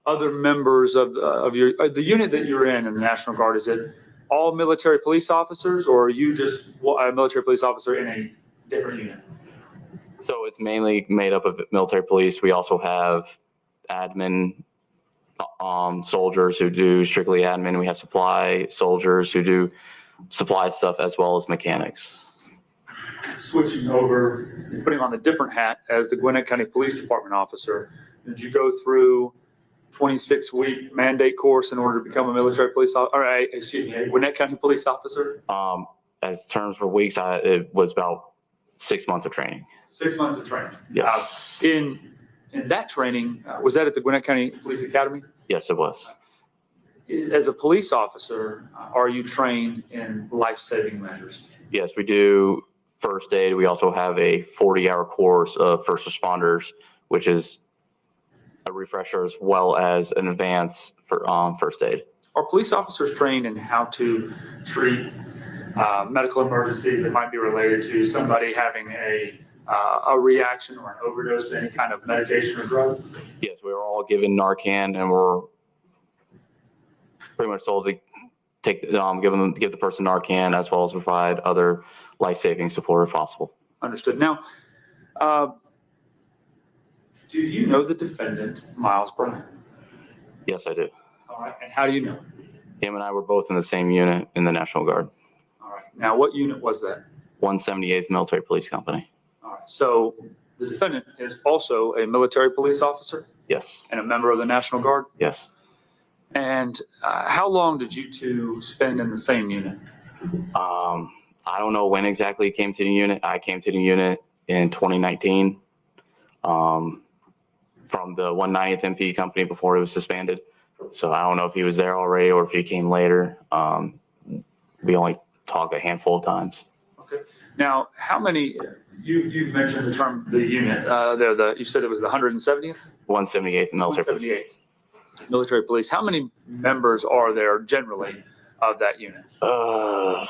Other members of the unit that you're in the National Guard, is it all military police officers, or are you just a military police officer in a different unit? So it's mainly made up of military police. We also have admin soldiers who do strictly admin. We have supply soldiers who do supply stuff, as well as mechanics. Switching over and putting on the different hat as the Gwinnett County Police Department officer, did you go through 26-week mandate course in order to become a military police officer, a Gwinnett County police officer? As terms for weeks, it was about 6 months of training. 6 months of training. Yes. In that training, was that at the Gwinnett County Police Academy? Yes, it was. As a police officer, are you trained in life-saving measures? Yes, we do first aid. We also have a 40-hour course of first responders, which is a refresher as well as an advance for first aid. Are police officers trained in how to treat medical emergencies that might be related to somebody having a reaction or an overdose to any kind of medication or drug? Yes, we were all given Narcan, and we're pretty much told to take give the person Narcan as well as provide other life-saving support if possible. Understood. Now, do you know the defendant, Miles Bryant? Yes, I do. All right. And how do you know? Him and I were both in the same unit in the National Guard. All right. Now, what unit was that? 178th Military Police Company. All right. So the defendant is also a military police officer? Yes. And a member of the National Guard? Yes. And how long did you two spend in the same unit? I don't know when exactly he came to the unit. I came to the unit in 2019 from the 190th MP company before it was disbanded. So I don't know if he was there already or if he came later. We only talk a handful of times. Okay. Now, how many, you mentioned the term, the unit, you said it was the 170th? 178th Military Police. 178th Military Police. How many members are there generally of that unit? I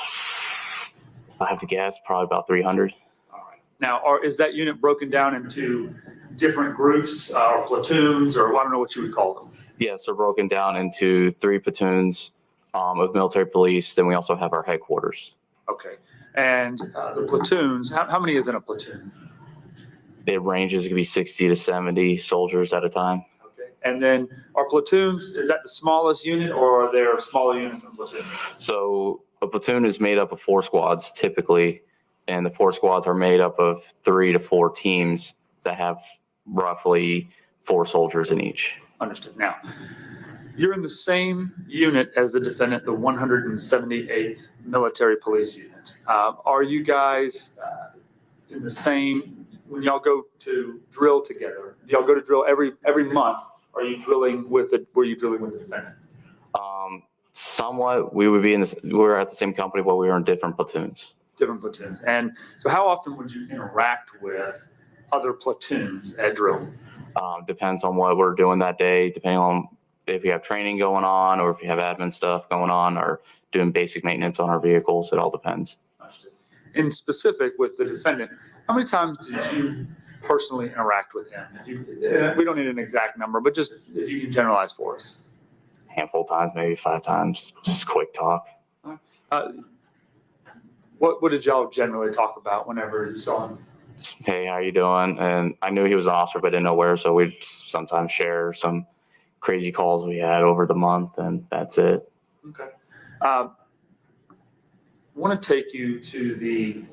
have to guess, probably about 300. All right. Now, is that unit broken down into different groups or platoons, or I don't know what you would call them? Yes, they're broken down into 3 platoons of military police. Then we also have our headquarters. Okay. And the platoons, how many is in a platoon? It ranges, it could be 60 to 70 soldiers at a time. Okay. And then are platoons, is that the smallest unit, or are there smaller units than platoons? So a platoon is made up of 4 squads typically, and the 4 squads are made up of 3 to 4 teams that have roughly 4 soldiers in each. Understood. Now, you're in the same unit as the defendant, the 178th Military Police Unit. Are you guys in the same, when y'all go to drill together, y'all go to drill every month? Were you drilling with the defendant? Somewhat. We would be we were at the same company, but we were in different platoons. Different platoons. And so how often would you interact with other platoons at drill? Depends on what we're doing that day, depending on if we have training going on or if we have admin stuff going on or doing basic maintenance on our vehicles. It all depends. In specific with the defendant, how many times did you personally interact with him? We don't need an exact number, but just if you can generalize for us. Handful of times, maybe 5 times, just quick talk. What did y'all generally talk about whenever you saw him? Hey, how you doing? And I knew he was an officer, but didn't know where, so we'd sometimes share some crazy calls we had over the month, and that's it. Okay. I want to take you to the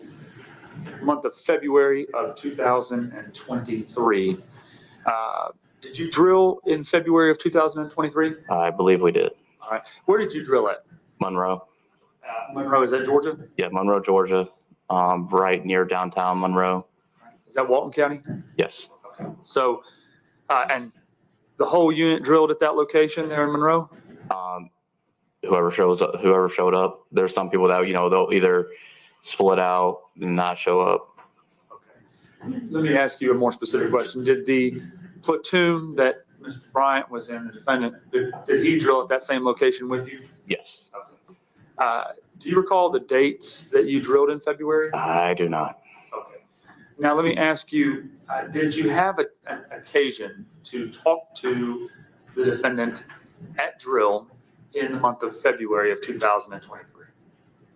month of February of 2023. Did you drill in February of 2023? I believe we did. All right. Where did you drill at? Monroe. Monroe, is that Georgia? Yeah, Monroe, Georgia, right near downtown Monroe. Is that Walton County? Yes. Okay. So, and the whole unit drilled at that location there in Monroe? Whoever showed up. There's some people that, they'll either split out and not show up. Okay. Let me ask you a more specific question. Did the platoon that Mr. Bryant was in, the defendant, did he drill at that same location with you? Yes. Okay. Do you recall the dates that you drilled in February? I do not. Okay. Now, let me ask you, did you have an occasion to talk to the defendant at drill in the month of February of 2023?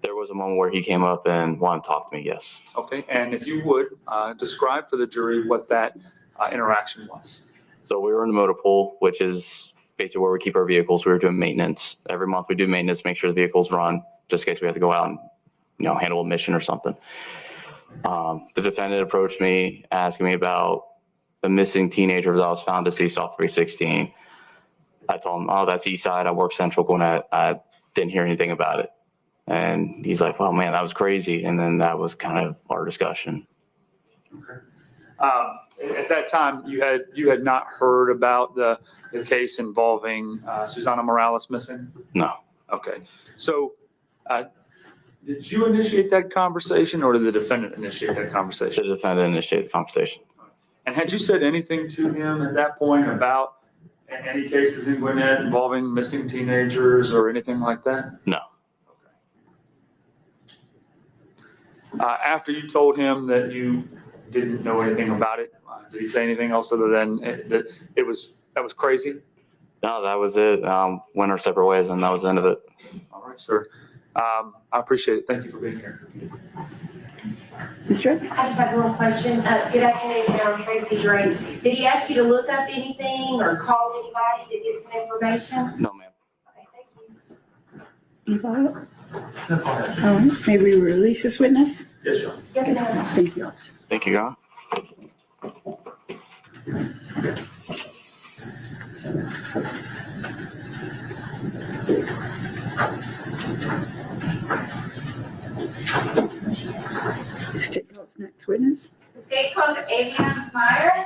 There was a moment where he came up and wanted to talk to me, yes. Okay. And if you would, describe for the jury what that interaction was. So we were in the motor pool, which is basically where we keep our vehicles. We were doing maintenance. Every month we do maintenance, make sure the vehicles run, just in case we have to go out and, handle a mission or something. The defendant approached me asking me about a missing teenager that was found deceased off 316. I told him, oh, that's East Side. I work Central Gwinnett. I didn't hear anything about it. And he's like, well, man, that was crazy. And then that was kind of our discussion. Okay. At that time, you had not heard about the case involving Susana Morales missing? No. Okay. So did you initiate that conversation or did the defendant initiate that conversation? The defendant initiated the conversation. And had you said anything to him at that point about any cases in Gwinnett involving missing teenagers or anything like that? No. After you told him that you didn't know anything about it, did he say anything else other than that that was crazy? No, that was it. Went our separate ways, and that was the end of it. All right, sir. I appreciate it. Thank you for being here. Mr. I just have one question. Good afternoon, sir. I'm Tracy Drake. Did he ask you to look up anything or call anybody to get some information? No, ma'am. Okay, thank you. Any follow-up? That's all I have. All right, may we release this witness? Yes, sir. Yes, ma'am. Thank you, officer. Thank you, God. State House next witness. The state calls Avion Meyer.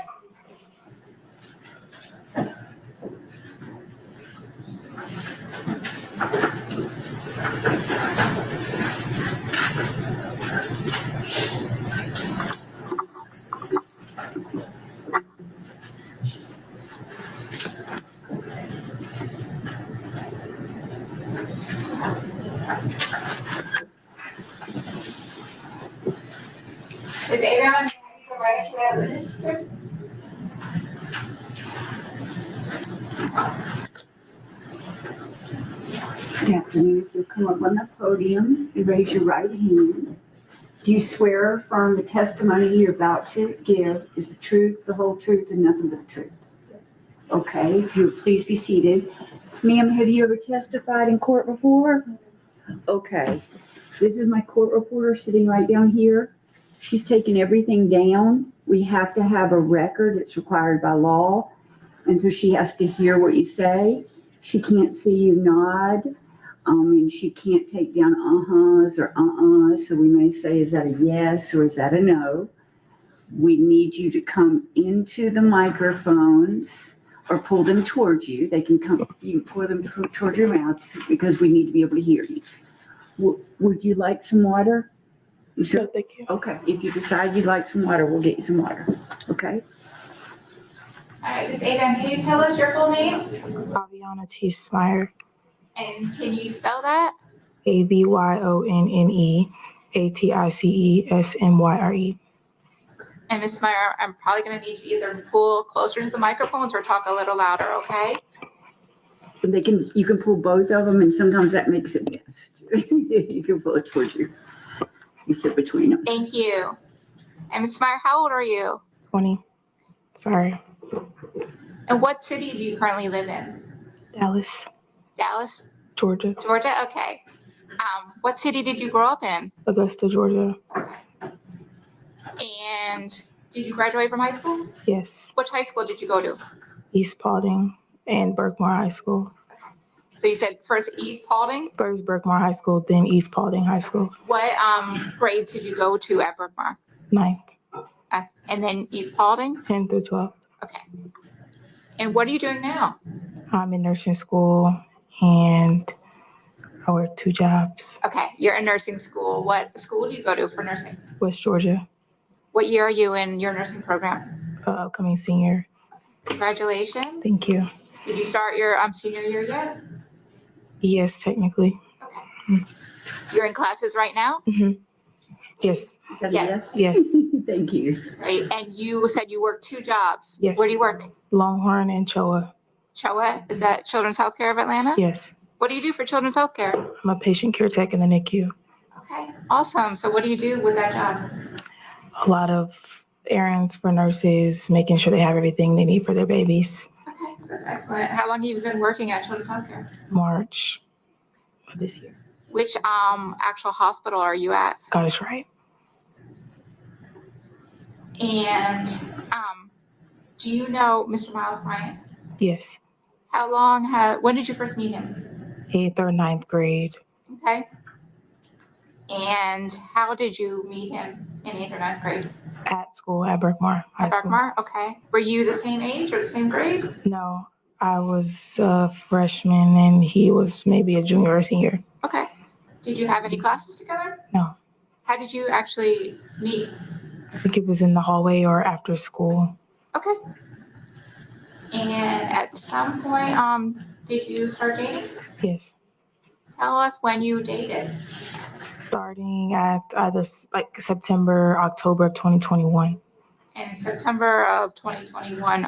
Is Avion, may I go right to that witness? Good afternoon. If you'll come up on the podium and raise your right hand. Do you swear or affirm the testimony you're about to give is the truth, the whole truth, and nothing but the truth? Okay, if you would please be seated. Ma'am, have you ever testified in court before? Okay, this is my court reporter sitting right down here. She's taken everything down. We have to have a record that's required by law. And so she has to hear what you say. She can't see you nod. And she can't take down uh-huhs or uh-uhs. So we may say, is that a yes or is that a no? We need you to come into the microphones or pull them towards you. They can come, you can pull them towards your mouth because we need to be able to hear you. Would you like some water? You sure? No, thank you. Okay, if you decide you'd like some water, we'll get you some water, okay? All right, Ms. Avion, can you tell us your full name? Aviana T. Smyer, And can you spell that? ABYONNEATICESMYRE. And Ms. Meyer, I'm probably gonna need you to either pull closer to the microphones or talk a little louder, okay? And you can pull both of them, and sometimes that makes it best. You can pull it towards you. You sit between them. Thank you. And Ms. Meyer, how old are you? 20. Sorry. And what city do you currently live in? Dallas, Dallas, Georgia. Georgia? Okay. What city did you grow up in? Augusta, Georgia. And did you graduate from high school? Yes. Which high school did you go to? East Paulding and Berkmar High School. So you said first East Paulding? First Berkmar High School, then East Paulding High School. What grades did you go to at Brookmar? 9th. And then East Paulding? 10th through 12th. Okay. And what are you doing now? I'm in nursing school and I work 2 jobs. Okay, you're in nursing school. What school do you go to for nursing? West Georgia, What year are you in your nursing program? upcoming senior. Congratulations. Thank you. Did you start your senior year yet? Yes, technically. Okay. You're in classes right now? Yes. Is that a Yes. Yes. Thank you. Right, and you said you work 2 jobs. Yes. Where do you work? Longhorn and Choa. CHOA, is that Children's Healthcare of Atlanta? Yes. What do you do for Children's Healthcare? I'm a patient care tech in the NICU. Okay, awesome. So what do you do with that job? A lot of errands for nurses, making sure they have everything they need for their babies. Okay, that's excellent. How long have you been working at Children's Healthcare? March of this year. Which actual hospital are you at? Got us right. And do you know Mr. Miles Bryant? Yes. When did you first meet him? 8th or 9th grade. Okay. And how did you meet him in 8th or 9th grade? I At school, at Berkmar High At School. Berkmar? Okay. Were you the same age or the same grade? No, I was a freshman and he was maybe a junior or senior. Okay. Did you have any classes together? No. How did you actually meet? I think it was in the hallway or after school. Okay. And at some point, did you start dating? Yes. Tell us when you dated. Starting at either like September, October of 2021. In September of 2021,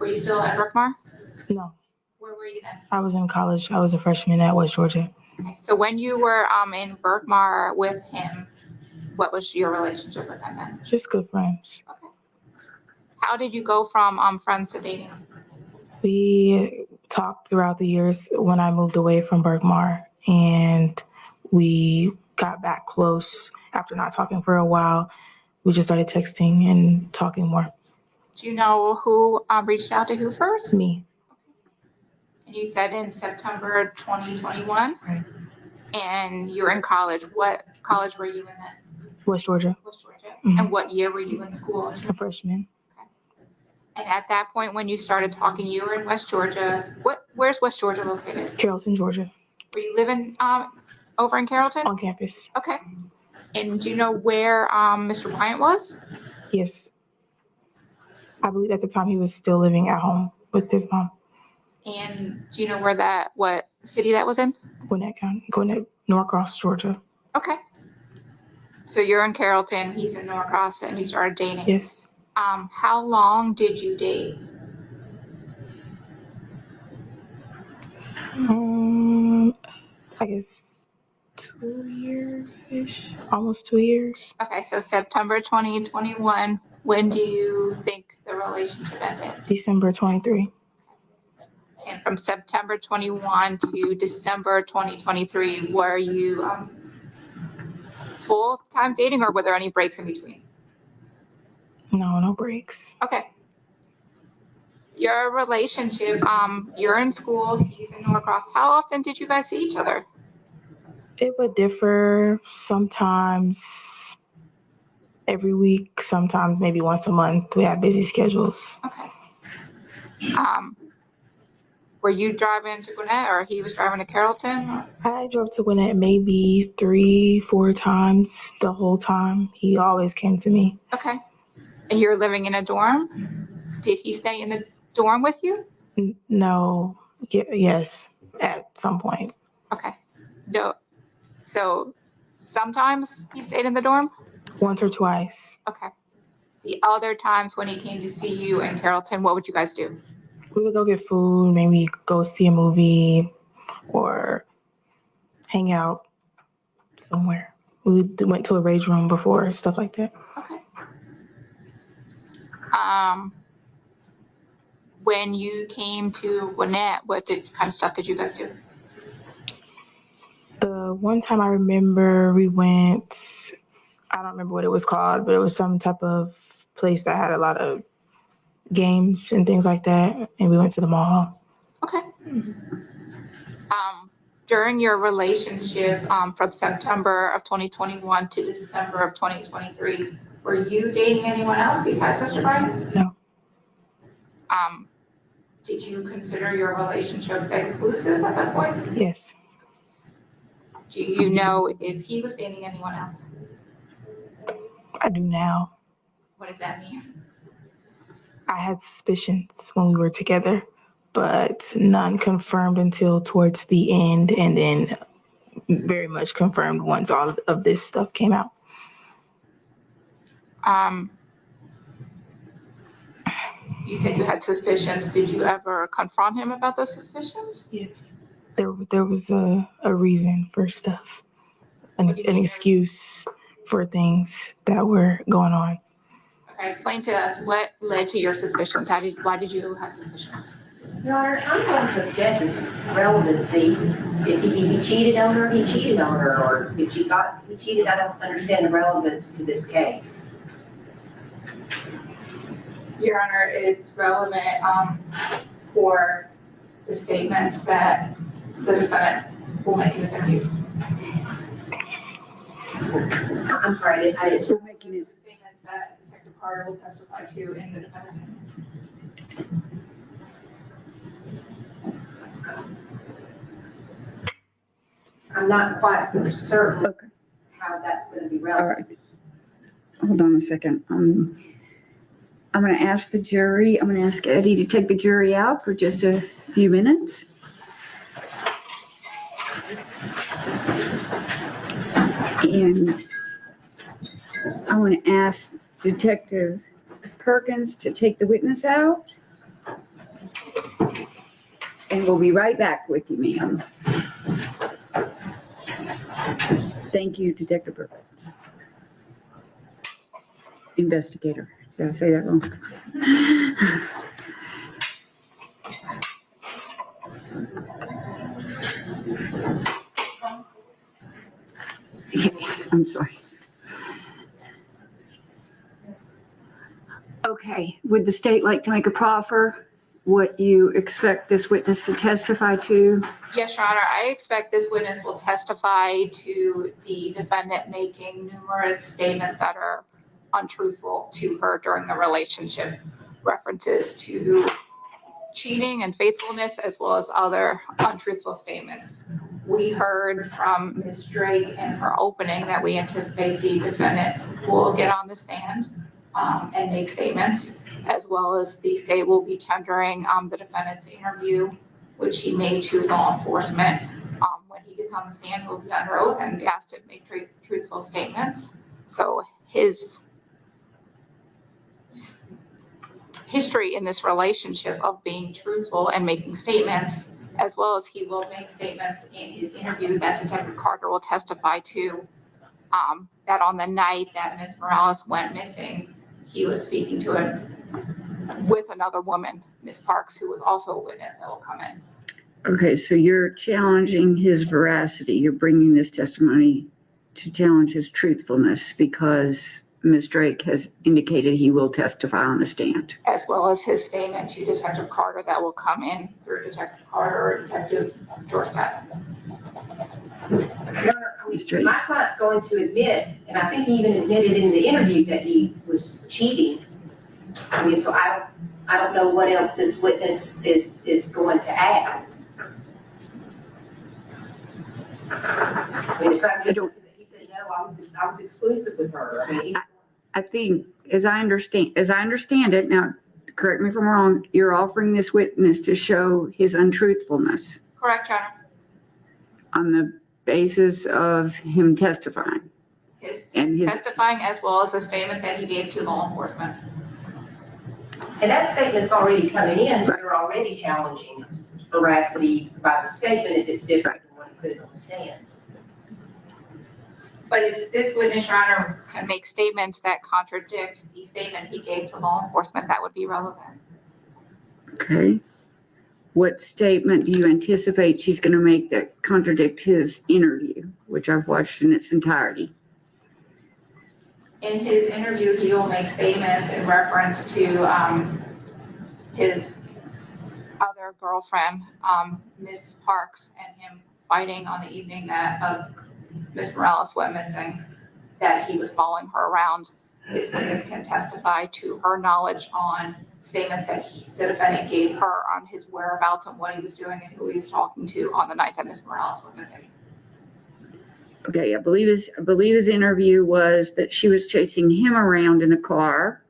were you still at Berkmar? No, Where were you then? I was in college. I was a freshman at West Georgia. Okay. So when you were in Berkmar with him, what was your relationship with him then? Just good friends. Okay. How did you go from friends to dating? We talked throughout the years when I moved away from Berkmar, and we got back close after not talking for a while. We just started texting and talking more. Do you know who reached out to who first? Me. And you said in September 2021? Right. And you were in college. What college were you in then? West Georgia. West Georgia. Mhm. And what year were you in school? A freshman. And at that point, when you started talking, you were in West Georgia. Where's West Georgia located? Carrollton, Georgia. Were you living over in Carrollton? On campus. Okay. And do you know where Mr. Bryant was? Yes. I believe at the time he was still living at home with his mom. And do you know what city that was in? Gwinnett County, Gwinnett, Norcross, Georgia. Okay. So you're in Carrollton, he's in Norcross, and you started dating. Yes. How long did you date? I guess 2 years-ish, almost 2 years. Okay, so September 2021, when do you think the relationship ended? December 23. And from September 21 to December 2023, were you full-time dating or were there any breaks in between? No breaks. Okay. Your relationship, you're in school, he's in Norcross. How often did you guys see each other? It would differ, sometimes every week, sometimes maybe once a month. We have busy schedules. Okay. Were you driving to Gwinnett or he was driving to Carrollton? I drove to Gwinnett maybe 3-4 times the whole time. He always came to me. Okay. And you're living in a dorm? Did he stay in the dorm with you? No. Yes, at some point. Okay. No. So sometimes he stayed in the dorm? Once or twice. Okay. The other times when he came to see you in Carrollton, what would you guys do? We would go get food, maybe go see a movie or hang out somewhere. We went to a rage room before, stuff like that. Okay. When you came to Gwinnett, what kind of stuff did you guys do? The one time I remember we went, I don't remember what it was called, but it was some type of place that had a lot of games and things like that. And we went to the mall. Okay. During your relationship from September of 2021 to December of 2023, were you dating anyone else besides Mr. Bryant? No. Did you consider your relationship exclusive at that point? Yes. Do you know if he was dating anyone else? I do now. What does that mean? I had suspicions when we were together, but none confirmed until towards the end, and then very much confirmed once all of this stuff came out. You said you had suspicions. Did you ever confront him about those suspicions? Yes. There was a reason for stuff, an excuse for things that were going on. Okay, explain to us what led to your suspicions. Why did you have suspicions? Your Honor, I'm going to object to relevancy. If he cheated on her, he cheated on her, or if she thought he cheated, I don't understand the relevance to this case. Your Honor, it's relevant for the statements that the defendant will make in his interview. I'm sorry, I didn't. Statements that Detective Carter will testify to in the defendant's name. I'm not quite certain Okay. how that's gonna be All relevant. right. Hold on a second. I'm going to ask the jury, I'm going to ask Eddie to take the jury out for just a few minutes. And I want to ask Detective Perkins to take the witness out. And we'll be right back with you, ma'am. Thank you, Detective Perkins. Investigator. Did I say that wrong? I'm sorry. Okay, would the state like to make a proffer? What you expect this witness to testify to? Yes, Your Honor, I expect this witness will testify to the defendant making numerous statements that are untruthful to her during the relationship, references to cheating and faithfulness, as well as other untruthful statements. We heard from Ms. Drake in her opening that we anticipate the defendant will get on the stand and make statements, as well as the state will be tendering the defendant's interview, which he made to law enforcement. When he gets on the stand, he'll be under oath and be asked to make truthful statements. So his history in this relationship of being truthful and making statements, as well as he will make statements in his interview that Detective Carter will testify to, that on the night that Ms. Morales went missing, he was speaking to her with another woman, Ms. Parks, who was also a witness that will come in. Okay, so you're challenging his veracity. You're bringing this testimony to challenge his truthfulness because Ms. Drake has indicated he will testify on the stand. As well as his statement to Detective Carter that will come in through Detective Carter or Detective Dorsett. My client's going to admit, and I think he even admitted in the interview that he was cheating. I mean, so I don't know what else this witness is going to add. I mean, it's not just that he said, no, I was exclusive with her. I mean, I think, as I understand it, now, correct me if I'm wrong, you're offering this witness to show his untruthfulness Correct, Your Honor. on the basis of him testifying. His And his testifying, as well as the statement that he gave to law enforcement. and that statement's already coming in, so you're already challenging veracity by the statement if it's different than what it says on the stand. But if this witness, Your Honor, can make statements that contradict the statement he gave to law enforcement, that would be relevant. Okay. What statement do you anticipate she's going to make that contradict his interview, which I've watched in its entirety? In his interview, he will make statements in reference to his other girlfriend, Ms. Parks, and him fighting on the evening that Ms. Morales went missing, that he was following her around. This witness can testify to her knowledge on statements that the defendant gave her on his whereabouts and what he was doing and who he was talking to on the night that Ms. Morales went missing. Okay, I believe his interview was that she was chasing him around in a car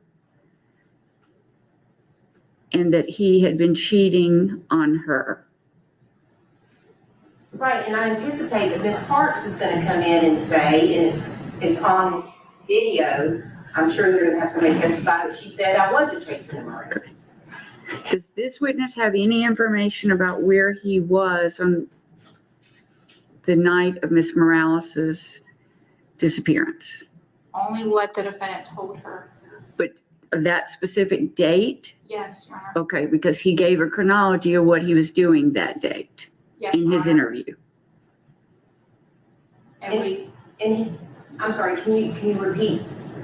and that he had been cheating on her. Right, and I anticipate that Ms. Parks is going to come in and say, and it's on video, I'm sure they're going to have somebody testify, but she said, I wasn't chasing him around. Does this witness have any information about where he was on the night of Ms. Morales's disappearance? Only what the defendant told her. But of that specific date? Yes, Your Honor. Okay, because he gave a chronology of what he was doing that date Yes, in his Your Honor. interview. And I'm sorry, can you repeat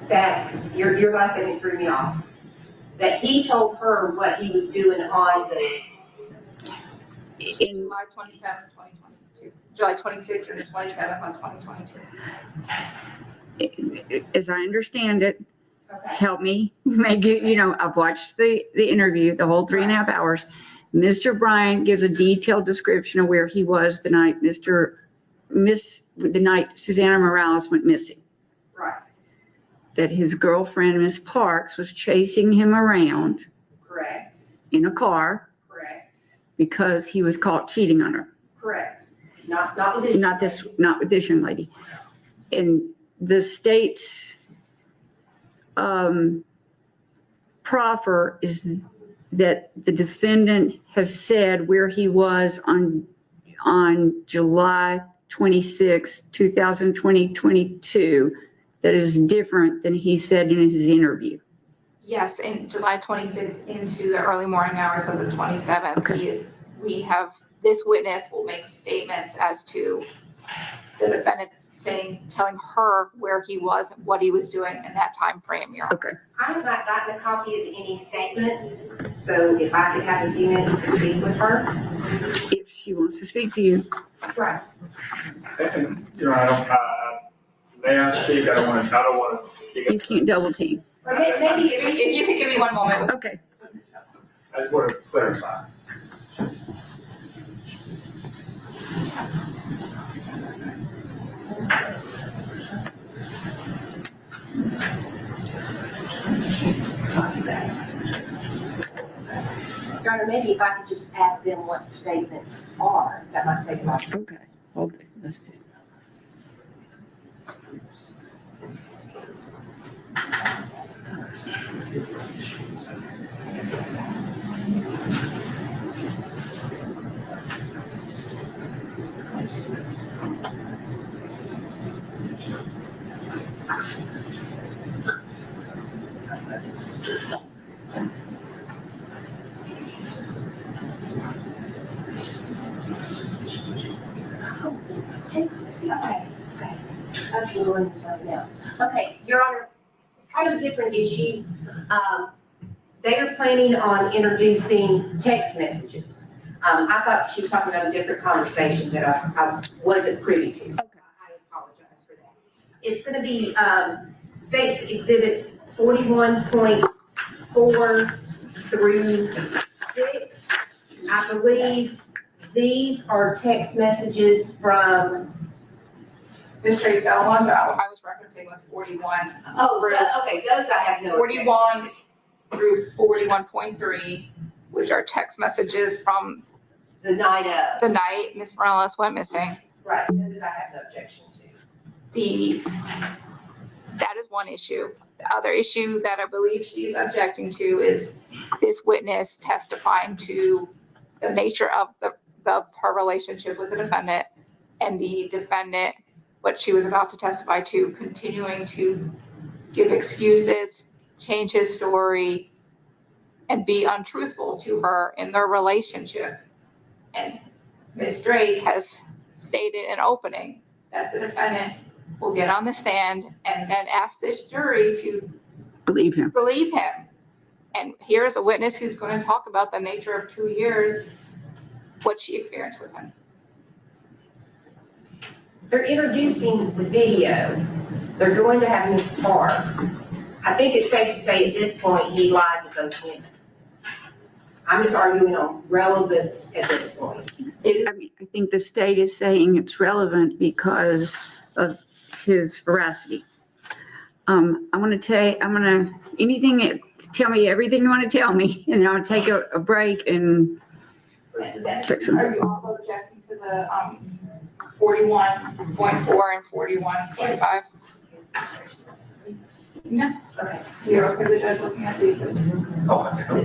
that? Because your last statement threw me off. That he told her what he was doing on July 27th, 2022. July 26th and the 27th on 2022. As I understand it, help me make it, I've watched the interview, the whole 3.5 hours. Mr. Bryant gives a detailed description of where he was the night the night Susana Morales went missing. Right, That his girlfriend, Miss Parks, was chasing him around correct, in a car correct, because he was caught cheating on her. correct. Not with this. Not with this young lady. And the state's proffer is that the defendant has said where he was on July 26, 2022, that is different than he said in his interview. Yes, in July 26th into the early morning hours of the 27th, Okay. This witness will make statements as to the defendant telling her where he was and what he was doing in that time frame, Your Honor. Okay. I have not gotten a copy of any statements, so if I could have a few minutes to speak with her. If she wants to speak to you. Right. And, I don't, may I speak? I don't want to speak. You can't double team. Or maybe If you could give me one moment. Okay. I just want to clarify. Your Honor, maybe if I could just ask them what statements are, that might save a lot. Okay. Hold it. Let's just. Okay, we're going to something else. Okay, Your Honor, kind of a different issue. They are planning on introducing text messages. I thought she was talking about a different conversation that I wasn't privy to. So I apologize for that. It's going to be State's Exhibits 41.4 through 6. I believe these are text messages from. Mr. The ones I was referencing was 41. Okay, those I have no. 41 through 41.3, which are text messages from the night Miss Morales went missing. Right, those I have no objection to. That is one issue. The other issue that I believe she's objecting to is this witness testifying to the nature of her relationship with the defendant, and the defendant, what she was about to testify to, continuing to give excuses, change his story, and be untruthful to her in their relationship. And Ms. Drake has stated in opening that the defendant will get on the stand and then ask this jury to Believe him. And here's a witness who's going to talk about the nature of 2 years, what she experienced with him. They're introducing the video. They're going to have Ms. Parks. I think it's safe to say at this point he lied to both women. I'm just arguing on relevance at this point. I think the state is saying it's relevant because of his veracity. tell me everything you want to tell me, and I'll take a break and check some. Are you also objecting to the 41.4 and 41.5? No. Okay. You're okay with the judge looking at these?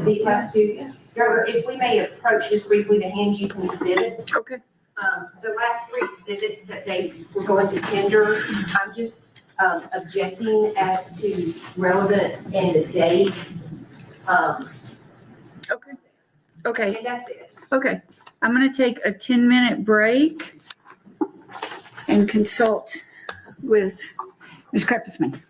These last two. Remember, if we may approach just briefly the hand using exhibits. Okay. The last 3 exhibits that they were going to tender, I'm just objecting as to relevance and the date. Okay. And that's it. Okay. I'm going to take a 10-minute break and consult with Ms. Krepisman.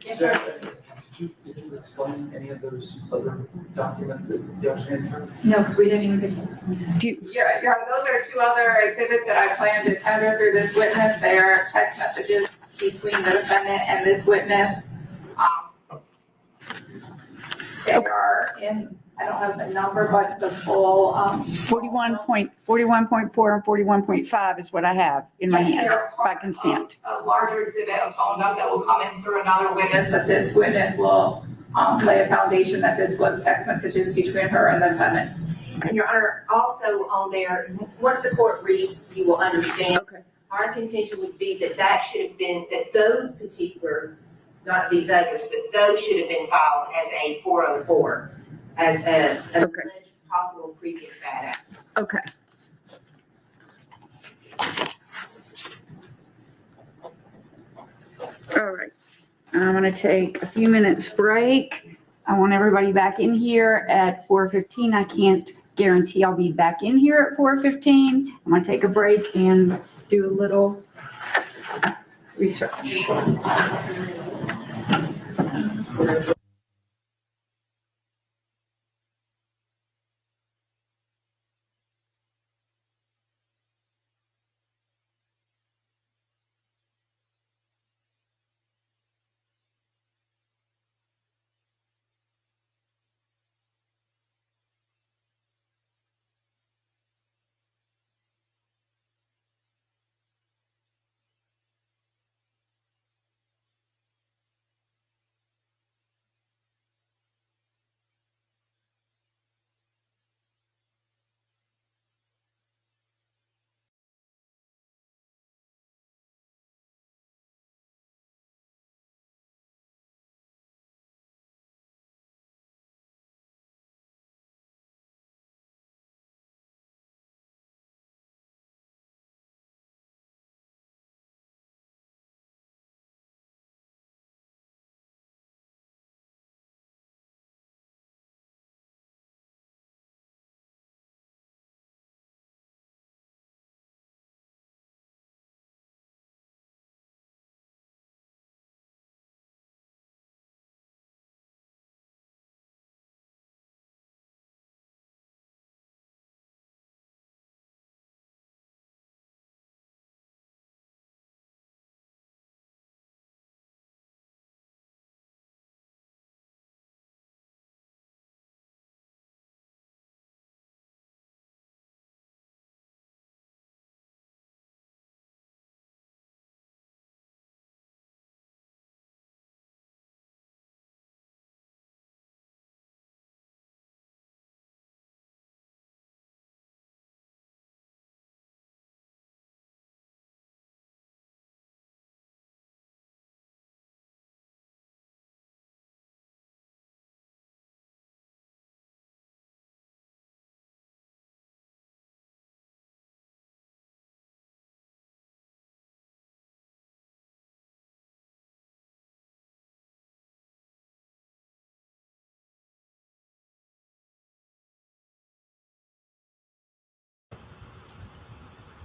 Did you explain any of those other documents that you actually had? No, because we didn't even get to. Your Honor, those are 2 other exhibits that I plan to tender through this witness. They are text messages between the defendant and this witness. They are in, I don't have the number, but the full, 41.4 and 41.5 is what I have in my hand by consent. a larger exhibit, a phone number that will come in through another witness, but this witness will lay a foundation that this was text messages between her and the defendant. And Your Honor, also on there, once the court reads, you will understand. Okay. Our contention would be that should have been, that those particular, not these others, but those should have been filed as a 404, as an alleged possible previous bad act. Okay. All right. I'm going to take a few minutes break. I want everybody back in here at 4:15. I can't guarantee I'll be back in here at 4:15. I'm going to take a break and do a little research.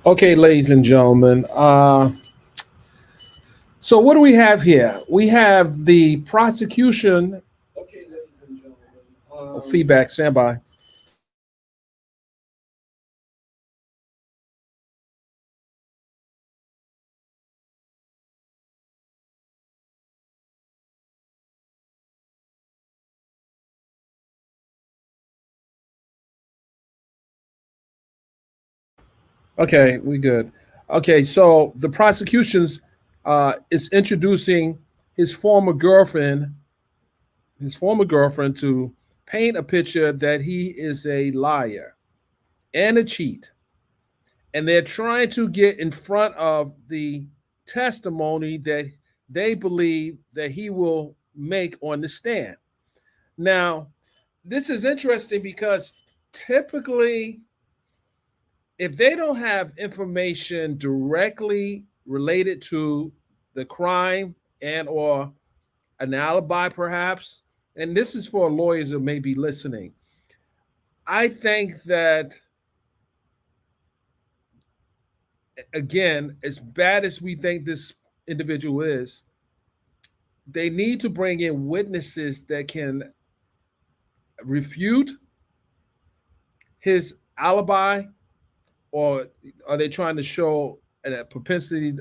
Okay, ladies and gentlemen. So what do we have here? We have the prosecution. Okay, ladies and gentlemen. Feedback, stand by. Okay, we good. Okay, so the prosecution's is introducing his former girlfriend, to paint a picture that he is a liar and a cheat. And they're trying to get in front of the testimony that they believe that he will make on the stand. Now, this is interesting because typically, if they don't have information directly related to the crime and or an alibi perhaps, and this is for lawyers who may be listening, I think that, again, as bad as we think this individual is, they need to bring in witnesses that can refute his alibi, or are they trying to show a propensity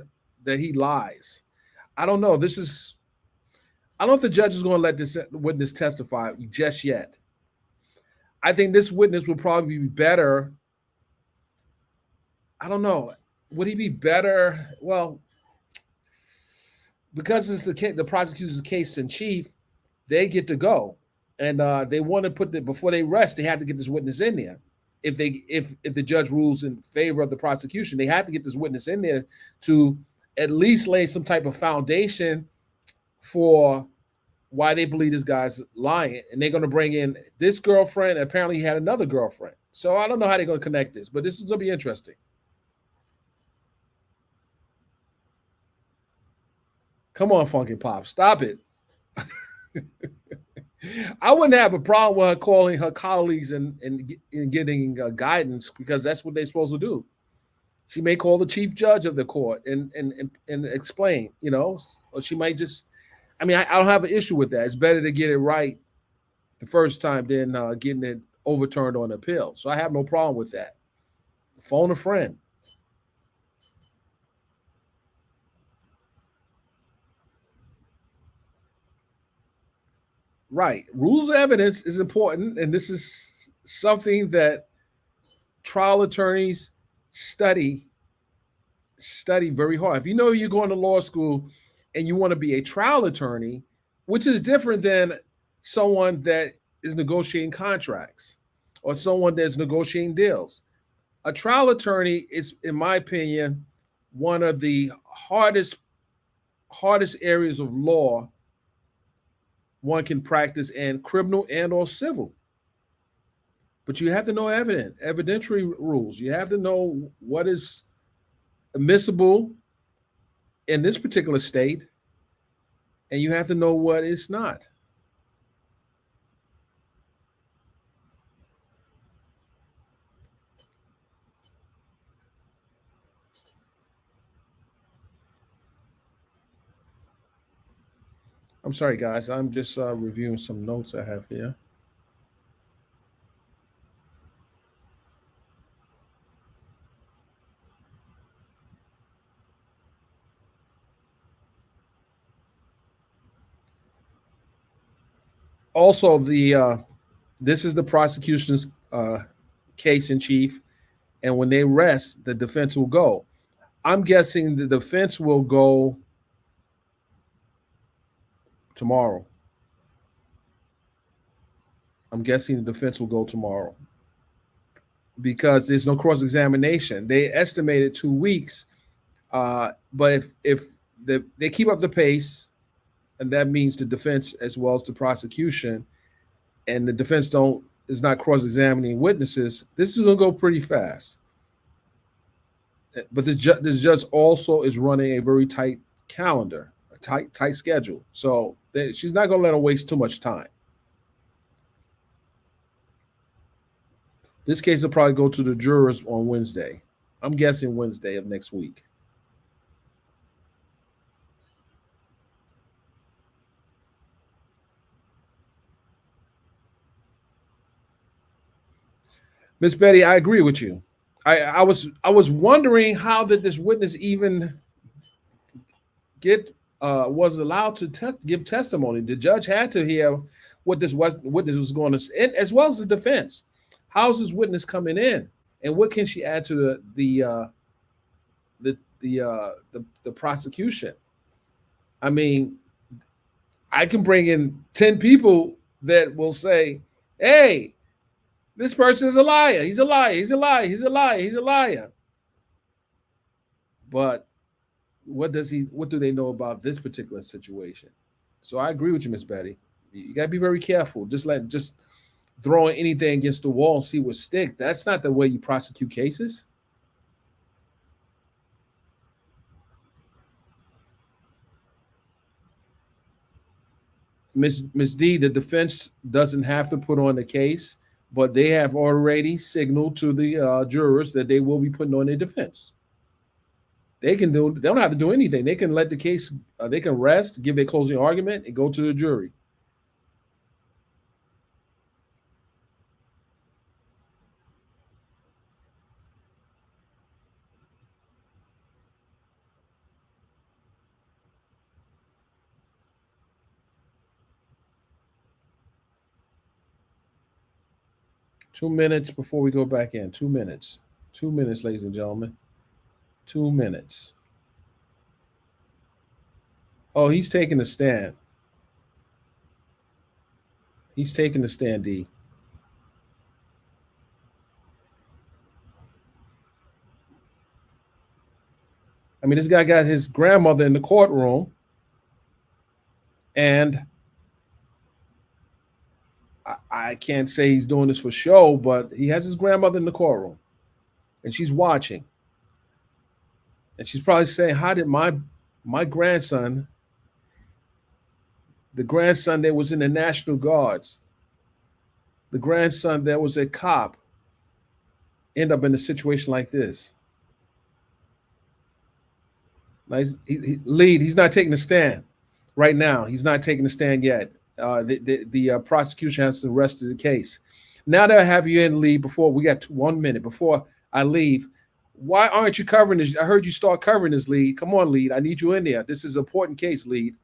that he lies? I don't know. This is I don't know if the judge is going to let this witness testify just yet. I think this witness would probably be better. I don't know. Would he be better? Well, because it's the prosecutor's case in chief, they get to go, and they want to put before they rest. They have to get this witness in there. If the judge rules in favor of the prosecution, they have to get this witness in there to at least lay some type of foundation for why they believe this guy's lying. And they're going to bring in this girlfriend. Apparently, he had another girlfriend. So I don't know how they're going to connect this, but this is going to be interesting. Come on, Funky Pop, stop it. I wouldn't have a problem with her calling her colleagues and getting guidance, because that's what they're supposed to do. She may call the chief judge of the court and explain, or she might just, I don't have an issue with that. It's better to get it right the first time than getting it overturned on appeal. So I have no problem with that. Phone a friend. Right. Rules of evidence is important, and this is something that trial attorneys study very hard. If you know you're going to law school and you want to be a trial attorney, which is different than someone that is negotiating contracts or someone that's negotiating deals. A trial attorney is, in my opinion, one of the hardest areas of law one can practice, in criminal and or civil. But you have to know evidentiary rules. You have to know what is admissible in this particular state, and you have to know what is not. I'm sorry, guys. I'm just reviewing some notes I have here. Also, this is the prosecution's case in chief, and when they rest, the defense will go. I'm guessing the defense will go tomorrow. I'm guessing the defense will go tomorrow because there's no cross-examination. They estimated 2 weeks, but if they keep up the pace, and that means the defense as well as the prosecution, and the defense is not cross-examining witnesses, this is going to go pretty fast. But this judge also is running a very tight calendar, a tight schedule. So she's not going to let him waste too much time. This case will probably go to the jurors on Wednesday. I'm guessing Wednesday of next week. Miss Betty, I agree with you. I was wondering how did this witness even was allowed to give testimony. The judge had to hear what this witness was going to say, as well as the defense. How's this witness coming in, and what can she add to the prosecution? I mean, I can bring in 10 people that will say, "Hey, this person is a liar. He's a liar. He's a liar. He's a liar. He's a liar." But what do they know about this particular situation? So I agree with you, Miss Betty. You got to be very careful. Just throwing anything against the wall and see what stick. That's not the way you prosecute cases. Miss D, the defense doesn't have to put on the case, but they have already signaled to the jurors that they will be putting on their defense. They don't have to do anything. They can let the case, they can rest, give their closing argument, and go to the jury. 2 minutes before we go back in. 2 minutes. 2 minutes, ladies and gentlemen. 2 minutes. Oh, he's taking a stand. He's taking the stand, D. I mean, this guy got his grandmother in the courtroom, and I can't say he's doing this for show, but he has his grandmother in the courtroom, and she's watching. And she's probably saying, how did my grandson, the grandson that was in the National Guards, the grandson that was a cop, end up in a situation like this? Now he's not taking a stand right now. He's not taking a stand yet. The prosecution has to rest the case. Now that I have you in, lead, before we got 1 minute before I leave, why aren't you covering this? I heard you start covering this, lead. Come on, lead. I need you in there. This is an important case, lead.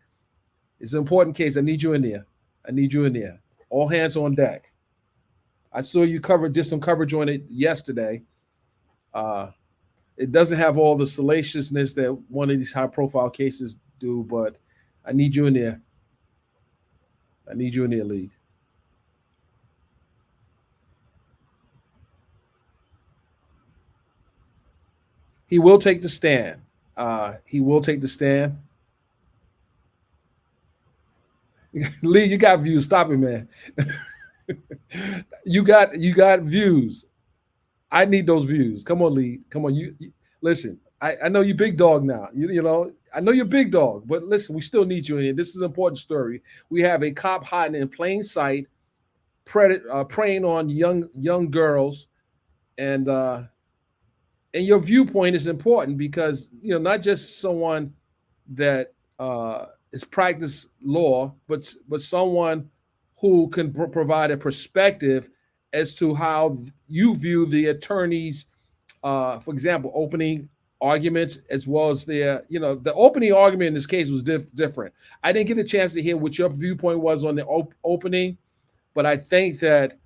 It's an important case. I need you in there. I need you in there. All hands on deck. I saw you did some coverage on it yesterday. It doesn't have all the salaciousness that one of these high-profile cases do, but I need you in there. I need you in there, lead. He will take the stand. He will take the stand. Lee, you got views. Stop it, man. You got views. I need those views. Come on, Lee. Come on. You listen. I know you big dog now. You know, I know you're big dog, but listen, we still need you in here. This is an important story. We have a cop hiding in plain sight, preying on young girls, and your viewpoint is important because, you know, not just someone that is practice law, but someone who can provide a perspective as to how you view the attorneys, for example, opening arguments, as well as their, you know, the opening argument in this case was different. I didn't get a chance to hear what your viewpoint was on the opening, but I think that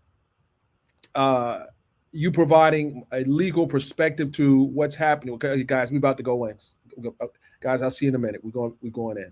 you providing a legal perspective to what's happening. Okay, guys, we about to go in. Guys, I'll see you in a minute. We're going in.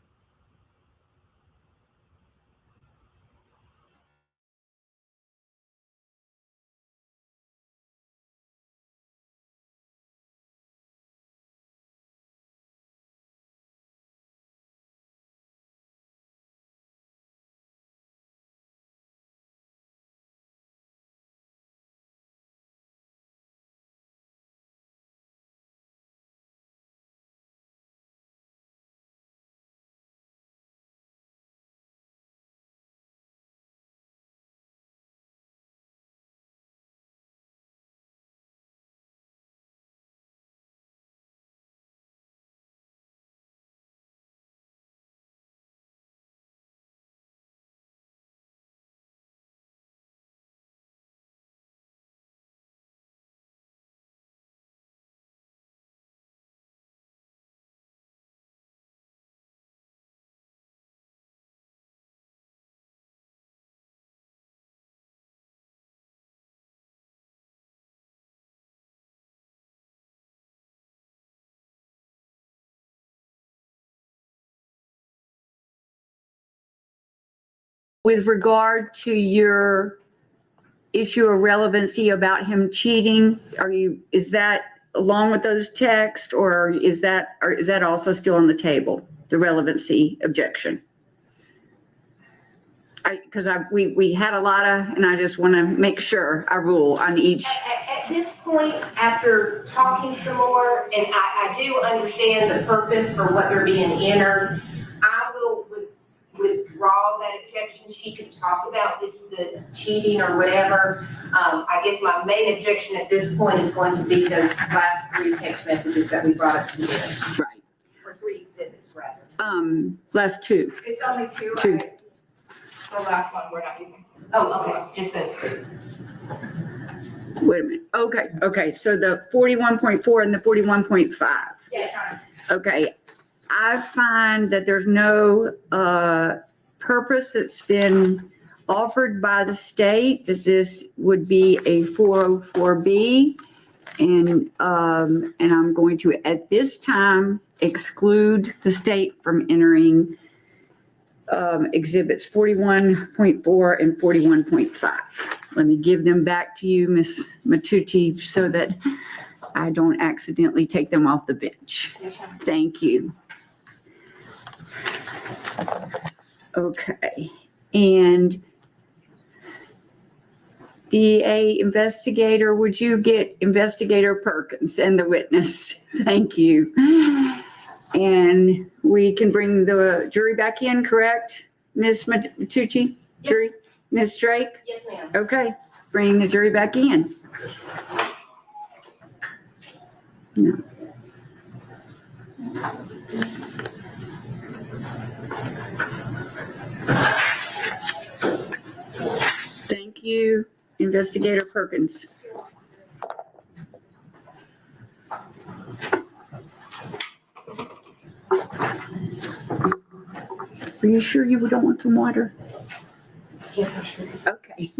With regard to your issue of relevancy about him cheating, is that along with those texts, or is that also still on the table, the relevancy objection? Because we had a lot of, and I just want to make sure I rule on each. At this point, after talking some more, and I do understand the purpose for what they're being entered, I will withdraw that objection. She can talk about the cheating or whatever. I guess my main objection at this point is going to be those last 3 text messages that we brought up to this. Right. Or 3 exhibits, rather. Last 2. It's only 2. 2. The last one we're not using. Oh, okay, just those 2. Wait a minute. Okay. So the 41.4 and the 41.5. Yes. Okay. I find that there's no purpose that's been offered by the state that this would be a 404B. And I'm going to, at this time, exclude the state from entering exhibits 41.4 and 41.5. Let me give them back to you, Ms. Matucci, so that I don't accidentally take them off the bench. Thank you. Okay, and DA investigator, would you get Investigator Perkins and the witness? Thank you. And we can bring the jury back in, correct? Ms. Matucci? Jury? Ms. Drake? Yes, ma'am. Okay, bring the jury back in. No. Thank you, Investigator Perkins. Are you sure you don't want some water? Yes, I'm sure. Okay.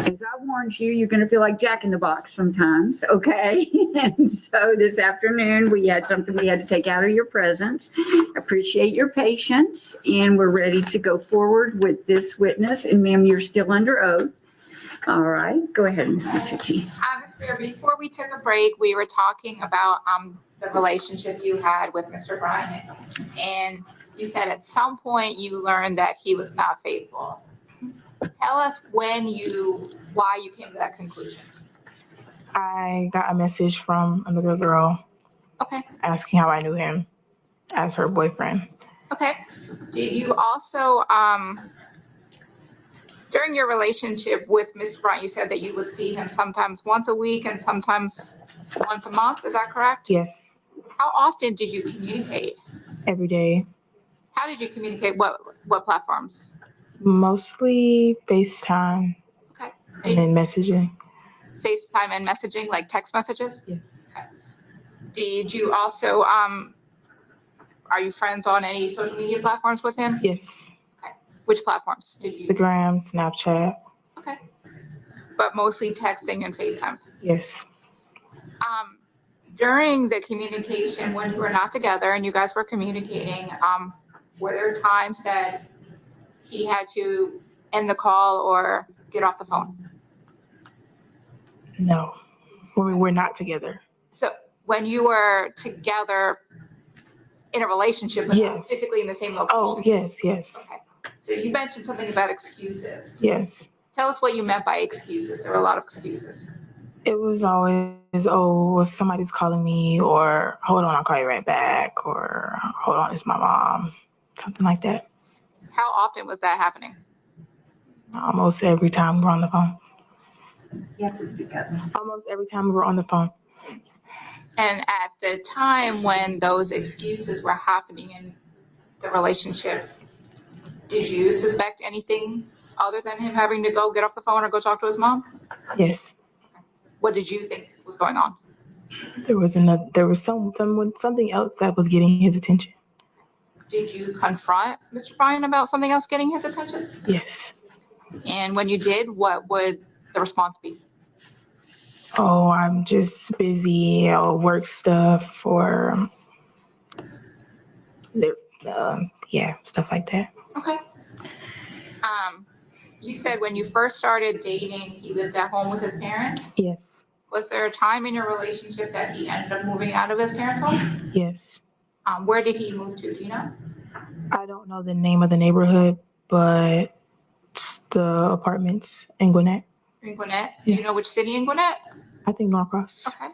As I warned you, you're going to feel like Jack in the Box sometimes, okay? And so this afternoon, we had something we had to take out of your presence. Appreciate your patience, and we're ready to go forward with this witness. And ma'am, you're still under oath. All right, go ahead, Ms. Matucci. Ms. Fair, before we took a break, we were talking about the relationship you had with Mr. Bryant. And you said at some point you learned that he was not faithful. Tell us why you came to that conclusion. I got a message from another girl. Okay. Asking how I knew him as her boyfriend. Okay. Did you also, during your relationship with Mr. Bryant, you said that you would see him sometimes once a week and sometimes once a month. Is that correct? Yes. How often did you communicate? Every day. How did you communicate? What platforms? Mostly FaceTime. Okay. And then messaging. FaceTime and messaging, like text messages? Yes. Okay. Did you also, are you friends on any social media platforms with him? Yes. Okay. Which platforms did you? Instagram, Snapchat. Okay. But mostly texting and FaceTime? Yes. During the communication, when you were not together and you guys were communicating, were there times that he had to end the call or get off the phone? No. When we were not together. So when you were together in a relationship, but not Yes. physically in the same location? Oh, yes, yes. Okay. So you mentioned something about excuses. Yes. Tell us what you meant by excuses. There were a lot of excuses. It was always, oh, somebody's calling me, or hold on, I'll call you right back, or hold on, it's my mom. Something like that. How often was that happening? Almost every time we're on the phone. You have to speak up. Almost every time we were on the phone. And at the time when those excuses were happening in the relationship, did you suspect anything other than him having to go get off the phone or go talk to his mom? Yes. What did you think was going on? There was something else that was getting his attention. Did you confront Mr. Bryant about something else getting his attention? Yes. And when you did, what would the response be? Oh, I'm just busy, or work stuff, or stuff like that. Okay. You said when you first started dating, he lived at home with his parents? Yes. Was there a time in your relationship that he ended up moving out of his parents' home? Yes. Where did he move to? Do you know? I don't know the name of the neighborhood, but it's the apartments in Gwinnett. In Gwinnett? Do you know which city in Gwinnett? I think Norcross. Okay.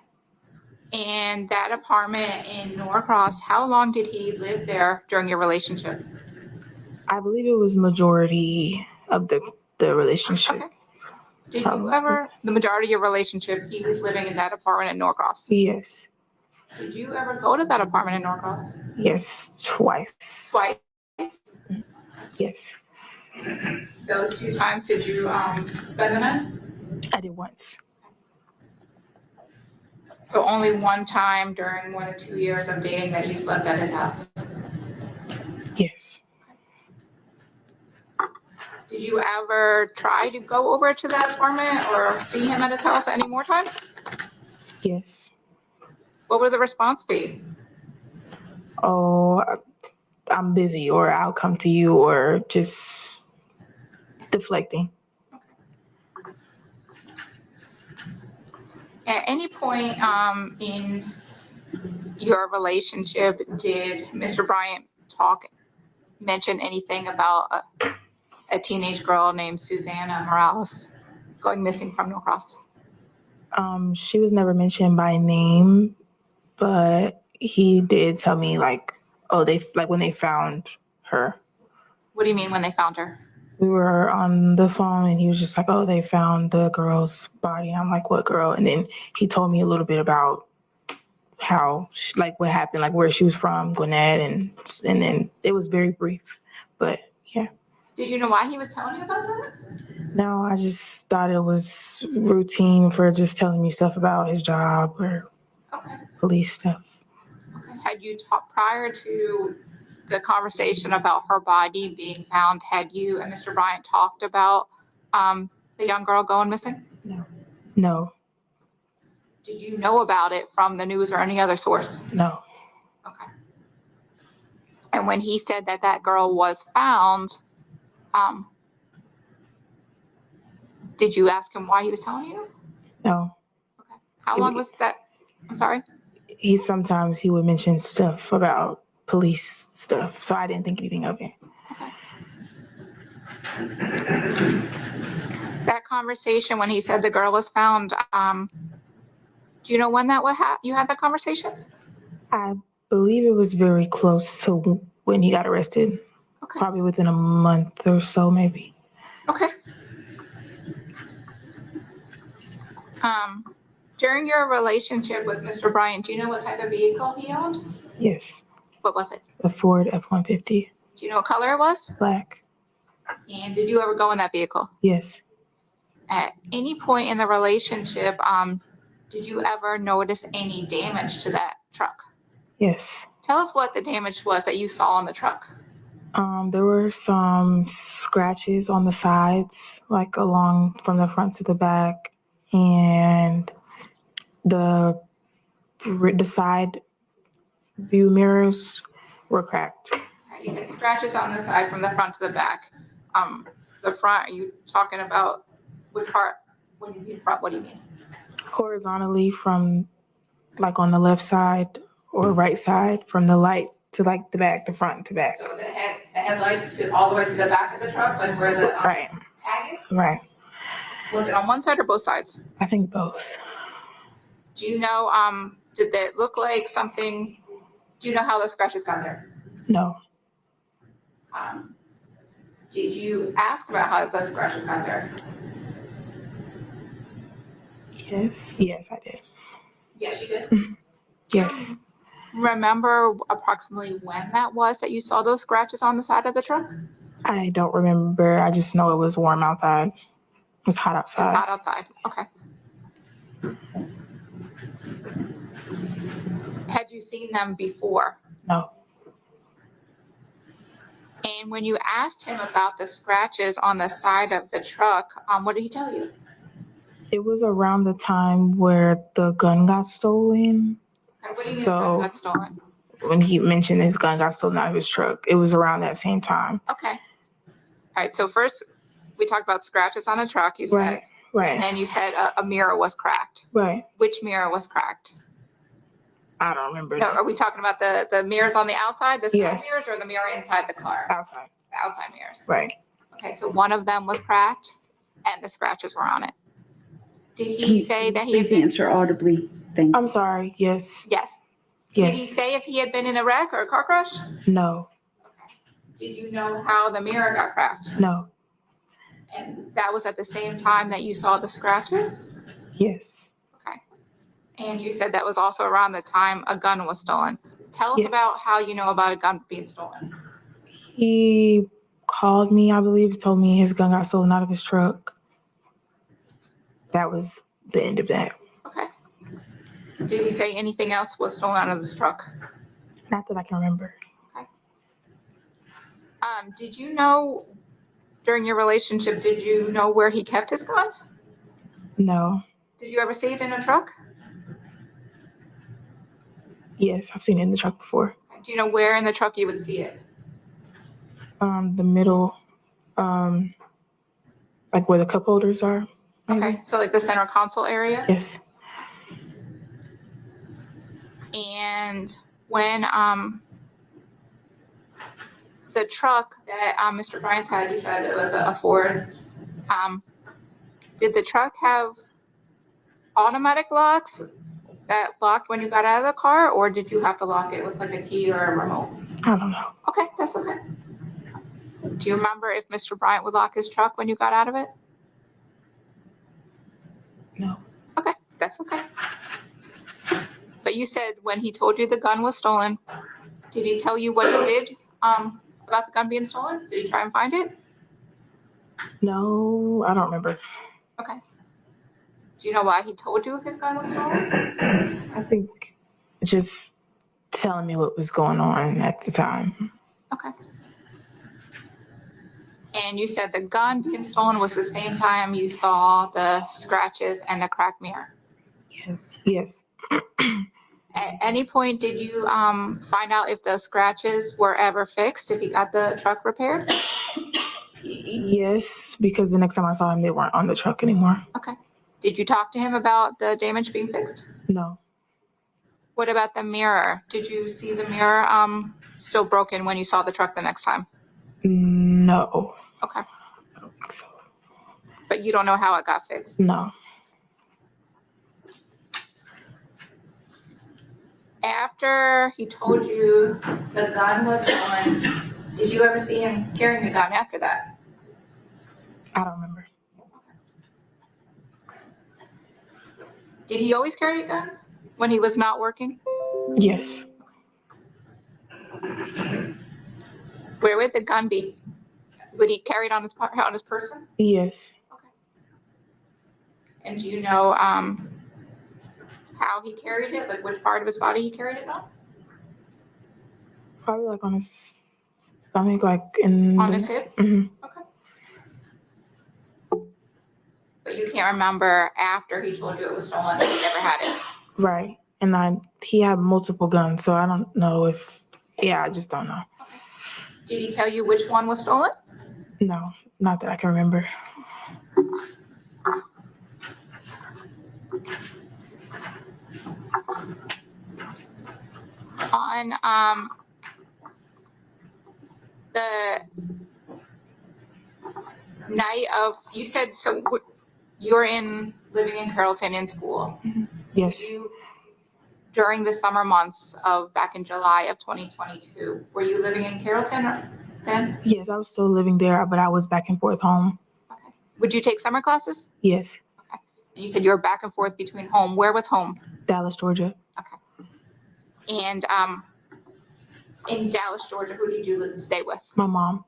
And that apartment in Norcross, how long did he live there during your relationship? I believe it was majority of the relationship. Okay. Did you ever, the majority of your relationship, he was living in that apartment in Norcross? Yes. Did you ever go to that apartment in Norcross? Yes, twice. Twice? Yes, Those 2 times, did you spend the night? I did once. So only 1 time during more than 2 years of dating that you slept at his house? Yes. Did you ever try to go over to that apartment or see him at his house any more times? Yes. What would the response be? Oh, I'm busy, or I'll come to you, or just deflecting. At any point in your relationship, did Mr. Bryant mention anything about a teenage girl named Susana Morales going missing from Norcross? She was never mentioned by name, but he did tell me like, oh, when they found her. What do you mean when they found her? We were on the phone and he was just like, oh, they found the girl's body. I'm like, what girl? And then he told me a little bit about how, what happened, like where she was from, Gwinnett, and then it was very brief. But yeah. Did you know why he was telling you about that? No, I just thought it was routine for just telling me stuff about his job or police stuff. Okay. Had you talked prior to the conversation about her body being found, had you and Mr. Bryant talked about the young girl going missing? No. Did you know about it from the news or any other source? No. Okay. And when he said that that girl was found, did you ask him why he was telling you? No. Okay. How long was that? I'm sorry? Sometimes he would mention stuff about police stuff, so I didn't think anything of it. That conversation when he said the girl was found, do you know when that you had that conversation? I believe it was very close to when he got arrested. Okay. Probably within a month or so, maybe. Okay. During your relationship with Mr. Bryant, do you know what type of vehicle he owned? Yes. What was it? A Ford F-150. Do you know what color it was? Black. And did you ever go in that vehicle? Yes. At any point in the relationship, did you ever notice any damage to that truck? Yes. Tell us what the damage was that you saw on the truck. There were some scratches on the sides, like along from the front to the back, and the side view mirrors were cracked. You said scratches on the side from the front to the back. The front, are you talking about which part? When you mean front, what do you mean? Horizontally from like on the left side or right side, from the light to like the back, the front to back. So the headlights to all the way to the back of the truck, like where the Right. tag is? Right. Was it on one side or both sides? I think both. Do you know, did it look like something, do you know how the scratches got there? No. Did you ask about how the scratches got there? Yes. Yes, I did. Yes, you did. Yes. Remember approximately when that was that you saw those scratches on the side of the truck? I don't remember. I just know it was warm outside. It was hot outside. It's hot outside. Okay. Had you seen them before? No. And when you asked him about the scratches on the side of the truck, what did he tell you? It was around the time where the gun got stolen. What do you mean the gun got stolen? When he mentioned his gun got stolen out of his truck, it was around that same time. Okay. All right. So first, we talked about scratches on a truck. You said, right. And then you said a mirror was cracked. Right. Which mirror was cracked? I don't remember. No, are we talking about the mirrors on the outside, the side Yes. mirrors, or the mirror inside the car? Outside. The outside mirrors. Right. Okay, so one of them was cracked, and the scratches were on it. Did he say that he had Please been? answer audibly. Thank you. I'm sorry. Yes. Yes. Yes. Did he say if he had been in a wreck or a car crash? No. Did you know how the mirror got cracked? No. And that was at the same time that you saw the scratches? Yes. Okay. And you said that was also around the time a gun was stolen. Tell us Yes. about how you know about a gun being stolen. He called me, I believe, told me his gun got stolen out of his truck. That was the end of that. Okay. Did he say anything else was stolen out of this truck? Not that I can remember. Okay. Did you know during your relationship, did you know where he kept his gun? No. Did you ever see it in a truck? Yes, I've seen it in the truck before. Do you know where in the truck you would see it? The middle, like where the cup holders are. Maybe. Okay, so like the center console area? Yes. And when the truck that Mr. Bryant had, you said it was a Ford. Did the truck have automatic locks that locked when you got out of the car, or did you have to lock it with like a key or a remote? I don't know. Okay, that's okay. Do you remember if Mr. Bryant would lock his truck when you got out of it? No. Okay, that's okay. But you said when he told you the gun was stolen, did he tell you what he did about the gun being stolen? Did he try and find it? No, I don't remember. Okay. Do you know why he told you his gun was stolen? I think just telling me what was going on at the time. Okay. And you said the gun being stolen was the same time you saw the scratches and the cracked mirror. Yes. Yes. At any point, did you find out if the scratches were ever fixed, if he got the truck repaired? Yes, because the next time I saw him, they weren't on the truck anymore. Okay. Did you talk to him about the damage being fixed? No. What about the mirror? Did you see the mirror still broken when you saw the truck the next time? No. Okay. I don't think so. But you don't know how it got fixed? No. After he told you the gun was stolen, did you ever see him carrying the gun after that? I don't remember. Did he always carry a gun when he was not working? Yes. Where would the gun be? Would he carry it on his person? Yes. Okay. And do you know how he carried it? Like which part of his body he carried it on? Probably like on his stomach, like in On his hip? Mm-hmm. Okay. But you can't remember after he told you it was stolen if he ever had it. Right. And he had multiple guns, so I don't know if, I just don't know. Okay. Did he tell you which one was stolen? No, not that I can remember. On the night of, you said, so you're living in Carrollton in school. Yes. Did you, during the summer months of back in July of 2022, were you living in Carrollton then? Yes, I was still living there, but I was back and forth home. Okay. Would you take summer classes? Yes. Okay. And you said you were back and forth between home. Where was home? Dallas, Georgia. Okay. And in Dallas, Georgia, who did you stay with? My mom.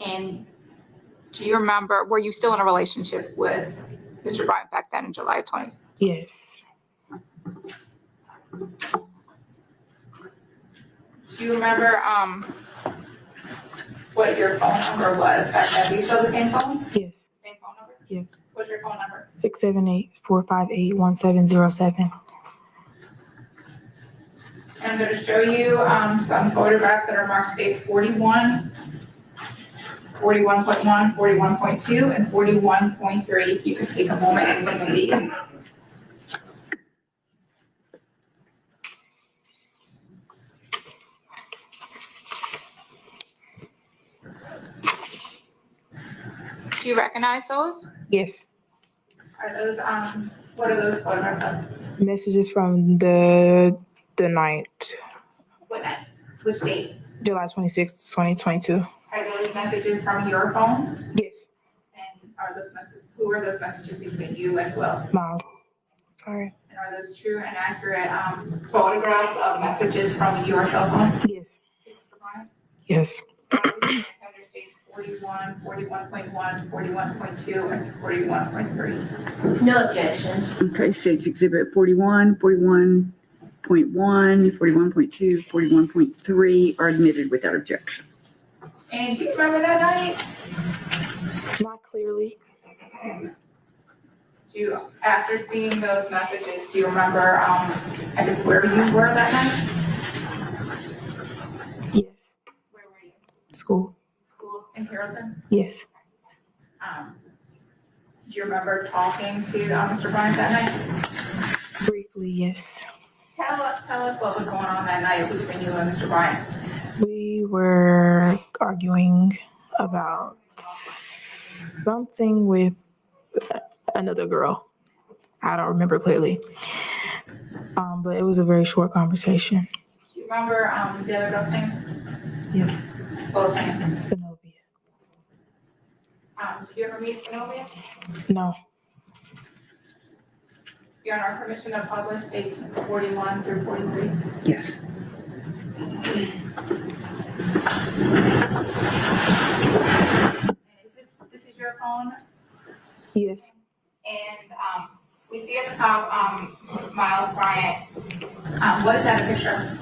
And do you remember, were you still in a relationship with Mr. Bryant back then in July of 20? Yes. Do you remember what your phone number was back then? Do you still have the same phone? Yes. Same phone number? Yes. What's your phone number? 678-458-1707. I'm going to show you some photographs that are marked states 41, 41.1, 41.2, and 41.3. If you could take a moment and look at these. Do you recognize those? Yes. Are those, what are those photographs of? Messages from the night. What night? Which date? July 26th, 2022. Are those the messages from your phone? Yes. And are those who are those messages between you and who else? Miles. Sorry. And are those true and accurate photographs of messages from your cell phone? Yes. To Mr. Bryant? Yes. Offender states 41, 41.1, 41.2, and 41.3. No objection. Okay, State's Exhibit 41, 41.1, 41.2, 41.3 are admitted without objection. And do you remember that night? Not clearly. After seeing those messages, do you remember, I guess, where you were that night? Yes. Where were you? School. School in Carrollton? Yes. Do you remember talking to Mr. Bryant that night? Briefly, yes. Tell us what was going on that night between you and Mr. Bryant. We were arguing about something with another girl. I don't remember clearly. But it was a very short conversation. Do you remember the other girl's name? Yes. What was her name? Zenobia. Did you ever meet Zenobia? No. Your Honor, permission to publish states 41 through 43. Yes. This is your phone? Yes. And we see at the top Miles Bryant. What is that a picture?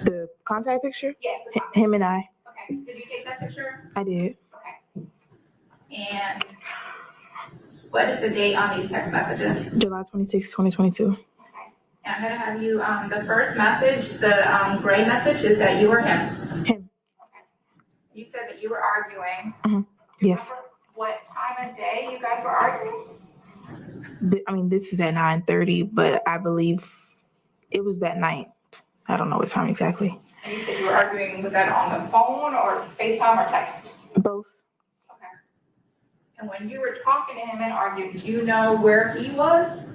The contact picture? Yes. Him and I. Okay. Did you take that picture? I did. Okay. And what is the date on these text messages? July 26, 2022. Okay. And I'm going to have you, the first message, the gray message, is that you or him? Him. Okay. You said that you were arguing. Mm-hmm. Yes. What time of day you guys were arguing? This is at 9:30, but I believe it was that night. I don't know what time exactly. And you said you were arguing, was that on the phone or FaceTime or text? Both. Okay. And when you were talking to him and arguing, do you know where he was?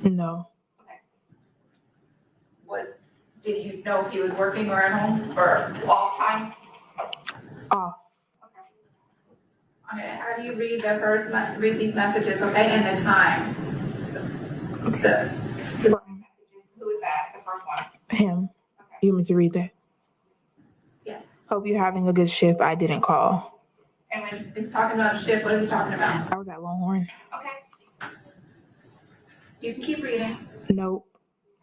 No. Okay. Did you know if he was working or at home or off time? Off. Okay. I'm gonna have you read these messages, okay, and the time. Okay. The messages. Who is that? The first one. Him. Okay. You want me to read that? Yeah. Hope you're having a good shift. I didn't call. And when he's talking about a shift, what is he talking about? I was at Longhorn. Okay. You can keep reading. Nope.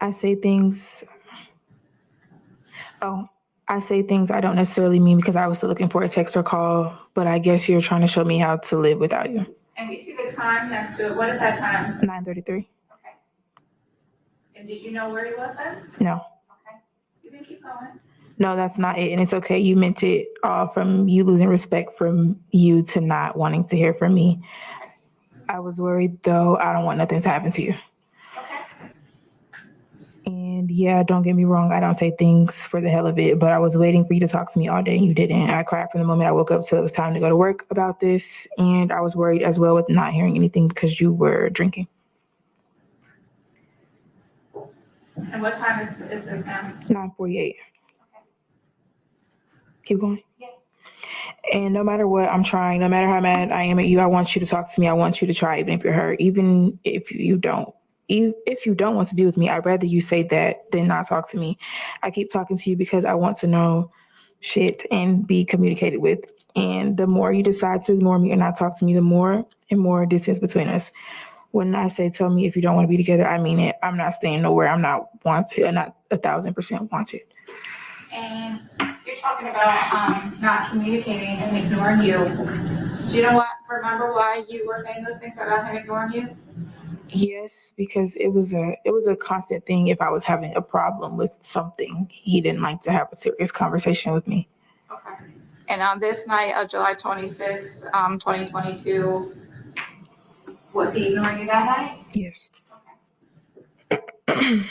I say things I don't necessarily mean because I was still looking for a text or call, but I guess you're trying to show me how to live without you. And we see the time next to it. What is that time? 9:33. Okay. And did you know where he was then? No. Okay. You can keep going. No, that's not it. And it's okay. You meant it all from you losing respect from you to not wanting to hear from me. I was worried though. I don't want nothing to happen to you. Okay. And yeah, don't get me wrong. I don't say things for the hell of it, but I was waiting for you to talk to me all day and you didn't. I cried from the moment I woke up till it was time to go to work about this. And I was worried as well with not hearing anything because you were drinking. And what time is this now? 9:48. Keep going. Yes. And no matter what, I'm trying. No matter how mad I am at you, I want you to talk to me. I want you to try, even if you're hurt, even if you don't. If you don't want to be with me, I'd rather you say that than not talk to me. I keep talking to you because I want to know shit and be communicated with. And the more you decide to ignore me and not talk to me, the more and more distance between us. When I say tell me if you don't want to be together, I mean it. I'm not staying nowhere. I'm not wanted. I'm not 1,000% wanted. And you're talking about not communicating and ignoring you. Do you know what? Remember why you were saying those things about him ignoring you? Yes, because it was a constant thing. If I was having a problem with something, he didn't like to have a serious conversation with me. Okay. And on this night of July 26, 2022, was he ignoring you that night? Yes. Okay.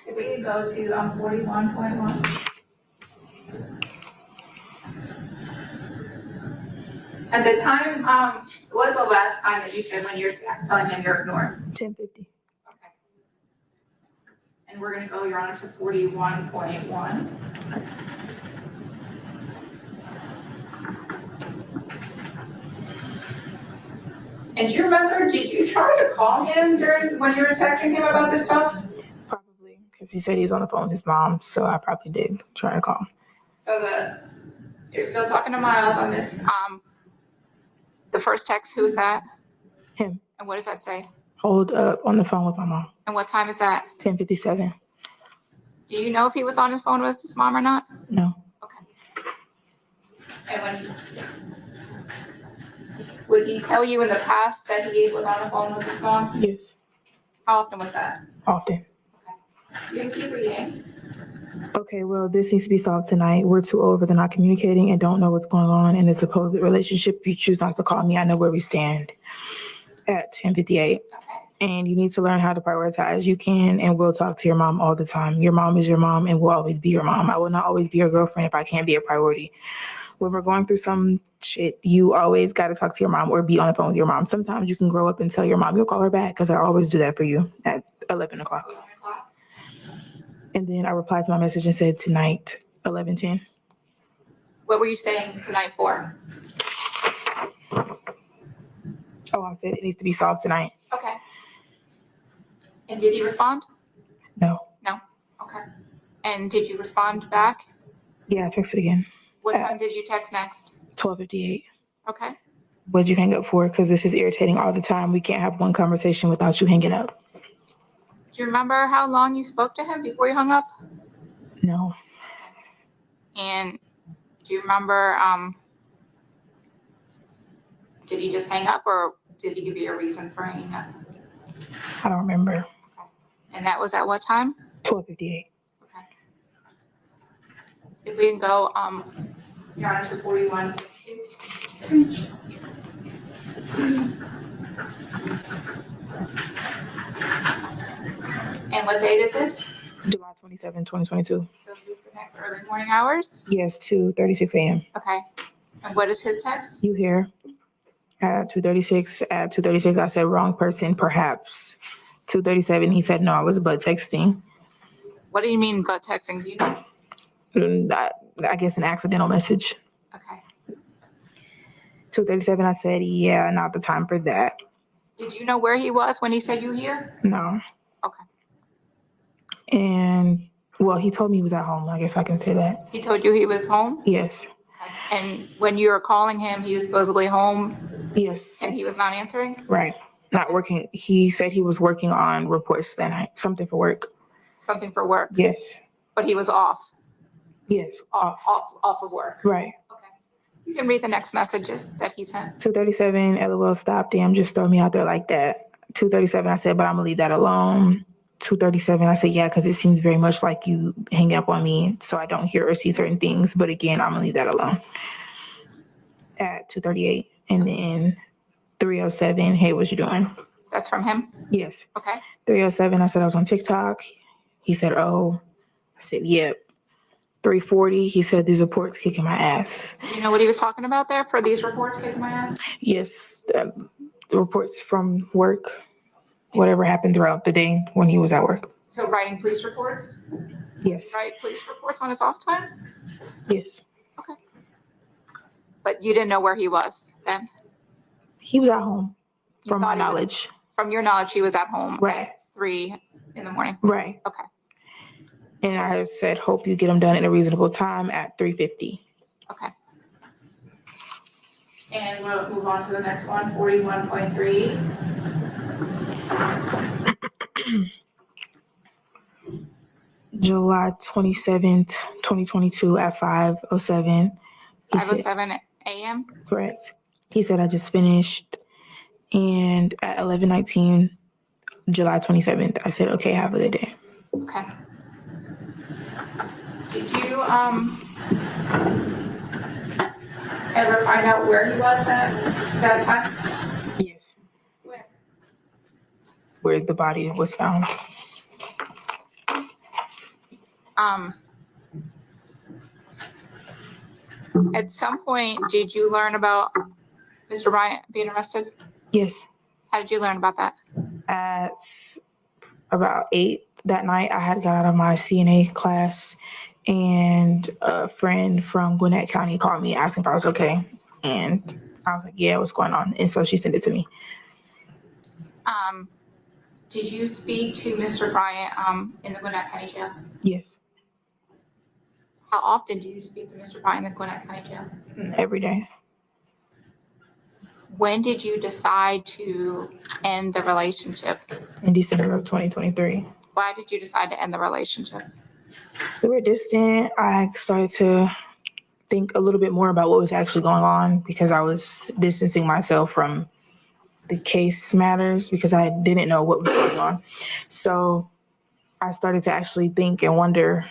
If we could go to 41.1. At the time, what was the last time that you said when you're telling him you're ignoring? 10:50. Okay. And we're gonna go, Your Honor, to 41.1. And do you remember, did you try to call him when you were texting him about this stuff? Probably, because he said he was on the phone with his mom, so I probably did try to call. So you're still talking to Miles on this. The first text, who is that? Him. And what does that say? Hold up on the phone with my mom. And what time is that? 10:57. Do you know if he was on his phone with his mom or not? No. And would he tell you in the past that he was on the phone with his mom? Yes. How often was that? Often. You can keep reading. Okay, well, this needs to be solved tonight. We're too old, they're not communicating and don't know what's going on in the supposed relationship. You choose not to call me. I know where we stand at 10:58. And you need to learn how to prioritize. You can and will talk to your mom all the time. Your mom is your mom and will always be your mom. I will not always be your girlfriend if I can't be a priority. When we're going through some shit, you always got to talk to your mom or be on the phone with your mom. Sometimes you can grow up and tell your mom, you'll call her back, because I always do that for you at 11 o'clock. And then I replied to my message and said tonight, 11:10. What were you saying tonight for? Oh, I said it needs to be solved tonight. Okay. And did he respond? No. No? Okay. And did you respond back? Yeah, I texted again. What time did you text next? 12:58. Okay. What'd you hang up for? Because this is irritating all the time. We can't have one conversation without you hanging up. Do you remember how long you spoke to him before you hung up? No. And do you remember, did he just hang up or did he give you a reason for hanging up? I don't remember. And that was at what time? 12:58. Okay. If we can go, Your Honor, to 41. And what date is this? July 27, 2022. So is this the next early morning hours? Yes, 2:36 a.m. Okay. And what is his text? You here at 2:36. At 2:36, I said wrong person, perhaps. 2:37, he said no, I was butt texting. What do you mean butt texting? Do you know? I guess an accidental message. Okay. 2:37, I said, yeah, not the time for that. Did you know where he was when he said you here? No. Okay. And, well, he told me he was at home. I guess I can say that. He told you he was home? Yes. And when you were calling him, he was supposedly home? Yes. And he was not answering? Right. Not working. He said he was working on reports that night, something for work. Something for work? Yes. But he was off? Yes. Off of work? Right. Okay. You can read the next messages that he sent. 2:37, LOL, stop, damn, just throw me out there like that. 2:37, I said, but I'm gonna leave that alone. 2:37, I said, yeah, because it seems very much like you hang up on me, so I don't hear or see certain things. But again, I'm gonna leave that alone. At 2:38, and then 3:07, hey, what you doing? That's from him? Yes. Okay. 3:07, I said I was on TikTok. He said, oh. I said, yep. 3:40, he said these reports kicking my ass. Do you know what he was talking about there for these reports kicking my ass? Yes, the reports from work, whatever happened throughout the day when he was at work. So writing police reports? Yes. Write police reports on his off time? Yes. Okay. But you didn't know where he was then? He was at home, You from my thought he was- knowledge. From your knowledge, he was at home Right. at 3 in the morning? Right. Okay. And I said, hope you get them done in a reasonable time at 3:50. Okay. And we'll move on to the next one, 41.3. July 27th, 2022 at 5:07. 5:07 a.m.? Correct. He said, I just finished. And at 11:19, July 27th, I said, okay, have a good day. Okay. Did you ever find out where he was that time? Yes. Where? Where the body was found. At some point, did you learn about Mr. Bryant being arrested? Yes. How did you learn about that? At about 8 that night, I had got out of my CNA class, and a friend from Gwinnett County called me asking if I was okay. And I was like, yeah, what's going on? And so she sent it to me. Did you speak to Mr. Bryant, in the Gwinnett County Jail? Yes, How often do you speak to Mr. Bryant in the Gwinnett County Jail? every day. When did you decide to end the relationship? In December of 2023. Why did you decide to end the relationship? We were distant. I started to think a little bit more about what was actually going on because I was distancing myself from the case matters because I didn't know what was going on. So I started to actually think and wonder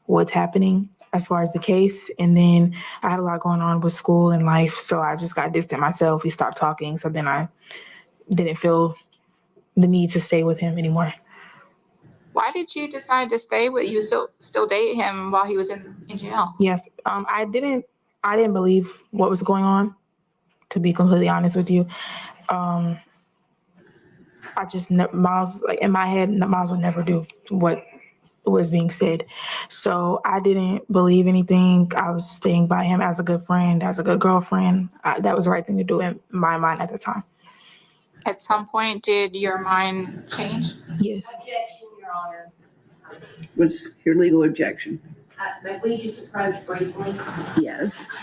what's happening as far as the case. And then I had a lot going on with school and life. So I just got distant myself. We stopped talking. So then I didn't feel the need to stay with him anymore. Why did you decide to stay with, you still date him while he was in jail? Yes. I didn't believe what was going on, to be completely honest with you. I just, Miles, like in my head, Miles would never do what was being said. So I didn't believe anything. I was staying by him as a good friend, as a good girlfriend. That was the right thing to do in my mind at the time. At some point, did your mind change? Yes. Objection, Your Honor. What's your legal objection? May we just approach briefly? Yes.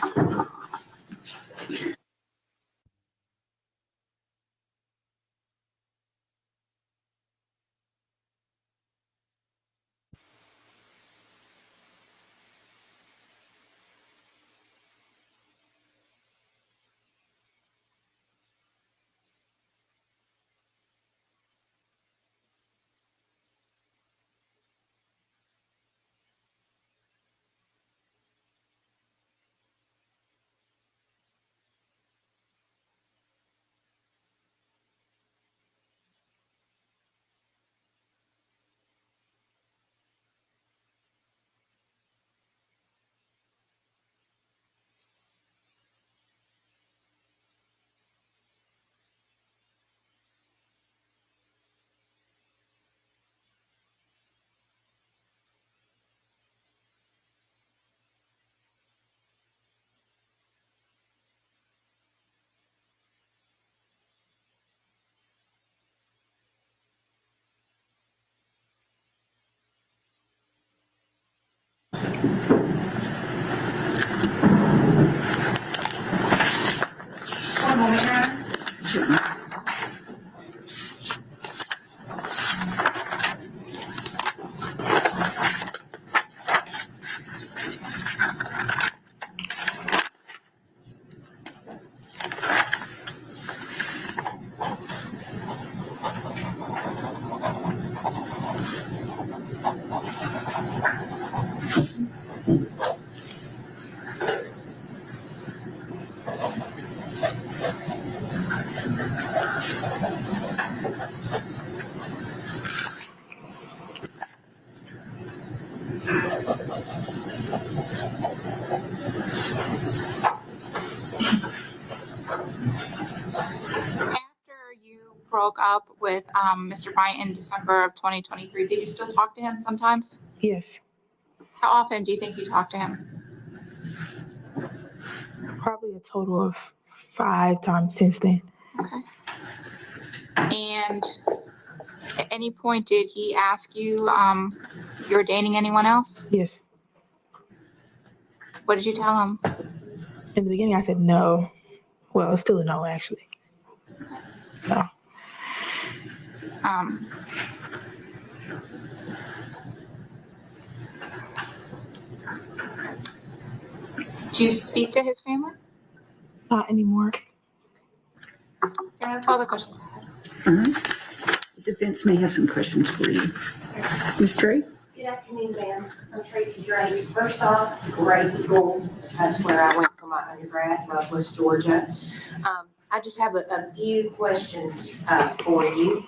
One moment, Your Honor. Broke up with Mr. Bryant in December of 2023, did you still talk to him sometimes? Yes. How often do you think you talked to him? Probably a total of 5 times since then. Okay. And at any point, did he ask you you're dating anyone else? Yes. What did you tell him? In the beginning, I said no. Well, it's still a no, actually. No. Do you speak to his family? Not anymore. Yeah, that's all the questions I had. The defense may have some questions for you. Ms. Drake? Good afternoon, ma'am. I'm Tracy Drake. First off, grade school. That's where I went for my undergrad, Northwest Georgia. I just have a few questions for you.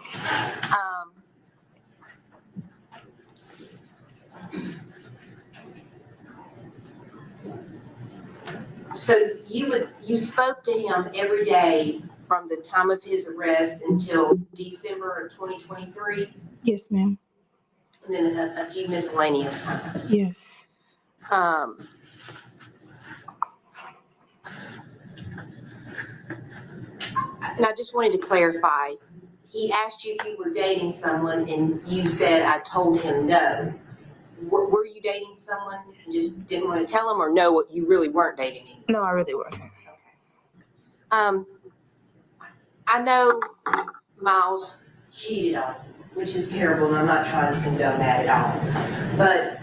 So you spoke to him every day from the time of his arrest until December of 2023? Yes, ma'am. And then a few miscellaneous times? Yes. And I just wanted to clarify, he asked you if you were dating someone and you said, I told him no. Were you dating someone and just didn't want to tell him, or no, you really weren't dating him? No, I really wasn't. I know Miles cheated on you, which is terrible, and I'm not trying to condone that at all. But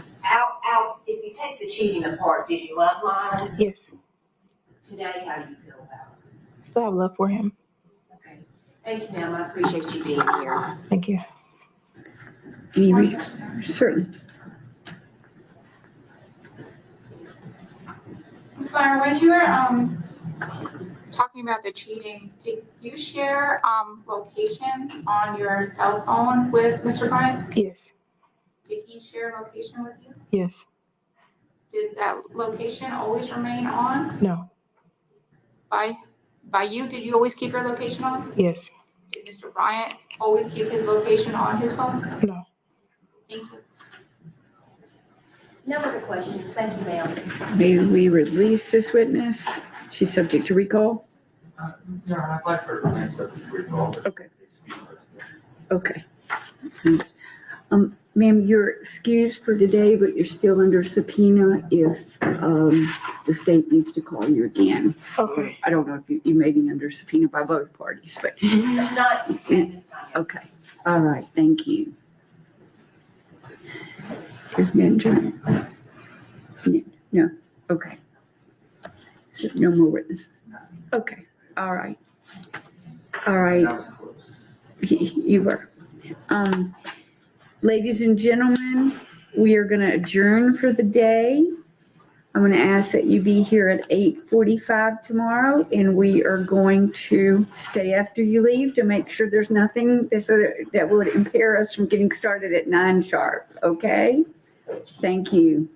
if you take the cheating apart, did you love Miles? Yes. Today, how do you feel about it? I still have love for him. Okay. Thank you, ma'am. I appreciate you being here. Thank you. Certainly. Sarah, when you were talking about the cheating, did you share location on your cell phone with Mr. Bryant? Yes. Did he share location with you? Yes. Did that location always remain on? No. By you, did you always keep your location on? Yes. Did Mr. Bryant always keep his location on his phone? No. Thank you. No other questions. Thank you, ma'am. May we release this witness? She's subject to recall? No, I'd like her to remain subject to recall. Okay. Okay. Ma'am, you're excused for today, but you're still under subpoena if the state needs to call you again. Okay. I don't know if you may be under subpoena by both parties, but. Not this time. Okay. All right. Thank you. Is Ninja? No. Okay. So no more witnesses. Okay. All right. All right. You were. Ladies and gentlemen, we are going to adjourn for the day. I'm going to ask that you be here at 8:45 tomorrow, and we are going to stay after you leave to make sure there's nothing that would impair us from getting started at 9 sharp. Okay? Thank you.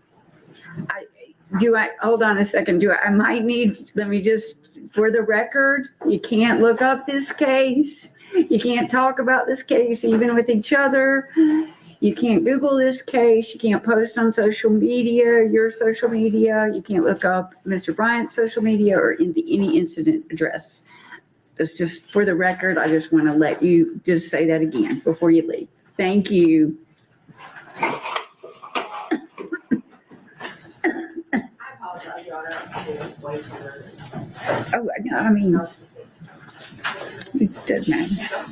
Hold on a second. Let me just, for the record, you can't look up this case. You can't talk about this case even with each other. You can't Google this case. You can't post on social media, your social media. You can't look up Mr. Bryant's social media or any incident address. That's just for the record. I just want to let you just say that again before you leave. Thank you. Oh, no, I mean, it doesn't matter.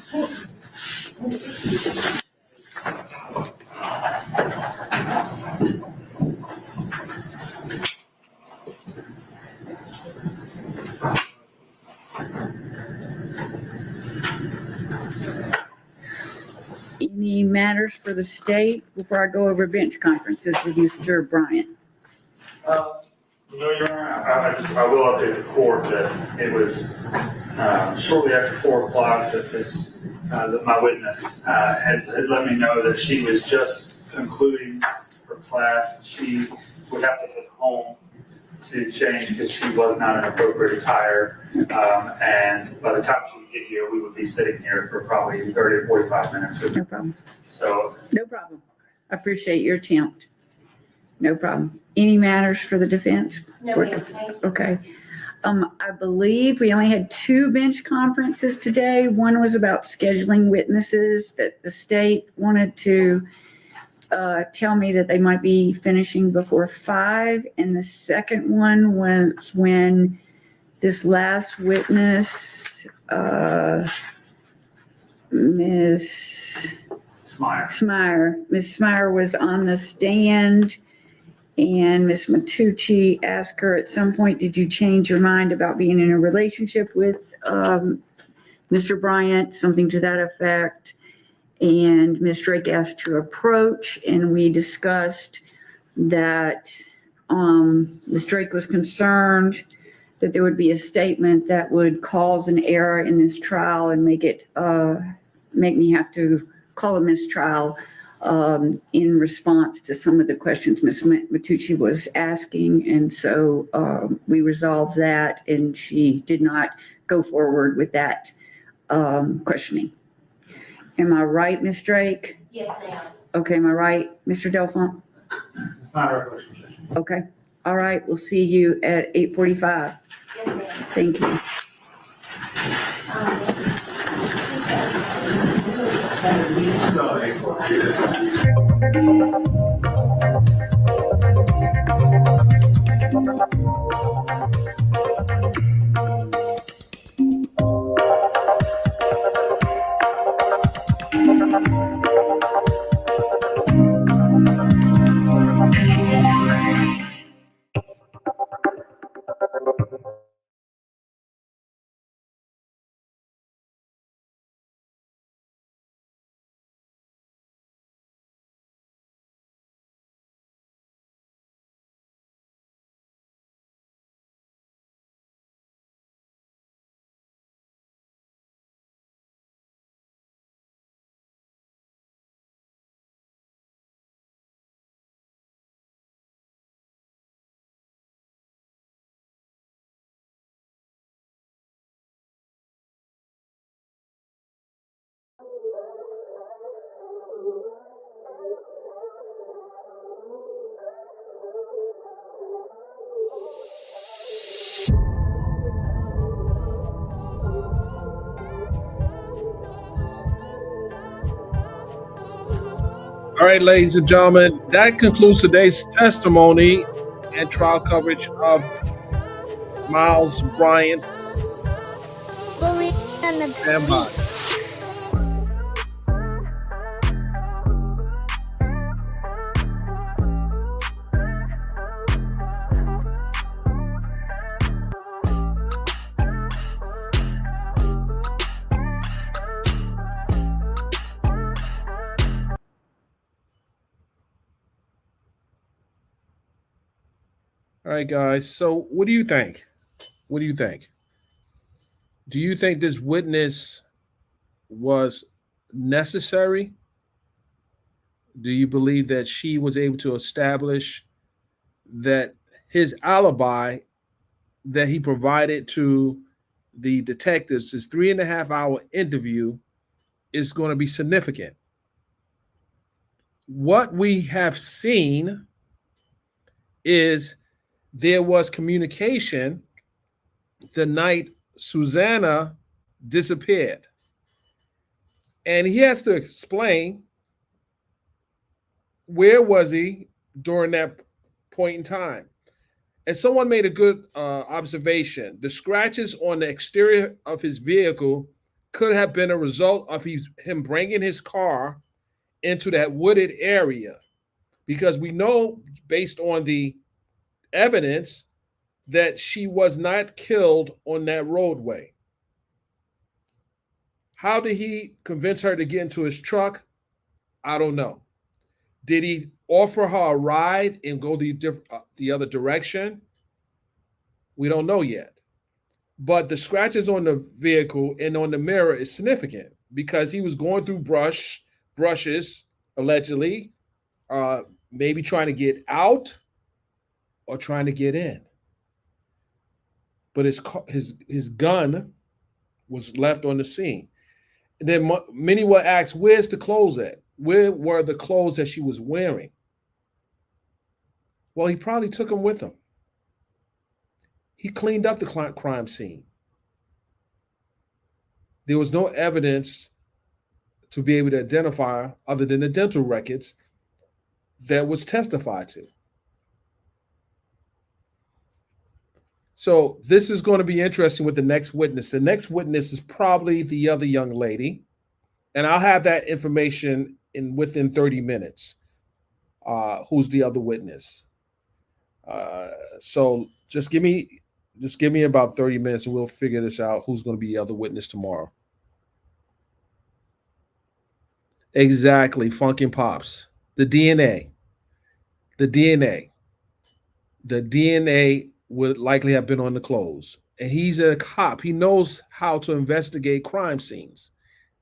Any matters for the state before I go over bench conferences with Mr. Bryant? No, Your Honor, I will update the court that it was shortly after 4 o'clock that my witness had let me know that she was just concluding her class. She would have to head home to change because she was not in appropriate attire. And by the time she would get here, we would be sitting here for probably 30 or 45 minutes. No problem. So. No problem. I appreciate your attempt. No problem. Any matters for the defense? No, ma'am. Thank you. Okay. I believe we only had 2 bench conferences today. One was about scheduling witnesses that the state wanted to tell me that they might be finishing before 5. And the second one was when this last witness, Miss Smyer was on the stand, and Miss Matucci asked her at some point, did you change your mind about being in a relationship with Mr. Bryant, something to that effect? And Ms. Drake asked to approach, and we discussed that Ms. Drake was concerned that there would be a statement that would cause an error in this trial and make me have to call a mistrial in response to some of the questions Ms. Matucci was asking. And so we resolved that, and she did not go forward with that questioning. Am I right, Ms. Drake? Yes, ma'am. Okay, am I right, Mr. Delphont? It's not our question. Okay. All right, we'll see you at 8:45. Yes, ma'am. Thank you. All right, ladies and gentlemen, that concludes today's testimony and trial coverage of Miles Bryant. Stand by. All right, guys. So, what do you think? What do you think? Do you think this witness was necessary? Do you believe that she was able to establish that his alibi that he provided to the detectives, this 3.5 hour interview, is going to be significant? What we have seen is there was communication the night Susana disappeared. And he has to explain where was he during that point in time. And someone made a good observation. The scratches on the exterior of his vehicle could have been a result of him bringing his car into that wooded area, because we know based on the evidence that she was not killed on that roadway. How did he convince her to get into his truck? I don't know. Did he offer her a ride and go the other direction? We don't know yet. But the scratches on the vehicle and on the mirror is significant because he was going through brushes, allegedly, maybe trying to get out or trying to get in. But his gun was left on the scene. And then many will ask, where's the clothes at? Where were the clothes that she was wearing? Well, he probably took them with him. He cleaned up the crime scene. There was no evidence to be able to identify other than the dental records that was testified to. So this is going to be interesting with the next witness. The next witness is probably the other young lady, and I'll have that information within 30 minutes. Who's the other witness? So just give me about 30 minutes and we'll figure this out. Who's going to be the other witness tomorrow? Exactly, Funkin' Pops. The DNA would likely have been on the clothes. And he's a cop. He knows how to investigate crime scenes.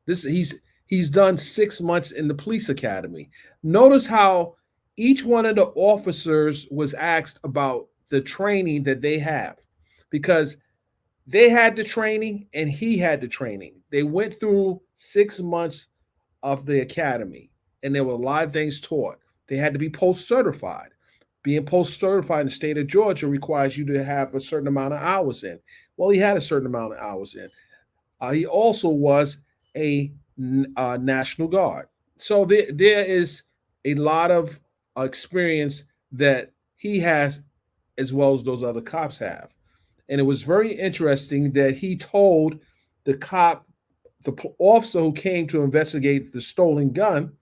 He's done 6 months in the police academy. Notice how each one of the officers was asked about the training that they have, because they had the training and he had the training. They went through 6 months of the academy and there were a lot of things taught. They had to be post-certified. Being post-certified in the state of Georgia requires you to have a certain amount of hours in. Well, he had a certain amount of hours in. He also was a National Guard. So there is a lot of experience that he has as well as those other cops have. And it was very interesting that he told the cop, the officer who came to investigate the stolen gun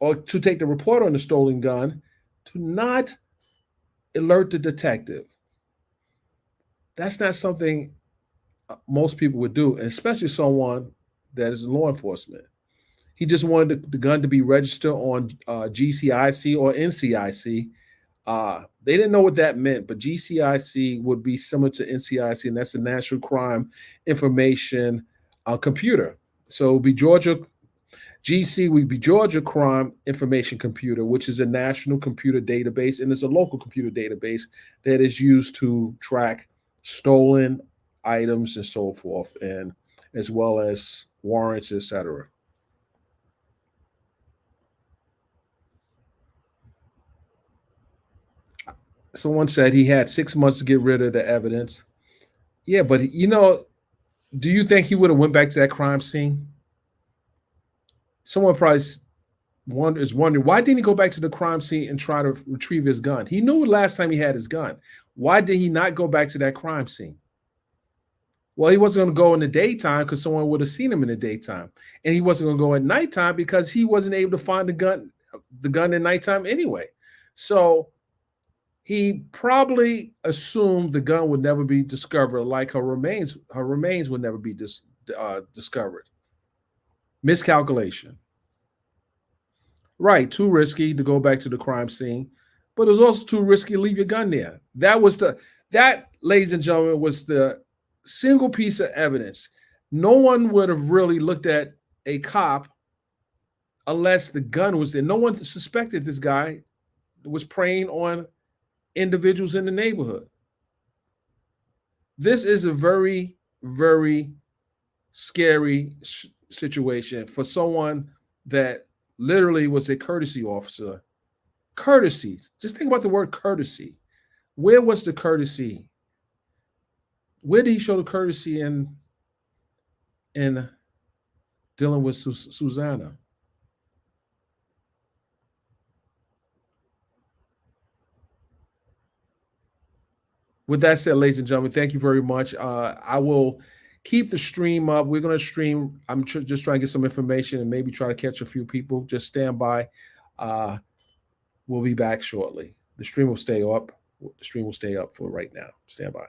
or to take the report on the stolen gun, to not alert the detective. That's not something most people would do, and especially someone that is in law enforcement. He just wanted the gun to be registered on GCIC or NCIC. They didn't know what that meant, but GCIC would be similar to NCIC, and that's the National Crime Information Computer. So it would be Georgia GC would be Georgia Crime Information Computer, which is a national computer database, and it's a local computer database that is used to track stolen items and so forth, and as well as warrants, etc. Someone said he had 6 months to get rid of the evidence. Yeah, but do you think he would have went back to that crime scene? Someone probably is wondering, why didn't he go back to the crime scene and try to retrieve his gun? He knew last time he had his gun. Why did he not go back to that crime scene? Well, he wasn't going to go in the daytime because someone would have seen him in the daytime, and he wasn't going to go at nighttime because he wasn't able to find the gun in nighttime anyway. So he probably assumed the gun would never be discovered, like her remains would never be discovered. Miscalculation. Right, too risky to go back to the crime scene, but it was also too risky to leave your gun there. That, ladies and gentlemen, was the single piece of evidence. No one would have really looked at a cop unless the gun was there. No one suspected this guy was preying on individuals in the neighborhood. This is a very, very scary situation for someone that literally was a courtesy officer. Courtesy. Just think about the word courtesy. Where was the courtesy? Where did he show the courtesy in dealing with Susana? With that said, ladies and gentlemen, thank you very much. I will keep the stream up. We're going to stream. I'm just trying to get some information and maybe try to catch a few people. Just stand by. We'll be back shortly. The stream will stay up. The stream will stay up for right now. Stand by.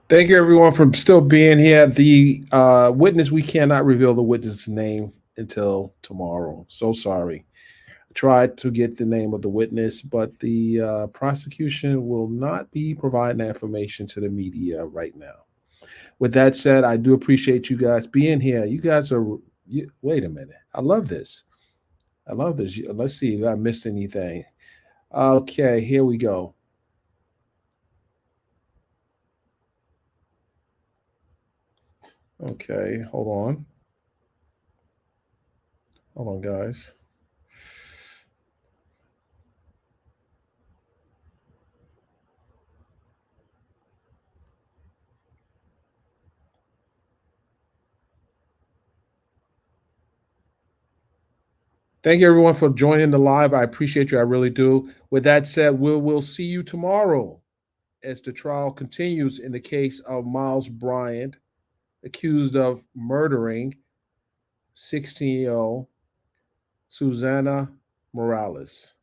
Thank you, everyone, for still being here. The witness, we cannot reveal the witness's name until tomorrow. So sorry. Tried to get the name of the witness, but the prosecution will not be providing that information to the media right now. With that said, I do appreciate you guys being here. You guys are, wait a minute. I love this. I love this. Let's see if I missed anything. Okay, here we go. Okay, hold on. Hold on, guys. Thank you, everyone, for joining the live. I appreciate you. I really do. With that said, we'll see you tomorrow as the trial continues in the case of Miles Bryant, accused of murdering 16-year-old Susana Morales.